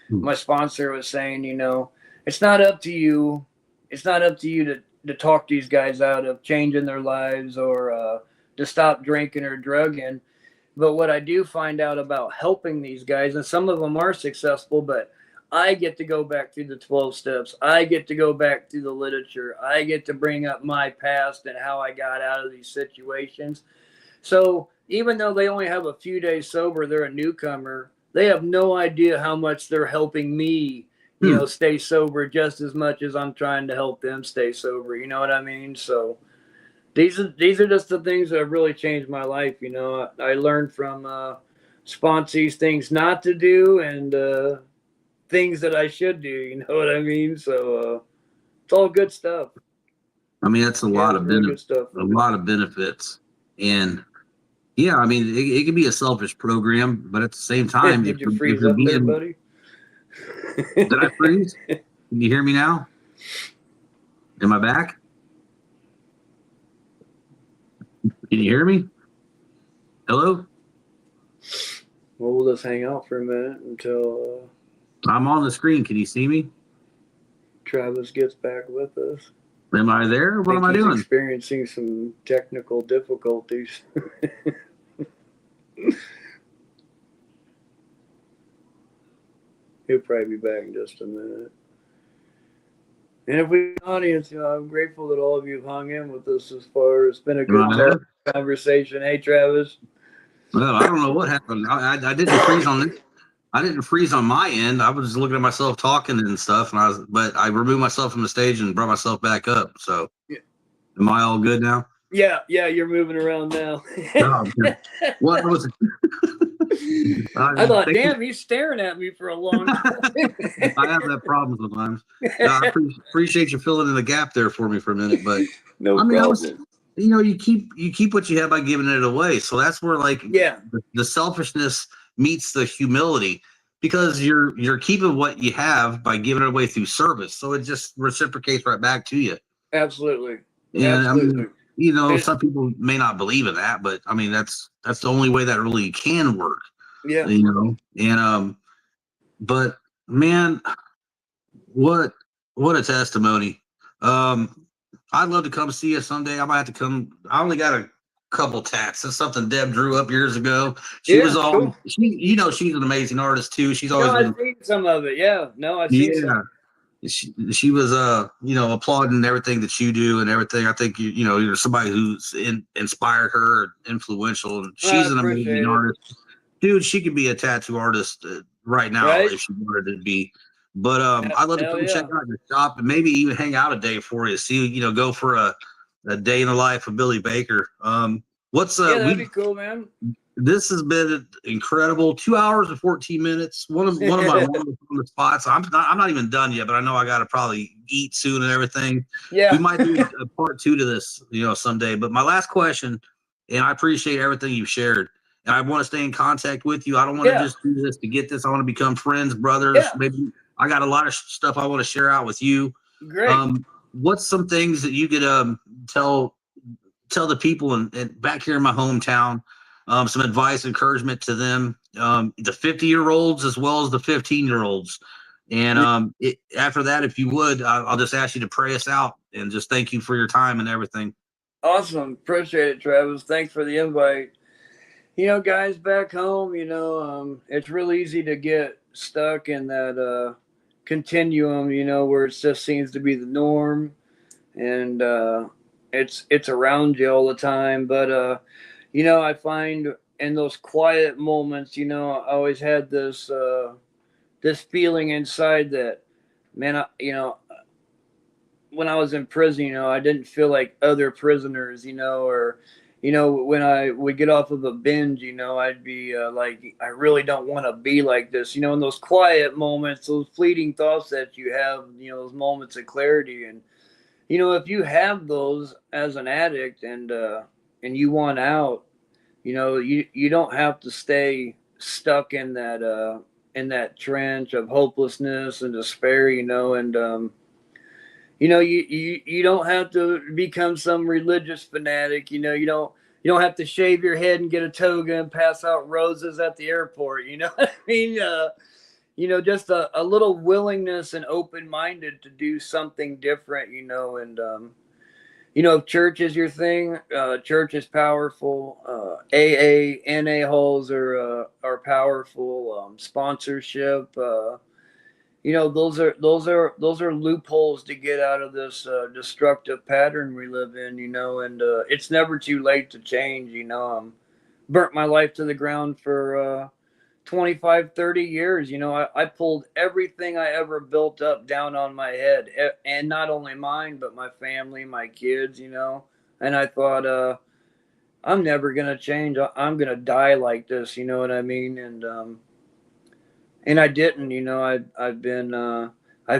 Speaker 1: my sponsor was saying, you know, it's not up to you. It's not up to you to talk these guys out of changing their lives or to stop drinking or drugging. But what I do find out about helping these guys, and some of them are successful, but I get to go back through the 12 steps. I get to go back through the literature. I get to bring up my past and how I got out of these situations. So even though they only have a few days sober, they're a newcomer. They have no idea how much they're helping me, you know, stay sober just as much as I'm trying to help them stay sober. You know what I mean? So these are just the things that have really changed my life. You know, I learned from sponsees things not to do and things that I should do. You know what I mean? So it's all good stuff.
Speaker 2: I mean, that's a lot of
Speaker 1: good stuff.
Speaker 2: a lot of benefits, and yeah, I mean, it can be a selfish program, but at the same time,
Speaker 1: Did you freeze up there, buddy?
Speaker 2: Did I freeze? Can you hear me now? Am I back? Can you hear me? Hello?
Speaker 1: Well, we'll just hang out for a minute until
Speaker 2: I'm on the screen. Can you see me?
Speaker 1: Travis gets back with us.
Speaker 2: Am I there? What am I doing?
Speaker 1: Experiencing some technical difficulties. He'll probably be back in just a minute. And if we audience, you know, I'm grateful that all of you have hung in with us as far. It's been a good conversation. Hey, Travis.
Speaker 2: Well, I don't know what happened. I didn't freeze on this. I didn't freeze on my end. I was just looking at myself talking and stuff, but I removed myself from the stage and brought myself back up. So, am I all good now?
Speaker 1: Yeah, you're moving around now.
Speaker 2: What was?
Speaker 1: I thought, damn, he's staring at me for a long time.
Speaker 2: I have that problem sometimes. I appreciate you filling in the gap there for me for a minute, but
Speaker 1: problem.
Speaker 2: You know, you keep what you have by giving it away. So that's where the selfishness meets the humility, because you're keeping what you have by giving it away through service. So it just reciprocates right back to you.
Speaker 1: Absolutely.
Speaker 2: And absolutely. I mean, you know, some people may not believe in that, but I mean, that's the only way that really can work.
Speaker 1: Yeah.
Speaker 2: You know, and but man, what a testimony. I'd love to come see you someday. I might have to come. I only got a couple tats. That's something Deb drew up years ago. She was all cool. You know, she's an amazing artist too. She's always
Speaker 1: I've seen some of it. Yeah. No, I've seen some.
Speaker 2: She was you know, applauding everything that you do and everything. I think you know, you're somebody who's inspired her, influential, and she's an amazing artist. Dude, she could be a tattoo artist right now if she wanted to be. But I'd love to
Speaker 1: Hell
Speaker 2: come check
Speaker 1: yeah.
Speaker 2: out your shop and maybe even hang out a day for you. See, go for a day in the life of Billy Baker. What's
Speaker 1: Yeah, that'd
Speaker 2: we
Speaker 1: be cool, man.
Speaker 2: This has been incredible. 2 hours and 14 minutes. One of my longest on the spots. I'm not even done yet, but I know I got to probably eat soon and everything.
Speaker 1: Yeah.
Speaker 2: We might do a part 2 to this, someday. But my last question, and I appreciate everything you've shared, and I want to stay in contact with you. I don't want to
Speaker 1: Yeah.
Speaker 2: just do this to get this. I want to become friends, brothers.
Speaker 1: Yeah.
Speaker 2: Maybe I got a lot of stuff I want to share out with you.
Speaker 1: Great.
Speaker 2: What's some things that you could tell the people and back here in my hometown, some advice, encouragement to them, the 50-year-olds as well as the 15-year-olds. And after that, if you would, I'll just ask you to pray us out and just thank you for your time and everything.
Speaker 1: Awesome. Appreciate it, Travis. Thanks for the invite. Guys back home, it's real easy to get stuck in that continuum, where it just seems to be the norm, and it's around you all the time. But I find in those quiet moments, I always had this feeling inside that, man, when I was in prison, I didn't feel like other prisoners, or, when I would get off of a binge, I'd be like, I really don't want to be like this, in those quiet moments, those fleeting thoughts that you have, those moments of clarity. And, if you have those as an addict and you want out, you don't have to stay stuck in that trench of hopelessness and despair, and, you don't have to become some religious fanatic. You don't have to shave your head and get a toga and pass out roses at the airport. You know what I mean? Just a little willingness and open-minded to do something different. And if church is your thing, church is powerful. AA, NA halls are powerful. Sponsorship. Those are loopholes to get out of this destructive pattern we live in, and it's never too late to change. Burnt my life to the ground for 25, 30 years. I pulled everything I ever built up down on my head, and not only mine, but my family, my kids, and I thought, I'm never going to change. I'm going to die like this. You know what I mean? And I didn't, I've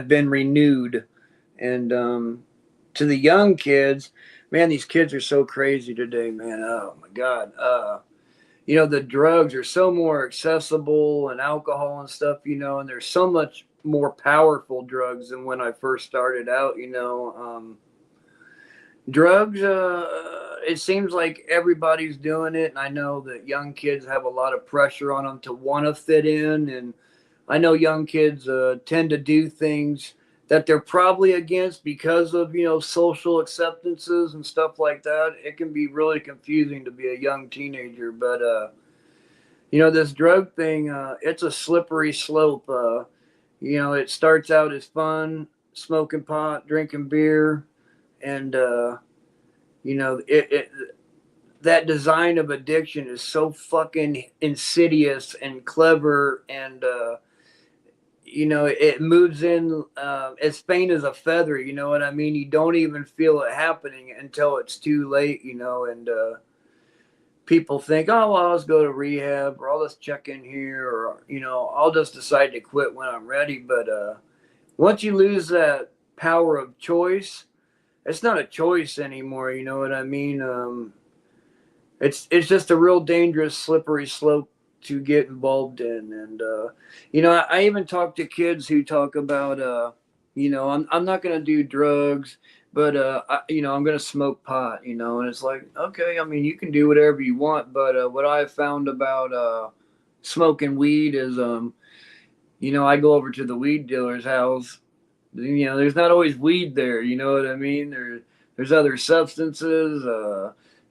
Speaker 1: been renewed. And to the young kids, man, these kids are so crazy today, man. Oh my God. The drugs are so more accessible, and alcohol and stuff, and there's so much more powerful drugs than when I first started out. Drugs, it seems like everybody's doing it, and I know that young kids have a lot of pressure on them to want to fit in. And I know young kids tend to do things that they're probably against because of, social acceptances and stuff like that. It can be really confusing to be a young teenager. But, this drug thing, it's a slippery slope. It starts out as fun, smoking pot, drinking beer, and, that design of addiction is so fucking insidious and clever, and it moves in as faint as a feather. You know what I mean? You don't even feel it happening until it's too late. And people think, oh, well, I'll just go to rehab, or I'll just check in here, or I'll just decide to quit when I'm ready. But once you lose that power of choice, it's not a choice anymore. You know what I mean? It's just a real dangerous, slippery slope to get involved in. And I even talk to kids who talk about I'm not going to do drugs, but I'm going to smoke pot. And it's like, okay, I mean, you can do whatever you want, but what I've found about smoking weed is I go over to the weed dealer's house. There's not always weed there. You know what I mean? There's other substances.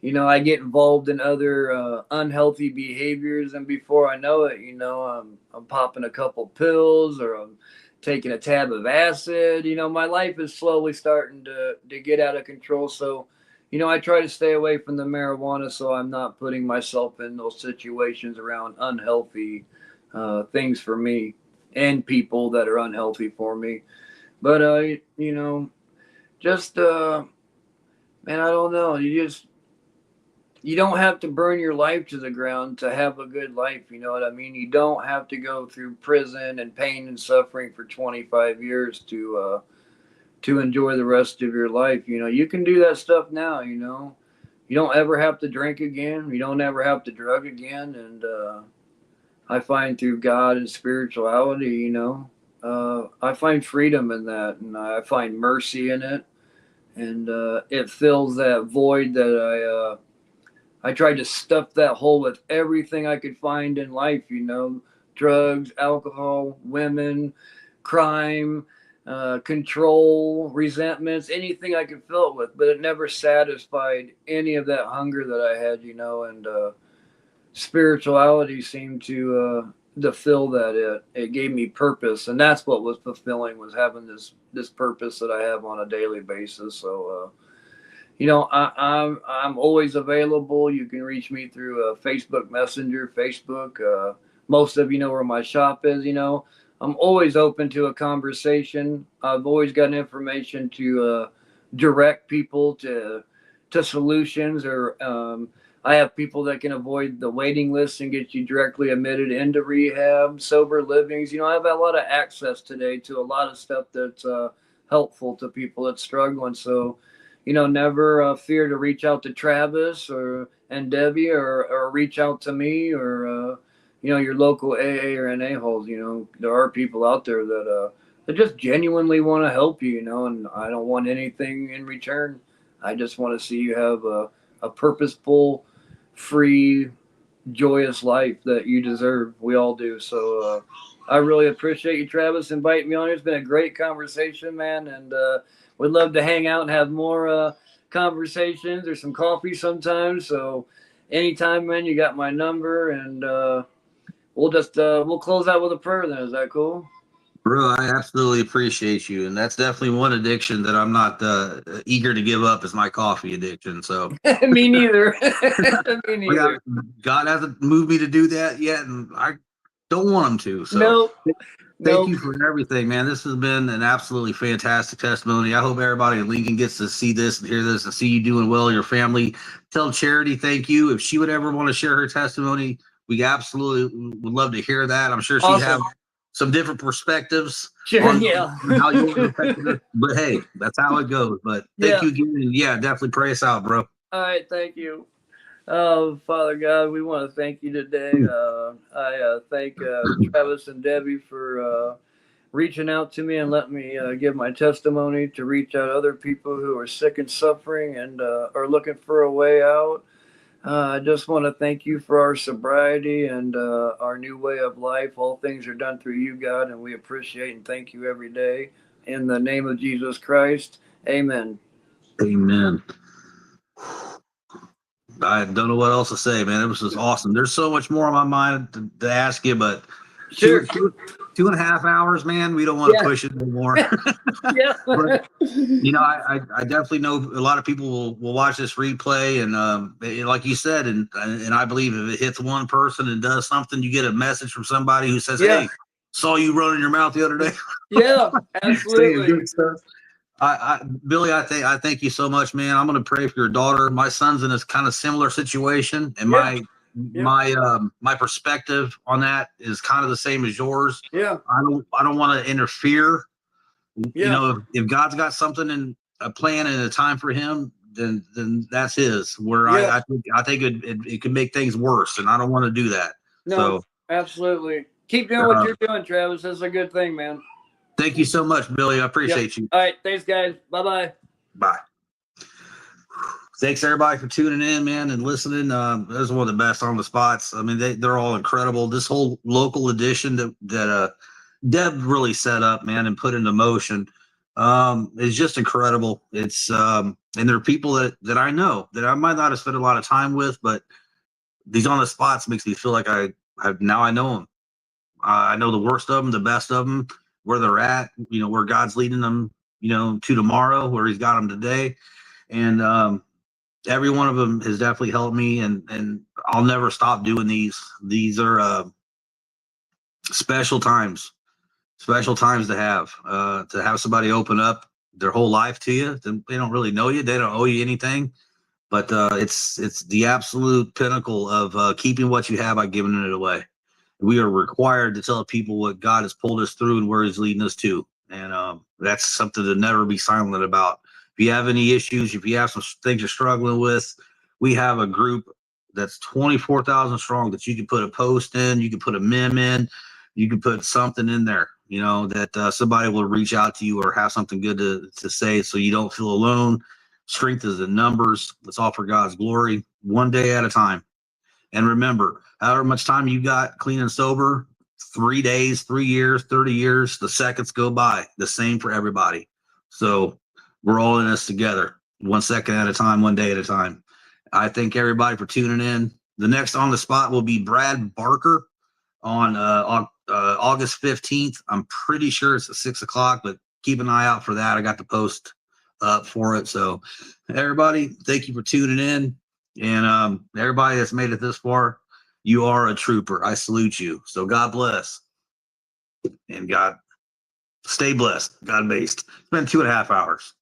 Speaker 1: I get involved in other unhealthy behaviors, and before I know it, I'm popping a couple pills, or I'm taking a tab of acid. My life is slowly starting to get out of control. So, I try to stay away from the marijuana, so I'm not putting myself in those situations around unhealthy things for me. and people that are unhealthy for me. But you know, just man, I don't know. You don't have to burn your life to the ground to have a good life. You know what I mean? You don't have to go through prison and pain and suffering for 25 years to enjoy the rest of your life. You know, you can do that stuff now. You know, you don't ever have to drink again. You don't ever have to drug again. And I find through God and spirituality, you know, I find freedom in that, and I find mercy in it, and it fills that void that I tried to stuff that hole with everything I could find in life, you know, drugs, alcohol, women, crime, control, resentments, anything I could fill it with, but it never satisfied any of that hunger that I had, you know, and spirituality seemed to fill that. It gave me purpose, and that's what was fulfilling, was having this purpose that I have on a daily basis. So you know, I'm always available. You can reach me through Facebook Messenger, Facebook. Most of you know where my shop is. You know, I'm always open to a conversation. I've always got information to direct people to solutions, or I have people that can avoid the waiting list and get you directly admitted into rehab, sober livings. You know, I have a lot of access today to a lot of stuff that's helpful to people that's struggling. So you know, never fear to reach out to Travis and Debbie, or reach out to me, or you know, your local AA or NA holes. You know, there are people out there that just genuinely want to help you. You know, and I don't want anything in return. I just want to see you have a purposeful, free, joyous life that you deserve. We all do. So I really appreciate you, Travis, inviting me on. It's been a great conversation, man, and we'd love to hang out and have more conversations or some coffee sometime. So anytime, man, you got my number, and we'll close out with a prayer. Then is that cool?
Speaker 2: Bro, I absolutely appreciate you, and that's definitely one addiction that I'm not eager to give up, is my coffee addiction. So
Speaker 1: Me neither. Me neither.
Speaker 2: God hasn't moved me to do that yet, and I don't want him to. So
Speaker 1: Nope.
Speaker 2: thank you for everything, man. This has been an absolutely fantastic testimony. I hope everybody in Lincoln gets to see this and hear this and see you doing well, your family. Tell Charity thank you. If she would ever want to share her testimony, we absolutely would love to hear that. I'm sure she'd
Speaker 1: Awesome.
Speaker 2: have some different perspectives
Speaker 1: Sure,
Speaker 2: on
Speaker 1: yeah.
Speaker 2: how you were affected her. But hey, that's how it goes. But thank you again. And yeah, definitely pray us out, bro.
Speaker 1: All right, thank you. Father God, we want to thank you today. I thank Travis and Debbie for reaching out to me and letting me give my testimony to reach out to other people who are sick and suffering and are looking for a way out. I just want to thank you for our sobriety and our new way of life. All things are done through you, God, and we appreciate and thank you every day. In the name of Jesus Christ, amen.
Speaker 2: Amen. I don't know what else to say, man. It was just awesome. There's so much more on my mind to ask you, but
Speaker 1: Sure.
Speaker 2: 2.5 hours, man. We don't want to push it anymore.
Speaker 1: Yeah.
Speaker 2: But, you know, I definitely know a lot of people will watch this replay, and like you said, and I believe if it hits one person and does something, you get a message from somebody who says, "Hey, saw you running your mouth the other day."
Speaker 1: Yeah, absolutely.
Speaker 2: Saying good stuff. Billy, I thank you so much, man. I'm going to pray for your daughter. My son's in this kind of similar situation, and my perspective on that is kind of the same as yours.
Speaker 1: Yeah.
Speaker 2: I don't want to interfere. You know, if God's got something in a plan and a time for him, then that's his. Where I think it could make things worse, and I don't want to do that.
Speaker 1: No,
Speaker 2: so
Speaker 1: absolutely. Keep doing what you're doing, Travis. That's a good thing, man.
Speaker 2: Thank you so much, Billy. I appreciate you.
Speaker 1: All right. Thanks, guys. Bye-bye.
Speaker 2: Bye. Thanks, everybody, for tuning in, man, and listening. Those are one of the best on the spots. I mean, they're all incredible. This whole local edition that Deb really set up, man, and put into motion is just incredible. It's and there are people that I know that I might not have spent a lot of time with, but these on the spots makes me feel like I now I know them. I know the worst of them, the best of them, where they're at, you know, where God's leading them, you know, to tomorrow, where he's got them today. And every one of them has definitely helped me, and I'll never stop doing these. These are special times. special times to have somebody open up their whole life to you. They don't really know you. They don't owe you anything, but it's the absolute pinnacle of keeping what you have by giving it away. We are required to tell people what God has pulled us through and where He's leading us to, and that's something to never be silent about. If you have any issues, if you have some things you're struggling with, we have a group that's 24,000 strong that you can put a post in, you can put a meme in, you can put something in there, that somebody will reach out to you or have something good to say, so you don't feel alone. Strength is in numbers. Let's all for God's glory, one day at a time. And remember, however much time you got clean and sober, 3 days, 3 years, 30 years, the seconds go by. The same for everybody. So we're all in this together, 1 second at a time, 1 day at a time. I thank everybody for tuning in. The next on the spot will be Brad Barker on August 15th. I'm pretty sure it's at 6 o'clock, but keep an eye out for that. I got the post up for it. So everybody, thank you for tuning in. And everybody that's made it this far, you are a trooper. I salute you. So God bless. And God, stay blessed. God based. It's been 2.5 hours.